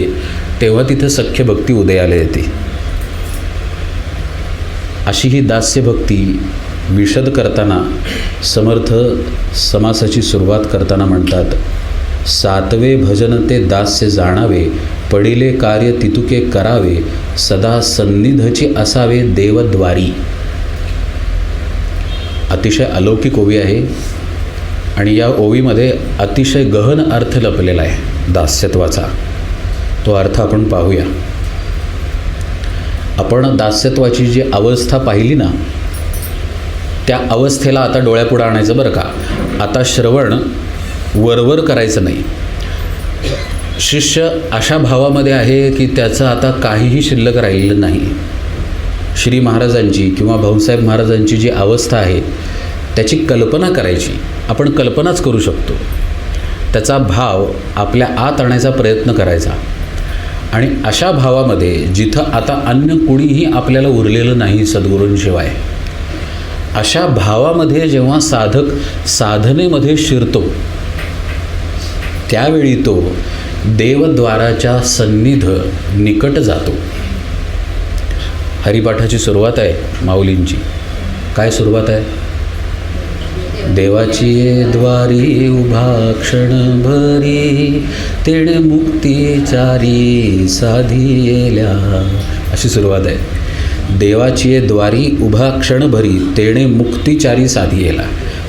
तेव्हा तिथं सख्यभक्ती उदयाला येते. अशी ही दास्यभक्ती विशद करताना समर्थ समासाची सुरुवात करताना म्हणतात, सातवे भजन ते दास्य जाणावे, पडिले कार्य तितुके करावे, सदा सन्निधची असावे देवद्वारी. अतिशय अलौकिक ओवी आहे आणि या ओवीमध्ये अतिशय गहन अर्थ लपलेला आहे दास्यत्वाचा. तो अर्थ आपण पाहूया. आपण दास्यत्वाची जी अवस्था पाहिली ना, त्या अवस्थेला आता डोळ्यापुढं आणायचं बरं का. आता श्रवण वरवर करायचं नाही. शिष्य अशा भावामध्ये आहे की त्याचं आता काहीही शिल्लक राहिलेलं नाही. श्री महाराजांची किंवा भाऊसाहेब महाराजांची जी अवस्था आहे त्याची कल्पना करायची. आपण कल्पनाच करू शकतो. त्याचा भाव आपल्या आत आणायचा प्रयत्न करायचा आणि अशा भावामध्ये जिथं आता अन्य कुणीही आपल्याला उरलेलं नाही सद्गुरूंशिवाय, अशा भावामध्ये जेव्हा साधक साधनेमध्ये शिरतो त्यावेळी तो देवद्वाराच्या सन्निध निकट जातो. हरिपाठाची सुरुवात आहे माऊलींची. काय सुरुवात आहे? देवाची द्वारी उभा क्षणभरी, तेणे मुक्तीचारी साधियेल्या, अशी सुरुवात आहे. देवाची द्वारी उभा क्षणभरी, तेणे मुक्तीचारी साधियेला.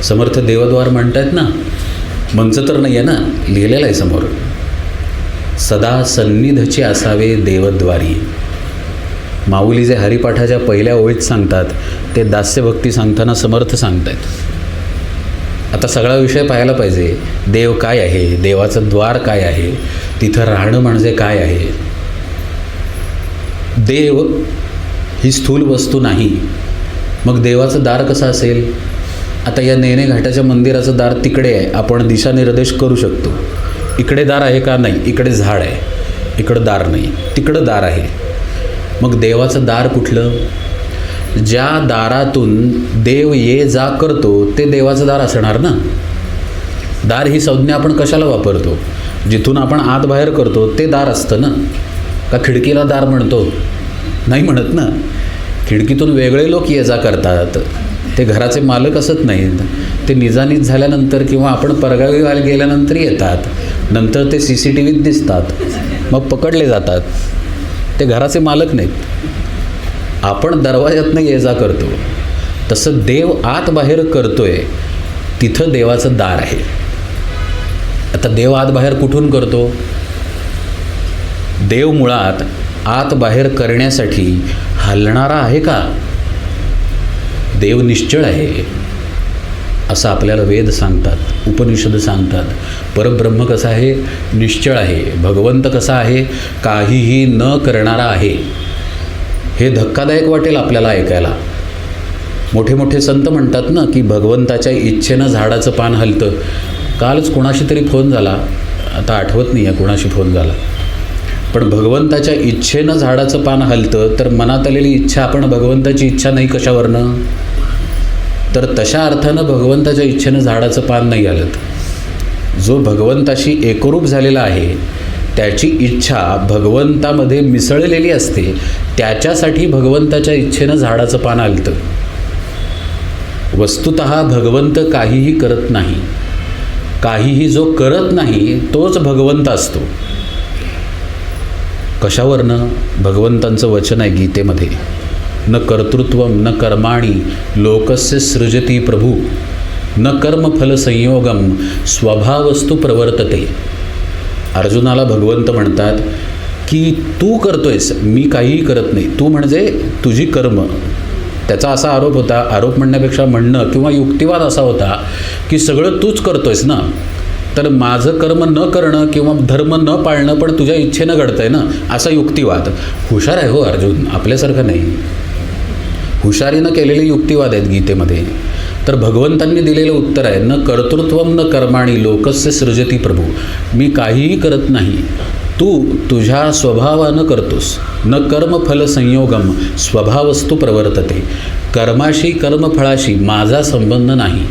समर्थ देवद्वार म्हणतात ना, मंच तर नाही आहे ना, लिहिलेलं आहे समोर. सदा सन्निधचे असावे देवद्वारी. माऊली जे हरिपाठाच्या पहिल्या ओळीत सांगतात ते दास्यभक्ती सांगताना समर्थ सांगतात. आता सगळा विषय पाहायला पाहिजे. देव काय आहे, देवाचं द्वार काय आहे, तिथं राहणं म्हणजे काय आहे. देव ही स्थूल वस्तू नाही, मग देवाचं दार कसं असेल? आता या नेने घाटाच्या मंदिराचं दार तिकडे आहे, आपण दिशानिर्देश करू शकतो. इकडे दार आहे का? नाही. इकडे झाड आहे, इकडं दार नाही, तिकडं दार आहे. मग देवाचं दार कुठलं? ज्या दारातून देव ये जा करतो ते देवाचं दार असणार ना. दार ही संज्ञा आपण कशाला वापरतो? जिथून आपण आत बाहेर करतो ते दार असतं ना. का खिडकीला दार म्हणतो? नाही म्हणत ना. खिडकीतून वेगळे लोक ये जा करतात, ते घराचे मालक असत नाहीत. ते निजानीत झाल्यानंतर किंवा आपण परगावी गेल्यानंतर येतात. नंतर ते CCTVत दिसतात, मग पकडले जातात. ते घराचे मालक नाहीत. आपण दरवाजातनं ये जा करतो. तसं देव आत बाहेर करतोय तिथं देवाचं दार आहे. आता देव आत बाहेर कुठून करतो? देव मुळात आत बाहेर करण्यासाठी हलणारा आहे का? देव निश्चळ आहे असं आपल्याला वेद सांगतात, उपनिषद सांगतात. परब्रह्म कसा आहे? निश्चळ आहे. भगवंत कसा आहे? काहीही न करणारा आहे. हे धक्कादायक वाटेल आपल्याला ऐकायला. मोठे मोठे संत म्हणतात ना की भगवंताच्या इच्छेनं झाडाचं पान हलतं. कालच कोणाशी तरी फोन झाला, आता आठवत नाही आहे कोणाशी फोन झाला, पण भगवंताच्या इच्छेनं झाडाचं पान हलतं, तर मनात आलेली इच्छा आपण भगवंताची इच्छा नाही कशावरनं? तर तशा अर्थानं भगवंताच्या इच्छेनं झाडाचं पान नाही हलत. जो भगवंताशी एकरूप झालेला आहे त्याची इच्छा भगवंतामध्ये मिसळलेली असते, त्याच्यासाठी भगवंताच्या इच्छेनं झाडाचं पान हलतं. वस्तुतः भगवंत काहीही करत नाही. काहीही जो करत नाही तोच भगवंत असतो. कशावरनं? भगवंतांचं वचन आहे गीतेमध्ये, न कर्तृत्वम न कर्माणि लोकस्य सृजती प्रभू न कर्मफल संयोगम स्वभावस्तु प्रवर्तते. अर्जुनाला भगवंत म्हणतात की तू करतोयस, मी काहीही करत नाही. तू म्हणजे तुझी कर्म. त्याचा असा आरोप होता, आरोप म्हणण्यापेक्षा म्हणणं किंवा युक्तिवाद असा होता की सगळं तूच करतोयस ना, तर माझं कर्म न करणं किंवा धर्म न पाळणं पण तुझ्या इच्छेनं घडतं आहे ना, असा युक्तिवाद. हुशार आहे हो अर्जुन, आपल्यासारखं नाही. हुशारीनं केलेले युक्तिवाद आहेत गीतेमध्ये. तर भगवंतांनी दिलेलं उत्तर आहे, न कर्तृत्वम न कर्माणि लोकस्य सृजती प्रभू. मी काहीही करत नाही, तू तुझ्या स्वभावानं करतोस. न कर्मफल संयोगम स्वभावस्तु प्रवर्तते. कर्माशी कर्मफळाशी माझा संबंध नाही.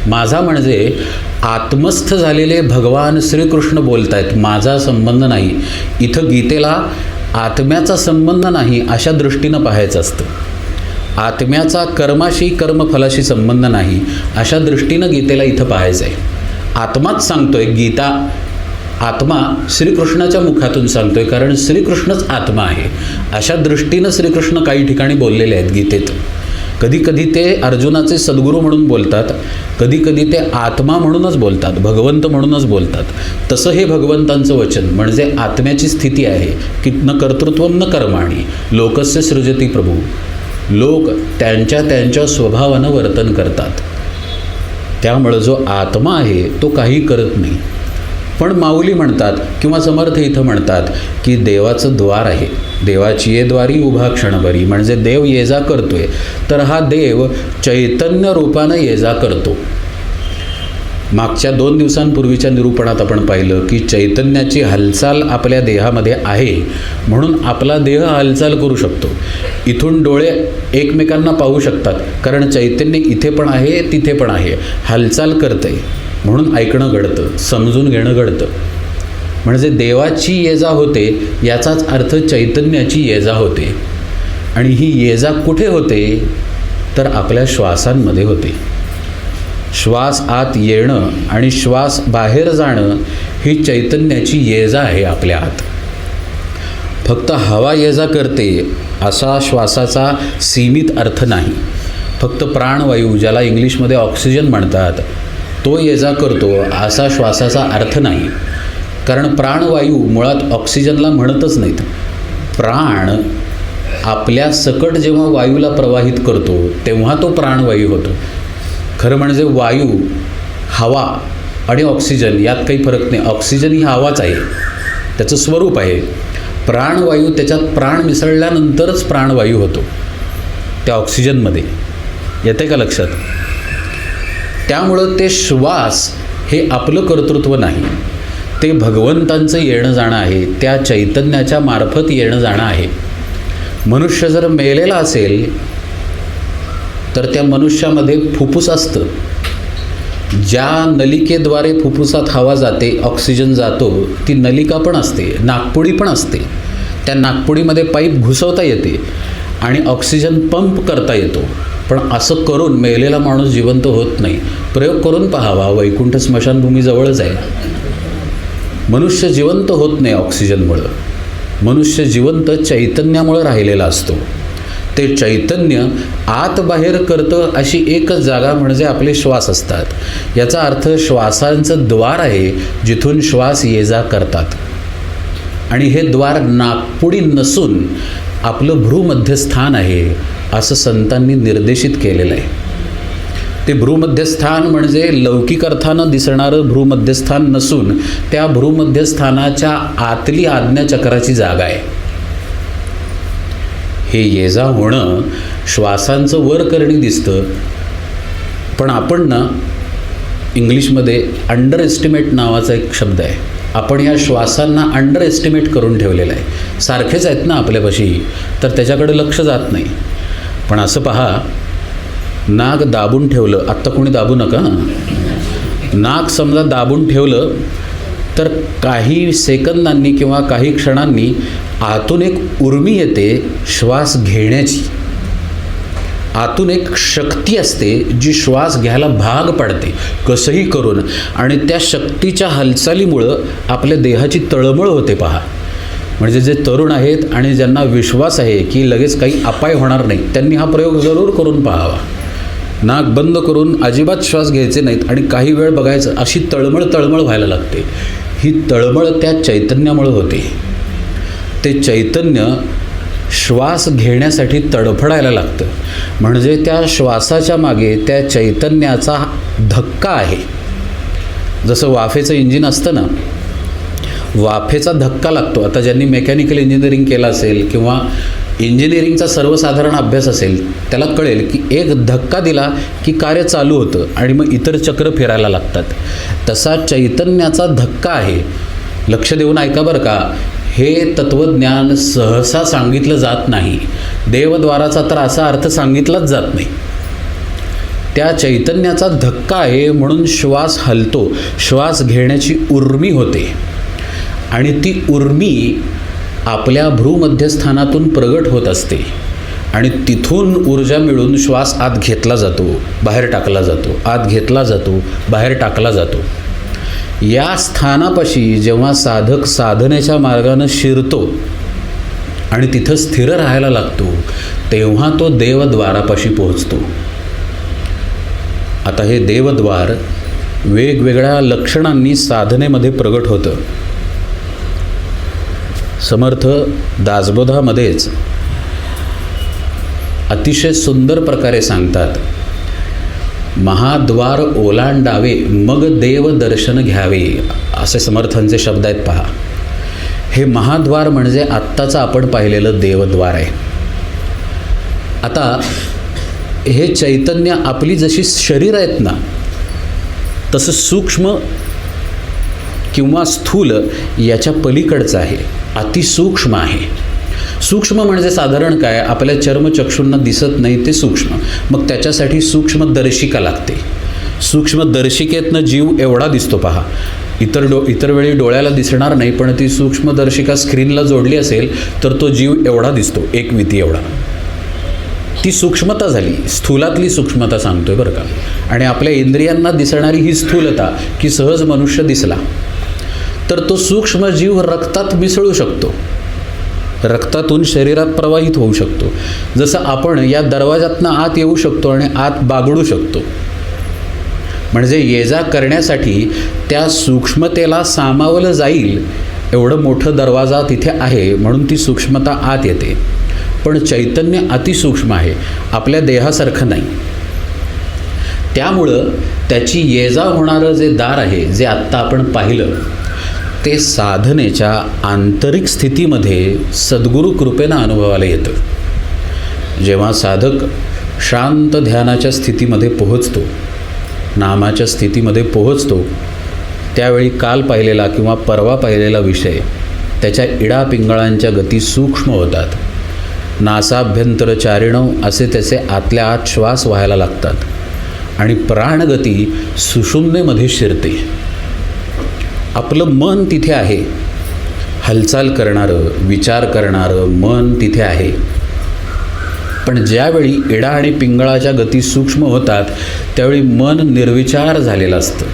माझा म्हणजे आत्मस्थ झालेले भगवान श्रीकृष्ण बोलत आहेत, माझा संबंध नाही. इथं गीतेला आत्म्याचा संबंध नाही अशा दृष्टीनं पाहायचं असतं. आत्म्याचा कर्माशी कर्मफलाशी संबंध नाही अशा दृष्टीनं गीतेला इथं पाहायचं आहे. आत्माच सांगतोय, गीता आत्मा श्रीकृष्णाच्या मुखातून सांगतोय, कारण श्रीकृष्णच आत्मा आहे. अशा दृष्टीनं श्रीकृष्ण काही ठिकाणी बोललेले आहेत गीतेत. कधी कधी ते अर्जुनाचे सद्गुरू म्हणून बोलतात, कधी कधी ते आत्मा म्हणूनच बोलतात, भगवंत म्हणूनच बोलतात. तसं हे भगवंतांचं वचन म्हणजे आत्म्याची स्थिती आहे की न कर्तृत्वम न कर्माणि लोकस्य सृजती प्रभू. लोक त्यांच्या त्यांच्या स्वभावानं वर्तन करतात. त्यामुळं जो आत्मा आहे तो काही करत नाही. पण माऊली म्हणतात किंवा समर्थ इथं म्हणतात की देवाचं द्वार आहे, देवाची ये द्वारी उभा क्षणभरी. म्हणजे देव ये जा करतोय, तर हा देव चैतन्य रूपानं ये जा करतो. मागच्या 2 दिवसांपूर्वीच्या निरूपणात आपण पाहिलं की चैतन्याची हालचाल आपल्या देहामध्ये आहे, म्हणून आपला देह हालचाल करू शकतो. इथून डोळे एकमेकांना पाहू शकतात, कारण चैतन्य इथे पण आहे तिथे पण आहे, हालचाल करतंय, म्हणून ऐकणं घडतं, समजून घेणं घडतं. म्हणजे देवाची ये जा होते याचाच अर्थ चैतन्याची ये जा होते. आणि ही ये जा कुठे होते? तर आपल्या श्वासांमध्ये होते. श्वास आत येणं आणि श्वास बाहेर जाणं ही चैतन्याची ये जा आहे आपल्या आत. फक्त हवा ये जा करते असा श्वासाचा सीमित अर्थ नाही. फक्त प्राणवायू, ज्याला इंग्लिशमध्ये ऑक्सिजन म्हणतात, तो ये जा करतो असा श्वासाचा अर्थ नाही. कारण प्राणवायू मुळात ऑक्सिजनला म्हणतच नाहीत. प्राण आपल्या सकट जेव्हा वायूला प्रवाहित करतो तेव्हा तो प्राणवायू होतो. खरं म्हणजे वायू, हवा आणि ऑक्सिजन यात काही फरक नाही. ऑक्सिजन ही हवाच आहे, त्याचं स्वरूप आहे. प्राणवायू त्याच्यात प्राण मिसळल्यानंतरच प्राणवायू होतो त्या ऑक्सिजनमध्ये. येते का लक्षात? त्यामुळं ते श्वास हे आपलं कर्तृत्व नाही, ते भगवंतांचं येणं जाणं आहे, त्या चैतन्याच्या मार्फत येणं जाणं आहे. मनुष्य जर मेलेला असेल तर त्या मनुष्यामध्ये फुफ्फुस असतं. ज्या नलिकेद्वारे फुफ्फुसात हवा जाते, ऑक्सिजन जातो, ती नलिका पण असते, नाकपुडी पण असते. त्या नाकपुडीमध्ये पाईप घुसवता येते आणि ऑक्सिजन पंप करता येतो. पण असं करून मेलेला माणूस जिवंत होत नाही. प्रयोग करून पाहावा, वैकुंठ स्मशानभूमी जवळच आहे. मनुष्य जिवंत होत नाही ऑक्सिजनमुळं. मनुष्य जिवंत चैतन्यामुळं राहिलेला असतो. ते चैतन्य आत बाहेर करतं अशी एकच जागा म्हणजे आपले श्वास असतात. याचा अर्थ श्वासांचं द्वार आहे जिथून श्वास ये जा करतात. आणि हे द्वार नाकपुडी नसून आपलं भ्रूमध्यस्थान आहे असं संतांनी निर्देशित केलेलं आहे. ते भ्रूमध्यस्थान म्हणजे लौकिक अर्थानं दिसणारं भ्रूमध्यस्थान नसून त्या भ्रूमध्यस्थानाच्या आतली आज्ञाचक्राची जागा आहे. हे ये जा होणं श्वासांचं वर करणी दिसतं, पण आपण ना इंग्लिशमध्ये अंडर एस्टिमेट नावाचा एक शब्द आहे. आपण या श्वासांना अंडर एस्टिमेट करून ठेवलेलं आहे. सारखेच आहेत ना आपल्यापाशी, तर त्याच्याकडे लक्ष जात नाही. पण असं पहा, नाक दाबून ठेवलं, आत्ता कोणी दाबू नका, नाक समजा दाबून ठेवलं तर काही सेकंदांनी किंवा काही क्षणांनी आतून एक उर्मी येते श्वास घेण्याची. आतून एक शक्ती असते जी श्वास घ्यायला भाग पाडते कसंही करून, आणि त्या शक्तीच्या हालचालीमुळं आपल्या देहाची तळमळ होते. पहा, म्हणजे जे तरुण आहेत आणि ज्यांना विश्वास आहे की लगेच काही अपाय होणार नाही, त्यांनी हा प्रयोग जरूर करून पाहावा. नाक बंद करून अजिबात श्वास घ्यायचे नाहीत आणि काही वेळ बघायचं. अशी तळमळ व्हायला लागते. ही तळमळ त्या चैतन्यामुळे होते. ते चैतन्य श्वास घेण्यासाठी तडफडायला लागतं. म्हणजे त्या श्वासाच्या मागे त्या चैतन्याचा धक्का आहे. जसं वाफेचं इंजिन असतं ना, वाफेचा धक्का लागतो. आता ज्यांनी मेकॅनिकल इंजिनिअरिंग केलं असेल किंवा इंजिनिअरिंगचा सर्वसाधारण अभ्यास असेल त्याला कळेल की एक धक्का दिला की कार्य चालू होतं आणि मग इतर चक्र फिरायला लागतात. तसा चैतन्याचा धक्का आहे. लक्ष देऊन ऐका बरं का, हे तत्त्वज्ञान सहसा सांगितलं जात नाही. देवद्वाराचा तर असा अर्थ सांगितलाच जात नाही. त्या चैतन्याचा धक्का आहे म्हणून श्वास हलतो, श्वास घेण्याची उर्मी होते. आणि ती उर्मी आपल्या भ्रूमध्यस्थानातून प्रगट होत असते आणि तिथून ऊर्जा मिळून श्वास आत घेतला जातो, बाहेर टाकला जातो, आत घेतला जातो, बाहेर टाकला जातो. या स्थानापाशी जेव्हा साधक साधनेच्या मार्गानं शिरतो आणि तिथं स्थिर राहायला लागतो तेव्हा तो देवद्वारापाशी पोहोचतो. आता हे देवद्वार वेगवेगळ्या लक्षणांनी साधनेमध्ये प्रगट होतं. समर्थ दासबोधामध्येच अतिशय सुंदर प्रकारे सांगतात, महाद्वार ओलांडावे मग देव दर्शन घ्यावे, असे समर्थांचे शब्द आहेत. पहा, हे महाद्वार म्हणजे आत्ताचं आपण पाहिलेलं देवद्वार आहे. आता हे चैतन्य आपली जशी शरीर आहेत ना, तसं सूक्ष्म किंवा स्थूल याच्या पलीकडचं आहे, अतिसूक्ष्म आहे. सूक्ष्म म्हणजे साधारण काय, आपल्या चर्मचक्षूंना दिसत नाही ते सूक्ष्म. मग त्याच्यासाठी सूक्ष्मदर्शिका लागते. सूक्ष्मदर्शिकेतनं जीव एवढा दिसतो. पहा, इतर वेळी डोळ्याला दिसणार नाही, पण ती सूक्ष्मदर्शिका स्क्रीनला जोडली असेल तर तो जीव एवढा दिसतो, एक विती एवढा. ती सूक्ष्मता झाली, स्थूलातली सूक्ष्मता सांगतोय बरं का. आणि आपल्या इंद्रियांना दिसणारी ही स्थूलता की सहज मनुष्य दिसला तर तो सूक्ष्म जीव रक्तात मिसळू शकतो, रक्तातून शरीरात प्रवाहित होऊ शकतो. जसं आपण या दरवाजातनं आत येऊ शकतो आणि आत बागडू शकतो. म्हणजे ये जा करण्यासाठी त्या सूक्ष्मतेला सामावलं जाईल एवढं मोठं दरवाजा तिथे आहे म्हणून ती सूक्ष्मता आत येते. पण चैतन्य अतिसूक्ष्म आहे, आपल्या देहासारखं नाही. त्यामुळं त्याची ये जा होणारं जे दार आहे, जे आत्ता आपण पाहिलं, ते साधनेच्या आंतरिक स्थितीमध्ये सद्गुरू कृपेनं अनुभवाला येतं. जेव्हा साधक शांत ध्यानाच्या स्थितीमध्ये पोहोचतो, नामाच्या स्थितीमध्ये पोहोचतो, त्यावेळी काल पाहिलेला किंवा परवा पाहिलेला विषय त्याच्या इडापिंगळांच्या गती सूक्ष्म होतात. नासाभ्यंतरचारिणव असे त्याचे आतल्या आत श्वास व्हायला लागतात आणि प्राणगती सुषुम्नेमध्ये शिरते. आपलं मन तिथे आहे, हालचाल करणारं, विचार करणारं मन तिथे आहे. पण ज्यावेळी इडा आणि पिंगळाच्या गती सूक्ष्म होतात त्यावेळी मन निर्विचार झालेलं असतं.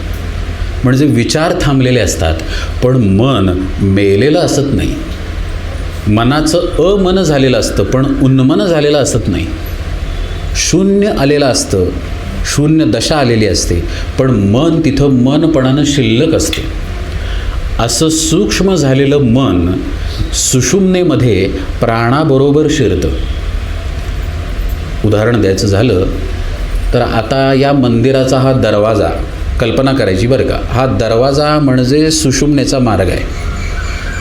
म्हणजे विचार थांबलेले असतात, पण मन मेलेलं असत नाही. मनाचं अमन झालेलं असतं, पण उन्मन झालेलं असत नाही. शून्य आलेलं असतं, शून्य दशा आलेली असते, पण मन तिथं मनपणानं शिल्लक असते. असं सूक्ष्म झालेलं मन सुषुम्नेमध्ये प्राणाबरोबर शिरतं. उदाहरण द्यायचं झालं तर आता या मंदिराचा हा दरवाजा कल्पना करायची बरं का. हा दरवाजा म्हणजे सुषुम्नेचा मार्ग आहे.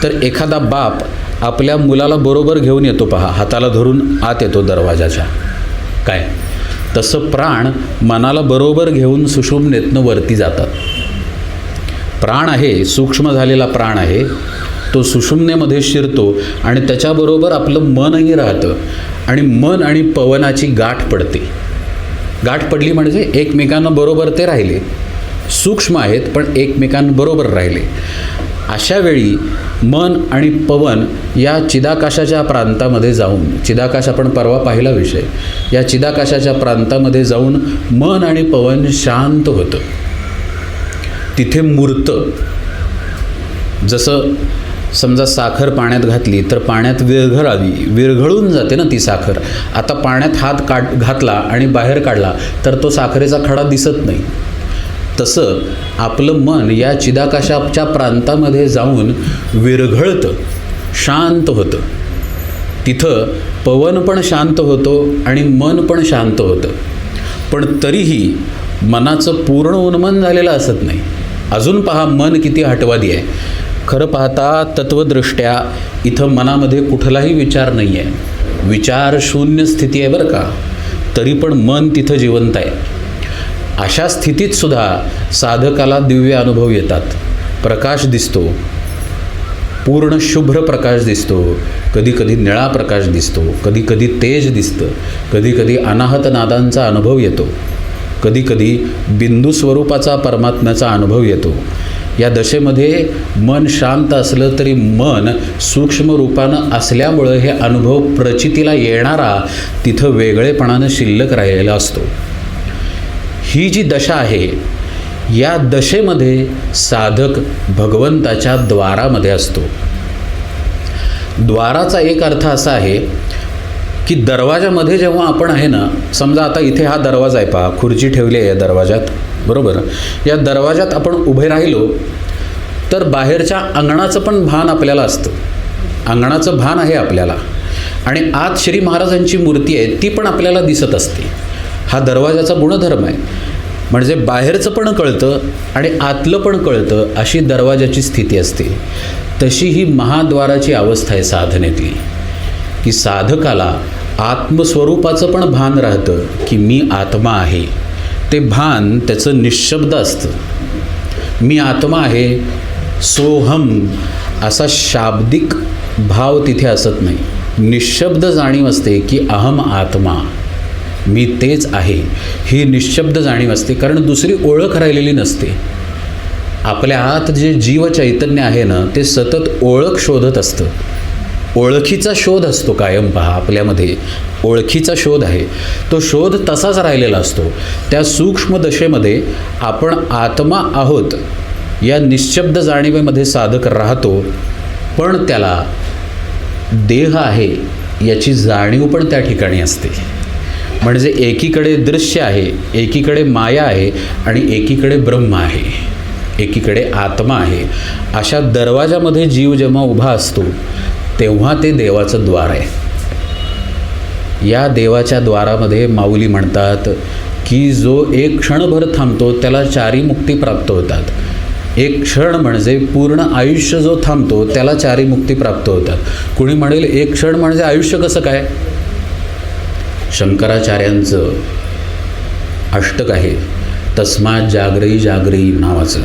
तर एखादा बाप आपल्या मुलाला बरोबर घेऊन येतो पहा, हाताला धरून आत येतो दरवाजाच्या. काय तसं प्राण मनाला बरोबर घेऊन सुषुम्नेतनं वरती जातात. प्राण आहे, सूक्ष्म झालेला प्राण आहे, तो सुषुम्नेमध्ये शिरतो आणि त्याच्याबरोबर आपलं मनही राहतं आणि मन आणि पवनाची गाठ पडते. गाठ पडली म्हणजे एकमेकांबरोबर ते राहिले, सूक्ष्म आहेत पण एकमेकांबरोबर राहिले. अशा वेळी मन आणि पवन या चिदाकाशाच्या प्रांतामध्ये जाऊन, चिदाकाश आपण परवा पाहिला विषय, या चिदाकाशाच्या प्रांतामध्ये जाऊन मन आणि पवन शांत होतं. तिथे मूर्त, जसं समजा साखर पाण्यात घातली तर पाण्यात विरघळून जाते ना ती साखर. आता पाण्यात हात घातला आणि बाहेर काढला तर तो साखरेचा खडा दिसत नाही. तसं आपलं मन या चिदाकाशाच्या प्रांतामध्ये जाऊन विरघळतं, शांत होतं. तिथं पवन पण शांत होतो आणि मन पण शांत होतं. पण तरीही मनाचं पूर्ण उन्मन झालेलं असत नाही. अजून पहा मन किती हटवादी आहे. खरं पाहता तत्वदृष्ट्या इथं मनामध्ये कुठलाही विचार नाही आहे, विचार शून्य स्थिती आहे बरं का. तरी पण मन तिथं जिवंत आहे. अशा स्थितीत सुद्धा साधकाला दिव्य अनुभव येतात. प्रकाश दिसतो, पूर्ण शुभ्र प्रकाश दिसतो, कधीकधी निळा प्रकाश दिसतो, कधीकधी तेज दिसतं, कधीकधी अनाहत नादांचा अनुभव येतो, कधीकधी बिंदू स्वरूपाचा परमात्म्याचा अनुभव येतो. या दशेमध्ये मन शांत असलं तरी मन सूक्ष्म रूपानं असल्यामुळं हे अनुभव प्रचितीला येणारा तिथं वेगळेपणानं शिल्लक राहिलेला असतो. ही जी दशा आहे, या दशेमध्ये साधक भगवंताच्या द्वारामध्ये असतो. द्वाराचा एक अर्थ असा आहे की दरवाजामध्ये जेव्हा आपण आहे ना, समजा आता इथे हा दरवाजा आहे पहा, खुर्ची ठेवली आहे या दरवाजात, बरोबर. या दरवाजात आपण उभे राहिलो तर बाहेरच्या अंगणाचं पण भान आपल्याला असतं, अंगणाचं भान आहे आपल्याला. आणि आत श्री महाराजांची मूर्ती आहे ती पण आपल्याला दिसत असते. हा दरवाजाचा गुणधर्म आहे. म्हणजे बाहेरचं पण कळतं आणि आतलं पण कळतं, अशी दरवाजाची स्थिती असते. तशी ही महाद्वाराची अवस्था आहे साधनेतली, की साधकाला आत्मस्वरूपाचं पण भान राहतं की मी आत्मा आहे. ते भान त्याचं निःशब्द असतं. मी आत्मा आहे, सोहम असा शाब्दिक भाव तिथे असत नाही. निःशब्द जाणीव असते की अहम आत्मा, मी तेच आहे, ही निःशब्द जाणीव असते. कारण दुसरी ओळख राहिलेली नसते. आपल्या आत जे जीव चैतन्य आहे ना, ते सतत ओळख शोधत असतं. ओळखीचा शोध असतो कायम. पहा आपल्यामध्ये ओळखीचा शोध आहे, तो शोध तसाच राहिलेला असतो. त्या सूक्ष्म दशेमध्ये आपण आत्मा आहोत या निःशब्द जाणीवेमध्ये साधक राहतो, पण त्याला देह आहे याची जाणीव पण त्या ठिकाणी असते. म्हणजे एकीकडे दृश्य आहे, एकीकडे माया आहे आणि एकीकडे ब्रह्म आहे, एकीकडे आत्मा आहे. अशा दरवाजामध्ये जीव जेव्हा उभा असतो तेव्हा ते देवाचं द्वार आहे. या देवाच्या द्वारामध्ये माऊली म्हणतात की जो एक क्षणभर थांबतो त्याला चारी मुक्ती प्राप्त होतात. एक क्षण म्हणजे पूर्ण आयुष्य जो थांबतो त्याला चारी मुक्ती प्राप्त होतात. कुणी म्हणेल एक क्षण म्हणजे आयुष्य कसं काय? शंकराचार्यांचं अष्टक आहे तस्मात् जागरी जागरी नावाचं.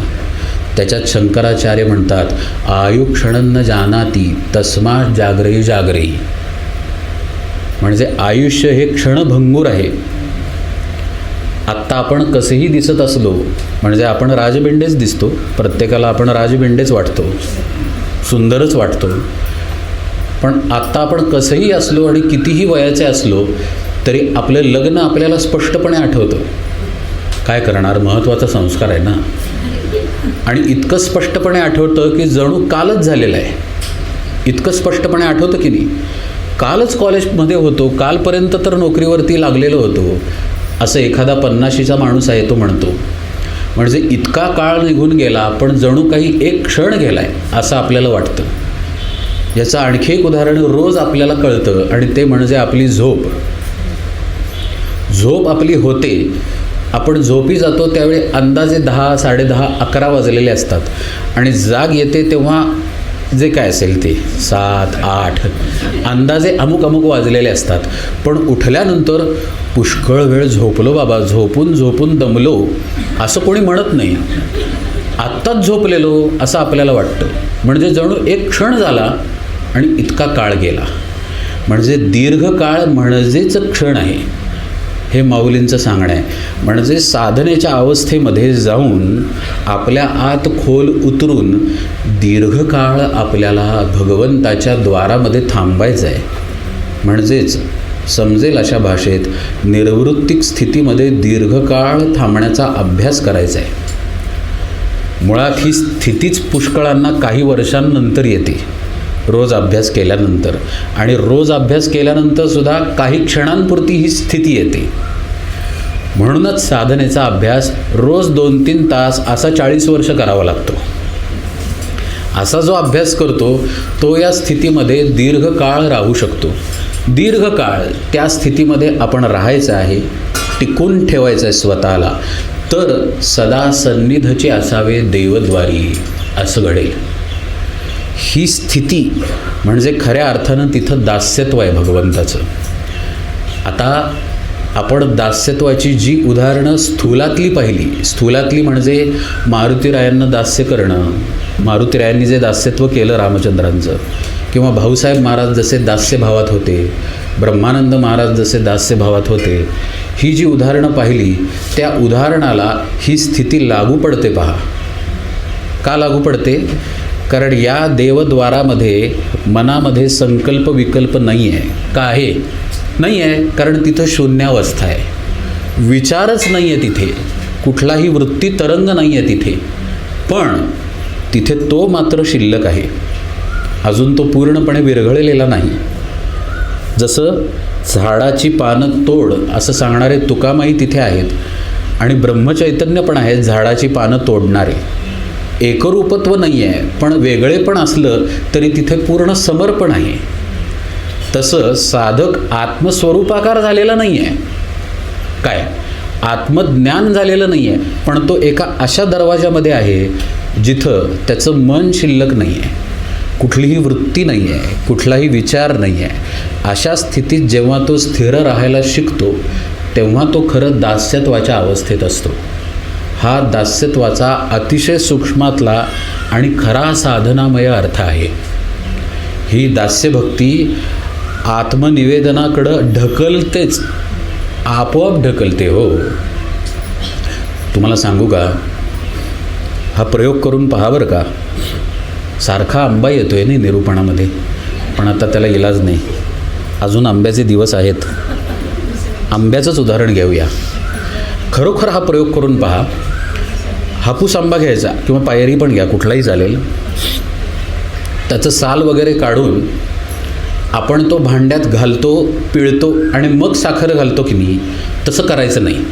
त्याच्यात शंकराचार्य म्हणतात आयुक्षणं न जानाती तस्मात् जागरी जागरी. म्हणजे आयुष्य हे क्षणभंगूर आहे. आत्ता आपण कसेही दिसत असलो, म्हणजे आपण राजबिंडेच दिसतो, प्रत्येकाला आपण राजबिंडेच वाटतो, सुंदरच वाटतो. पण आत्ता आपण कसंही असलो आणि कितीही वयाचे असलो तरी आपलं लग्न आपल्याला स्पष्टपणे आठवतं. काय करणार, महत्त्वाचा संस्कार आहे ना. आणि इतकं स्पष्टपणे आठवतं की जणू कालच झालेलं आहे. इतकं स्पष्टपणे आठवतं की नाही, कालच कॉलेजमध्ये होतो, कालपर्यंत तर नोकरीवरती लागलेलो होतो, असं एखादा 50शीचा माणूस आहे तो म्हणतो. म्हणजे इतका काळ निघून गेला पण जणू काही एक क्षण गेला आहे असं आपल्याला वाटतं. याचं आणखी एक उदाहरण रोज आपल्याला कळतं आणि ते म्हणजे आपली झोप. झोप आपली होते, आपण झोपी जातो त्यावेळी अंदाजे 10, 10:30, 11 वाजलेले असतात आणि जाग येते तेव्हा जे काय असेल ते 7, 8 अंदाजे अमुक वाजलेले असतात. पण उठल्यानंतर पुष्कळ वेळ झोपलो बाबा, झोपून दमलो असं कोणी म्हणत नाही. आत्ताच झोपलेलो असं आपल्याला वाटतं. म्हणजे जणू एक क्षण झाला आणि इतका काळ गेला. म्हणजे दीर्घकाळ म्हणजेच क्षण आहे, हे माऊलींचं सांगणं आहे. म्हणजे साधनेच्या अवस्थेमध्ये जाऊन आपल्या आत खोल उतरून दीर्घकाळ आपल्याला भगवंताच्या द्वारामध्ये थांबायचं आहे. म्हणजेच समजेल अशा भाषेत निर्वृत्तिक स्थितीमध्ये दीर्घकाळ थांबण्याचा अभ्यास करायचा आहे. मुळात ही स्थितीच पुष्कळांना काही वर्षांनंतर येते, रोज अभ्यास केल्यानंतर. आणि रोज अभ्यास केल्यानंतरसुद्धा काही क्षणांपुरती ही स्थिती येते. म्हणूनच साधनेचा अभ्यास रोज 2-3 तास असा 40 वर्ष करावा लागतो. असा जो अभ्यास करतो तो या स्थितीमध्ये दीर्घकाळ राहू शकतो. दीर्घकाळ त्या स्थितीमध्ये आपण राहायचं आहे, टिकून ठेवायचं आहे स्वतःला. तर सदा सन्निधचे असावे देवद्वारी असं घडेल. ही स्थिती म्हणजे खऱ्या अर्थानं तिथं दास्यत्व आहे भगवंताचं. आता आपण दास्यत्वाची जी उदाहरणं स्थूलातली पाहिली, स्थूलातली म्हणजे मारुतीरायांना दास्य करणं, मारुतीरायांनी जे दास्यत्व केलं रामचंद्रांचं, किंवा भाऊसाहेब महाराज जसे दास्यभावात होते, ब्रह्मानंद महाराज जसे दास्यभावात होते, ही जी उदाहरणं पाहिली त्या उदाहरणाला ही स्थिती लागू पडते. पहा का लागू पडते? कारण या देवद्वारामध्ये मनामध्ये संकल्प विकल्प नाही आहे. का आहे? नाही आहे कारण तिथं शून्यावस्था आहे, विचारच नाही आहे तिथे, कुठलाही वृत्ती तरंग नाही आहे तिथे. पण तिथे तो मात्र शिल्लक आहे, अजून तो पूर्णपणे विरघळलेला नाही. जसं झाडाची पानं तोड असं सांगणारे तुकामाई तिथे आहेत आणि ब्रह्मचैतन्य पण आहेत झाडाची पानं तोडणारे. एकरूपत्व नाही आहे पण वेगळेपण असलं तरी तिथे पूर्ण समर्पण आहे. तसं साधक आत्मस्वरूपाकार झालेला नाही आहे, काय आत्मज्ञान झालेलं नाही आहे, पण तो एका अशा दरवाजामध्ये आहे जिथं त्याचं मन शिल्लक नाही आहे, कुठलीही वृत्ती नाही आहे, कुठलाही विचार नाही आहे. अशा स्थितीत जेव्हा तो स्थिर राहायला शिकतो तेव्हा तो खरं दास्यत्वाच्या अवस्थेत असतो. हा दास्यत्वाचा अतिशय सूक्ष्मातला आणि खरा साधनामय अर्थ आहे. ही दास्यभक्ती आत्मनिवेदनाकडं ढकलतेच, आपोआप ढकलते. हो, तुम्हाला सांगू का, हा प्रयोग करून पहा बरं का. सारखा आंबा येतो आहे नाही निरूपणामध्ये, पण आता त्याला इलाज नाही, अजून आंब्याचे दिवस आहेत. आंब्याचंच उदाहरण घेऊया. खरोखर हा प्रयोग करून पहा. हापूस आंबा घ्यायचा किंवा पायरी पण घ्या, कुठलाही चालेल. त्याचं साल वगैरे काढून आपण तो भांड्यात घालतो, पिळतो आणि मग साखर घालतो की नाही, तसं करायचं नाही.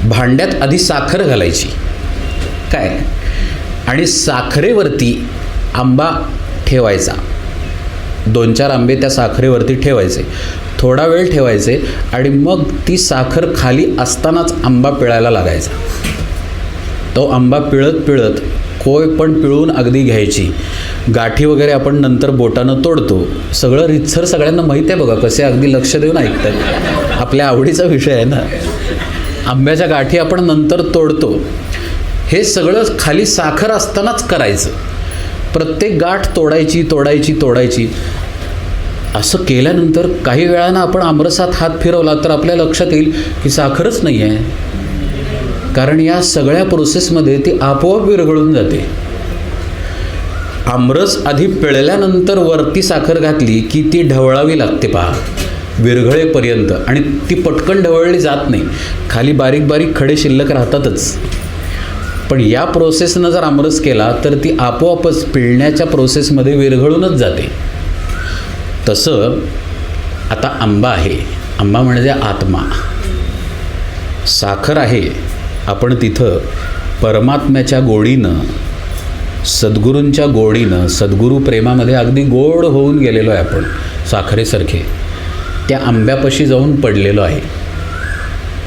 भांड्यात आधी साखर घालायची काय, आणि साखरेवरती आंबा ठेवायचा. 2-4 आंबे त्या साखरेवरती ठेवायचे, थोडा वेळ ठेवायचे आणि मग ती साखर खाली असतानाच आंबा पिळायला लागायचा. तो आंबा पिळत पिळत कोय पण पिळून अगदी घ्यायची. गाठी वगैरे आपण नंतर बोटानं तोडतो, सगळं रितसर सगळ्यांना माहीत आहे बघा, कसे अगदी लक्ष देऊन ऐकतात. आपल्या आवडीचा विषय आहे ना. आंब्याच्या गाठी आपण नंतर तोडतो. हे सगळं खाली साखर असतानाच करायचं. प्रत्येक गाठ तोडायची तोडायची तोडायची. असं केल्यानंतर काही वेळानं आपण आमरसात हात फिरवला तर आपल्या लक्षात येईल की साखरच नाही आहे, कारण या सगळ्या प्रोसेसमध्ये ती आपोआप विरघळून जाते. आमरस आधी पिळल्यानंतर वरती साखर घातली की ती ढवळावी लागते पहा विरघळेपर्यंत, आणि ती पटकन ढवळली जात नाही, खाली बारीक बारीक खडे शिल्लक राहतातच. पण या प्रोसेसनं जर आमरस केला तर ती आपोआपच पिळण्याच्या प्रोसेसमध्ये विरघळूनच जाते. तसं आता आंबा आहे, आंबा म्हणजे आत्मा. साखर आहे, आपण तिथं परमात्म्याच्या गोडीनं, सद्गुरूंच्या गोडीनं, सद्गुरू प्रेमामध्ये अगदी गोड होऊन गेलेलो आहे आपण, साखरेसारखे त्या आंब्यापाशी जाऊन पडलेलो आहे.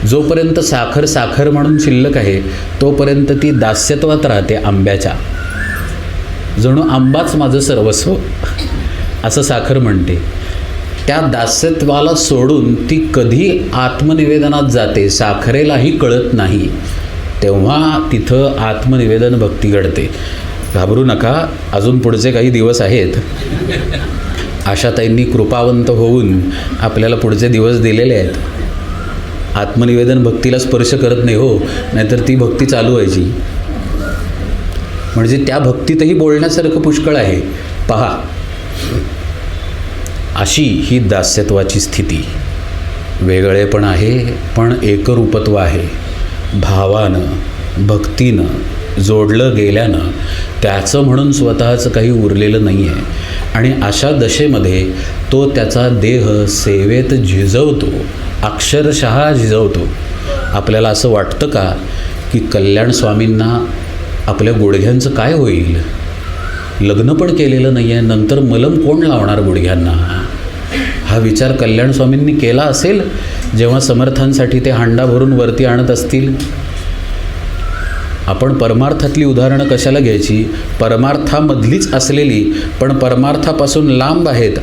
जोपर्यंत साखर साखर म्हणून शिल्लक आहे तोपर्यंत ती दास्यत्वात राहते आंब्याच्या. जणू आंबाच माझं सर्वस्व असं साखर म्हणते. त्या दास्यत्वाला सोडून ती कधी आत्मनिवेदनात जाते, साखरेलाही कळत नाही. तेव्हा तिथं आत्मनिवेदन भक्ती घडते. घाबरू नका, अजून पुढचे काही दिवस आहेत. आशाताईंनी कृपावंत होऊन आपल्याला पुढचे दिवस दिलेले आहेत. आत्मनिवेदन भक्तीला स्पर्श करत नाही हो, नाहीतर ती भक्ती चालू व्हायची. म्हणजे त्या भक्तीतही बोलण्यासारखं पुष्कळ आहे. पहा, अशी ही दास्यत्वाची स्थिती. वेगळेपण आहे पण एकरूपत्व आहे. भावानं भक्तीनं जोडलं गेल्यानं त्याचं म्हणून स्वतःचं काही उरलेलं नाही आहे. आणि अशा दशेमध्ये तो त्याचा देह सेवेत झिजवतो, अक्षरशः झिजवतो. आपल्याला असं वाटतं का की कल्याण स्वामींना आपल्या गुडघ्यांचं काय होईल? लग्न पण केलेलं नाही आहे, नंतर मलम कोण लावणार गुडघ्यांना? हा विचार कल्याण स्वामींनी केला असेल जेव्हा समर्थांसाठी ते हांडा भरून वरती आणत असतील. आपण परमार्थातली उदाहरणं कशाला घ्यायची? परमार्थामधलीच असलेली पण परमार्थापासून लांब आहेत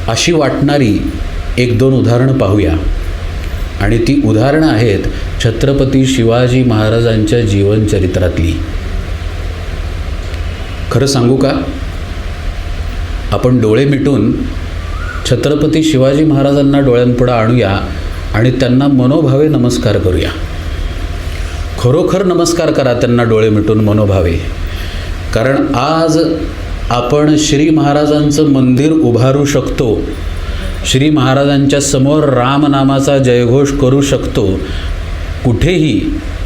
अशी वाटणारी एक दोन उदाहरणं पाहूया. आणि ती उदाहरणं आहेत छत्रपती शिवाजी महाराजांच्या जीवनचरित्रातली. खरं सांगू का, आपण डोळे मिटून छत्रपती शिवाजी महाराजांना डोळ्यांपुढं आणूया आणि त्यांना मनोभावे नमस्कार करूया. खरोखर नमस्कार करा त्यांना डोळे मिटून मनोभावे. कारण आज आपण श्री महाराजांचं मंदिर उभारू शकतो, श्री महाराजांच्या समोर रामनामाचा जयघोष करू शकतो. कुठेही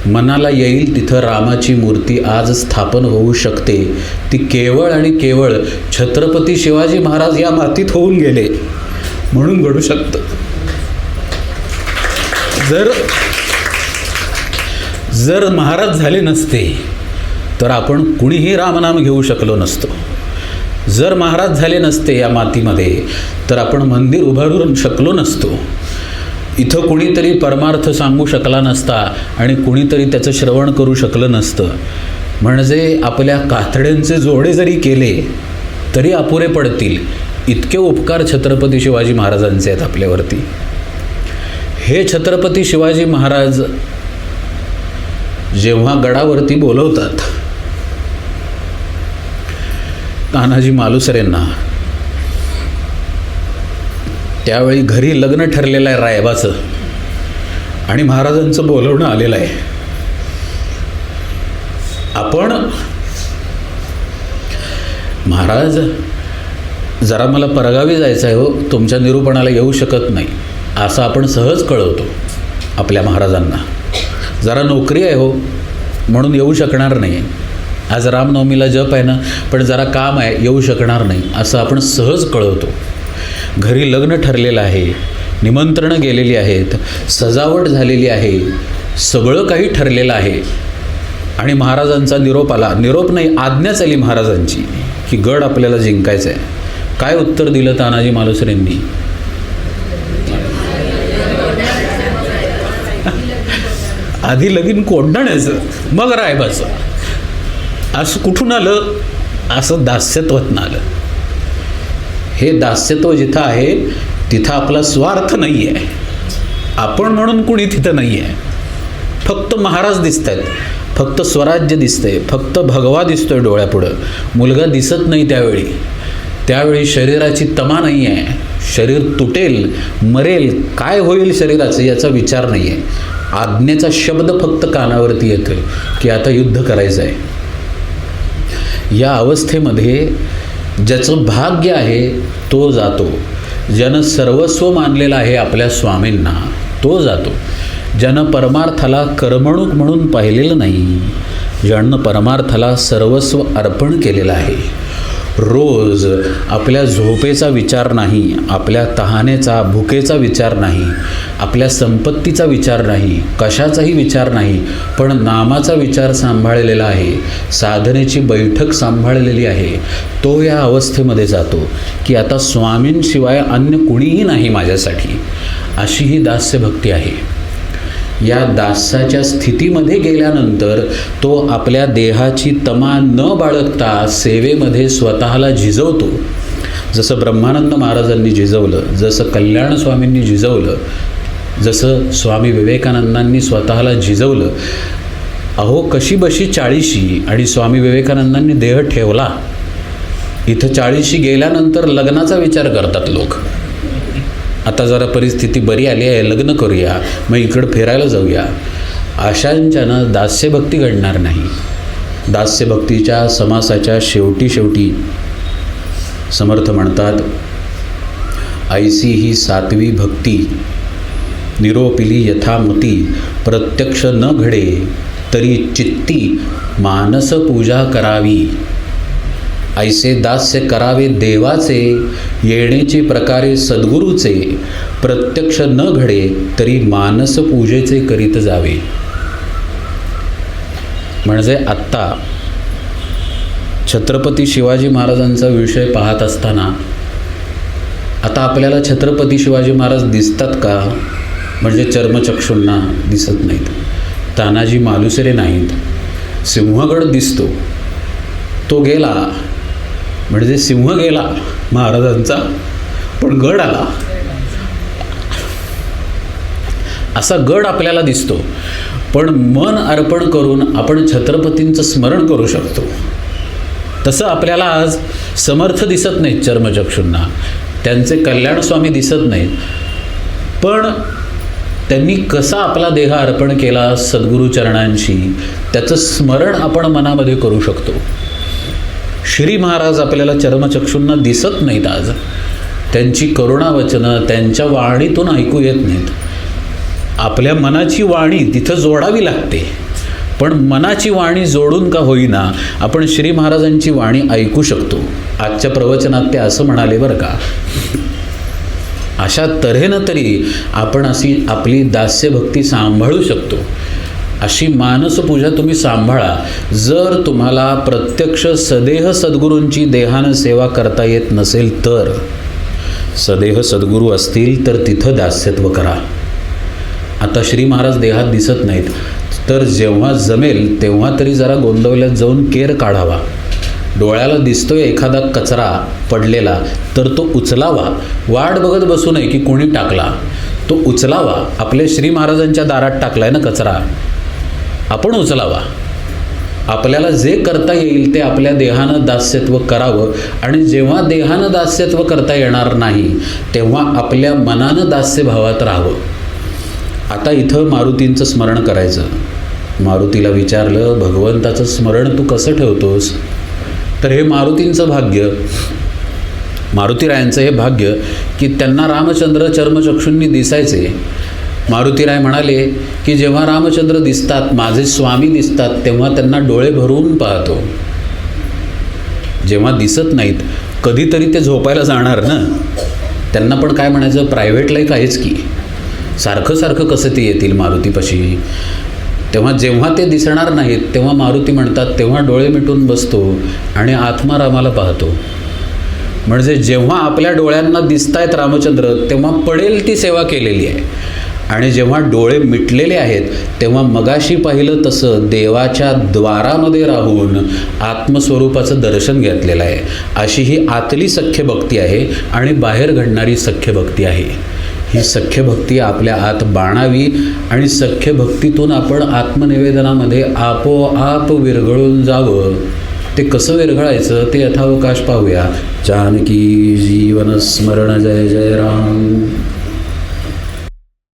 मनाला येईल तिथं रामाची मूर्ती आज स्थापन होऊ शकते. ती केवळ आणि केवळ छत्रपती शिवाजी महाराज या मातीत होऊन गेले म्हणून घडू शकतं. जर महाराज झाले नसते तर आपण कुणीही रामनाम घेऊ शकलो नसतो. जर महाराज झाले नसते या मातीमध्ये तर आपण मंदिर उभारू शकलो नसतो. इथं कुणीतरी परमार्थ सांगू शकला नसता आणि कुणीतरी त्याचं श्रवण करू शकलं नसतं. म्हणजे आपल्या कातड्यांचे जोडे जरी केले तरी अपुरे पडतील, इतके उपकार छत्रपती शिवाजी महाराजांचे आहेत आपल्यावरती. हे छत्रपती शिवाजी महाराज जेव्हा गडावरती बोलवतात तानाजी मालुसरेंना, त्यावेळी घरी लग्न ठरलेलं आहे रायबाचं आणि महाराजांचं बोलवणं आलेलं आहे. आपण महाराज जरा मला परगावी जायचं आहे हो, तुमच्या निरूपणाला येऊ शकत नाही असं आपण सहज कळवतो आपल्या महाराजांना. जरा नोकरी आहे हो म्हणून येऊ शकणार नाही, आज रामनवमीला जप आहे ना पण जरा काम आहे येऊ शकणार नाही असं आपण सहज कळवतो. घरी लग्न ठरलेलं आहे, निमंत्रणं गेलेली आहेत, सजावट झालेली आहे, सगळं काही ठरलेलं आहे आणि महाराजांचा निरोप आला. निरोप नाही, आज्ञाच आली महाराजांची की गड आपल्याला जिंकायचं आहे. काय उत्तर दिलं तानाजी मालुसरेंनी? आधी लगीन कोंढाण्याचं मग रायबाचं. असं कुठून आलं? असं दास्यत्वातनं आलं. हे दास्यत्व जिथं आहे तिथं आपला स्वार्थ नाही आहे, आपण म्हणून कुणी तिथं नाही आहे. फक्त महाराज दिसत आहेत, फक्त स्वराज्य दिसतंय, फक्त भगवा दिसतोय डोळ्यापुढं, मुलगा दिसत नाही. त्यावेळी शरीराची तमा नाही आहे, शरीर तुटेल मरेल काय होईल शरीराचं याचा विचार नाही आहे. आज्ञेचा शब्द फक्त कानावरती येतोय की आता युद्ध करायचं आहे. या अवस्थेमध्ये ज्याचं भाग्य आहे तो जातो, ज्यानं सर्वस्व मानलेलं आहे आपल्या स्वामींना तो जातो. ज्यानं परमार्थाला करमणूक म्हणून पाहिलेलं नाही ज्यानं परमार्थाला सर्वस्व अर्पण केलेलं आहे. रोज आपल्या झोपेचा विचार नाही, आपल्या तहानेचा भुकेचा विचार नाही, आपल्या संपत्तीचा विचार नाही, कशाचाही विचार नाही, पण नामाचा विचार सांभाळलेला आहे, साधनेची बैठक सांभाळलेली आहे. तो या अवस्थेमध्ये जातो की आता स्वामींशिवाय अन्य कुणीही नाही माझ्यासाठी, अशी ही दास्यभक्ती आहे. या दास्याच्या स्थितीमध्ये गेल्यानंतर तो आपल्या देहाची तमा न बाळगता सेवेमध्ये स्वतःला झिजवतो. जसं ब्रह्मानंद महाराजांनी झिजवलं, जसं कल्याण स्वामींनी झिजवलं, जसं स्वामी विवेकानंदांनी स्वतःला झिजवलं. अहो कशी बशी 40शी आणि स्वामी विवेकानंदांनी देह ठेवला. इथं 40शी गेल्यानंतर लग्नाचा विचार करतात लोक. आता जरा परिस्थिती बरी आली आहे, लग्न करूया, मग इकडं फिरायला जाऊया. अशांच्यानं दास्यभक्ती घडणार नाही. दास्यभक्तीच्या समासाच्या शेवटी समर्थ म्हणतात, ऐसी ही सात्वी भक्ती निरोपिली यथामती, प्रत्यक्ष न घडे तरी चित्ती मानस पूजा करावी. ऐसे दास्य करावे देवाचे, येण्याचे प्रकारे सद्गुरूचे, प्रत्यक्ष न घडे तरी मानस पूजेचे करीत जावे. म्हणजे आत्ता छत्रपती शिवाजी महाराजांचा विषय पाहत असताना आता आपल्याला छत्रपती शिवाजी महाराज दिसतात का? म्हणजे चर्मचक्षुंना दिसत नाहीत. तानाजी मालुसरे नाहीत. सिंहगड दिसतो, तो गेला म्हणजे सिंह गेला महाराजांचा, पण गड आला. असा गड आपल्याला दिसतो. पण मन अर्पण करून आपण छत्रपतींचं स्मरण करू शकतो. तसं आपल्याला आज समर्थ दिसत नाहीत चर्मचक्षुंना, त्यांचे कल्याण स्वामी दिसत नाहीत, पण त्यांनी कसा आपला देह अर्पण केला सद्गुरू चरणांशी, त्याचं स्मरण आपण मनामध्ये करू शकतो. श्री महाराज आपल्याला चर्मचक्षुंना दिसत नाहीत आज. त्यांची करुणावचनं त्यांच्या वाणीतून ऐकू येत नाहीत. आपल्या मनाची वाणी तिथं जोडावी लागते, पण मनाची वाणी जोडून का होईना आपण श्री महाराजांची वाणी ऐकू शकतो. आजच्या प्रवचनात ते असं म्हणाले बरं का. अशा तऱ्हेनं तरी आपण अशी आपली दास्यभक्ती सांभाळू शकतो. अशी मानसपूजा तुम्ही सांभाळा. जर तुम्हाला प्रत्यक्ष सदेह सद्गुरूंची देहानं सेवा करता येत नसेल तर, सदेह सद्गुरू असतील तर तिथं दास्यत्व करा. आता श्री महाराज देहात दिसत नाहीत, तर जेव्हा जमेल तेव्हा तरी जरा गोंदवल्यात जाऊन केर काढावा. डोळ्याला दिसतोय एखादा कचरा पडलेला तर तो उचलावा. वाट बघत बसू नये की कोणी टाकला, तो उचलावा. आपल्या श्री महाराजांच्या दारात टाकलाय ना कचरा, आपण उचलावा. आपल्याला जे करता येईल ते आपल्या देहानं दास्यत्व करावं. आणि जेव्हा देहानं दास्यत्व करता येणार नाही तेव्हा आपल्या मनानं दास्यभावात राहावं. आता इथं मारुतींचं स्मरण करायचं. मारुतीला विचारलं, भगवंताचं स्मरण तू कसं ठेवतोस? तर हे मारुतींचं भाग्य, मारुतीरायांचं हे भाग्य की त्यांना रामचंद्र चर्मचक्षुंनी दिसायचे. मारुतीराय म्हणाले की जेव्हा रामचंद्र दिसतात, माझे स्वामी दिसतात, तेव्हा त्यांना डोळे भरून पाहतो. जेव्हा दिसत नाहीत कधीतरी ते झोपायला जाणार ना, त्यांना पण काय म्हणायचं, प्रायव्हेट लाईफ आहेच की, सारखं सारखं कसं ते येतील मारुतीपाशी. तेव्हा जेव्हा ते दिसणार नाहीत तेव्हा मारुती म्हणतात, तेव्हा डोळे मिटून बसतो आणि आत्मारामाला पाहतो. म्हणजे जेव्हा आपल्या डोळ्यांना दिसतायत रामचंद्र तेव्हा पडेल ती सेवा केलेली आहे. आणि जेव्हा डोळे मिटलेले आहेत तेव्हा मगाशी पाहिलं तसं देवाच्या द्वारामध्ये राहून आत्मस्वरूपाचं दर्शन घेतलेलं आहे. अशी ही आतली सख्य भक्ती आहे आणि बाहेर घडणारी सख्य भक्ती आहे. ही सख्य भक्ती आपल्या आत बाणावी आणि सख्य भक्तीतून आपण आत्मनिवेदनामध्ये आपोआप विरघळून जावं. ते कसं विरघळायचं ते यथावकाश पाहूया. जानकी जीवन स्मरण. जय जय राम.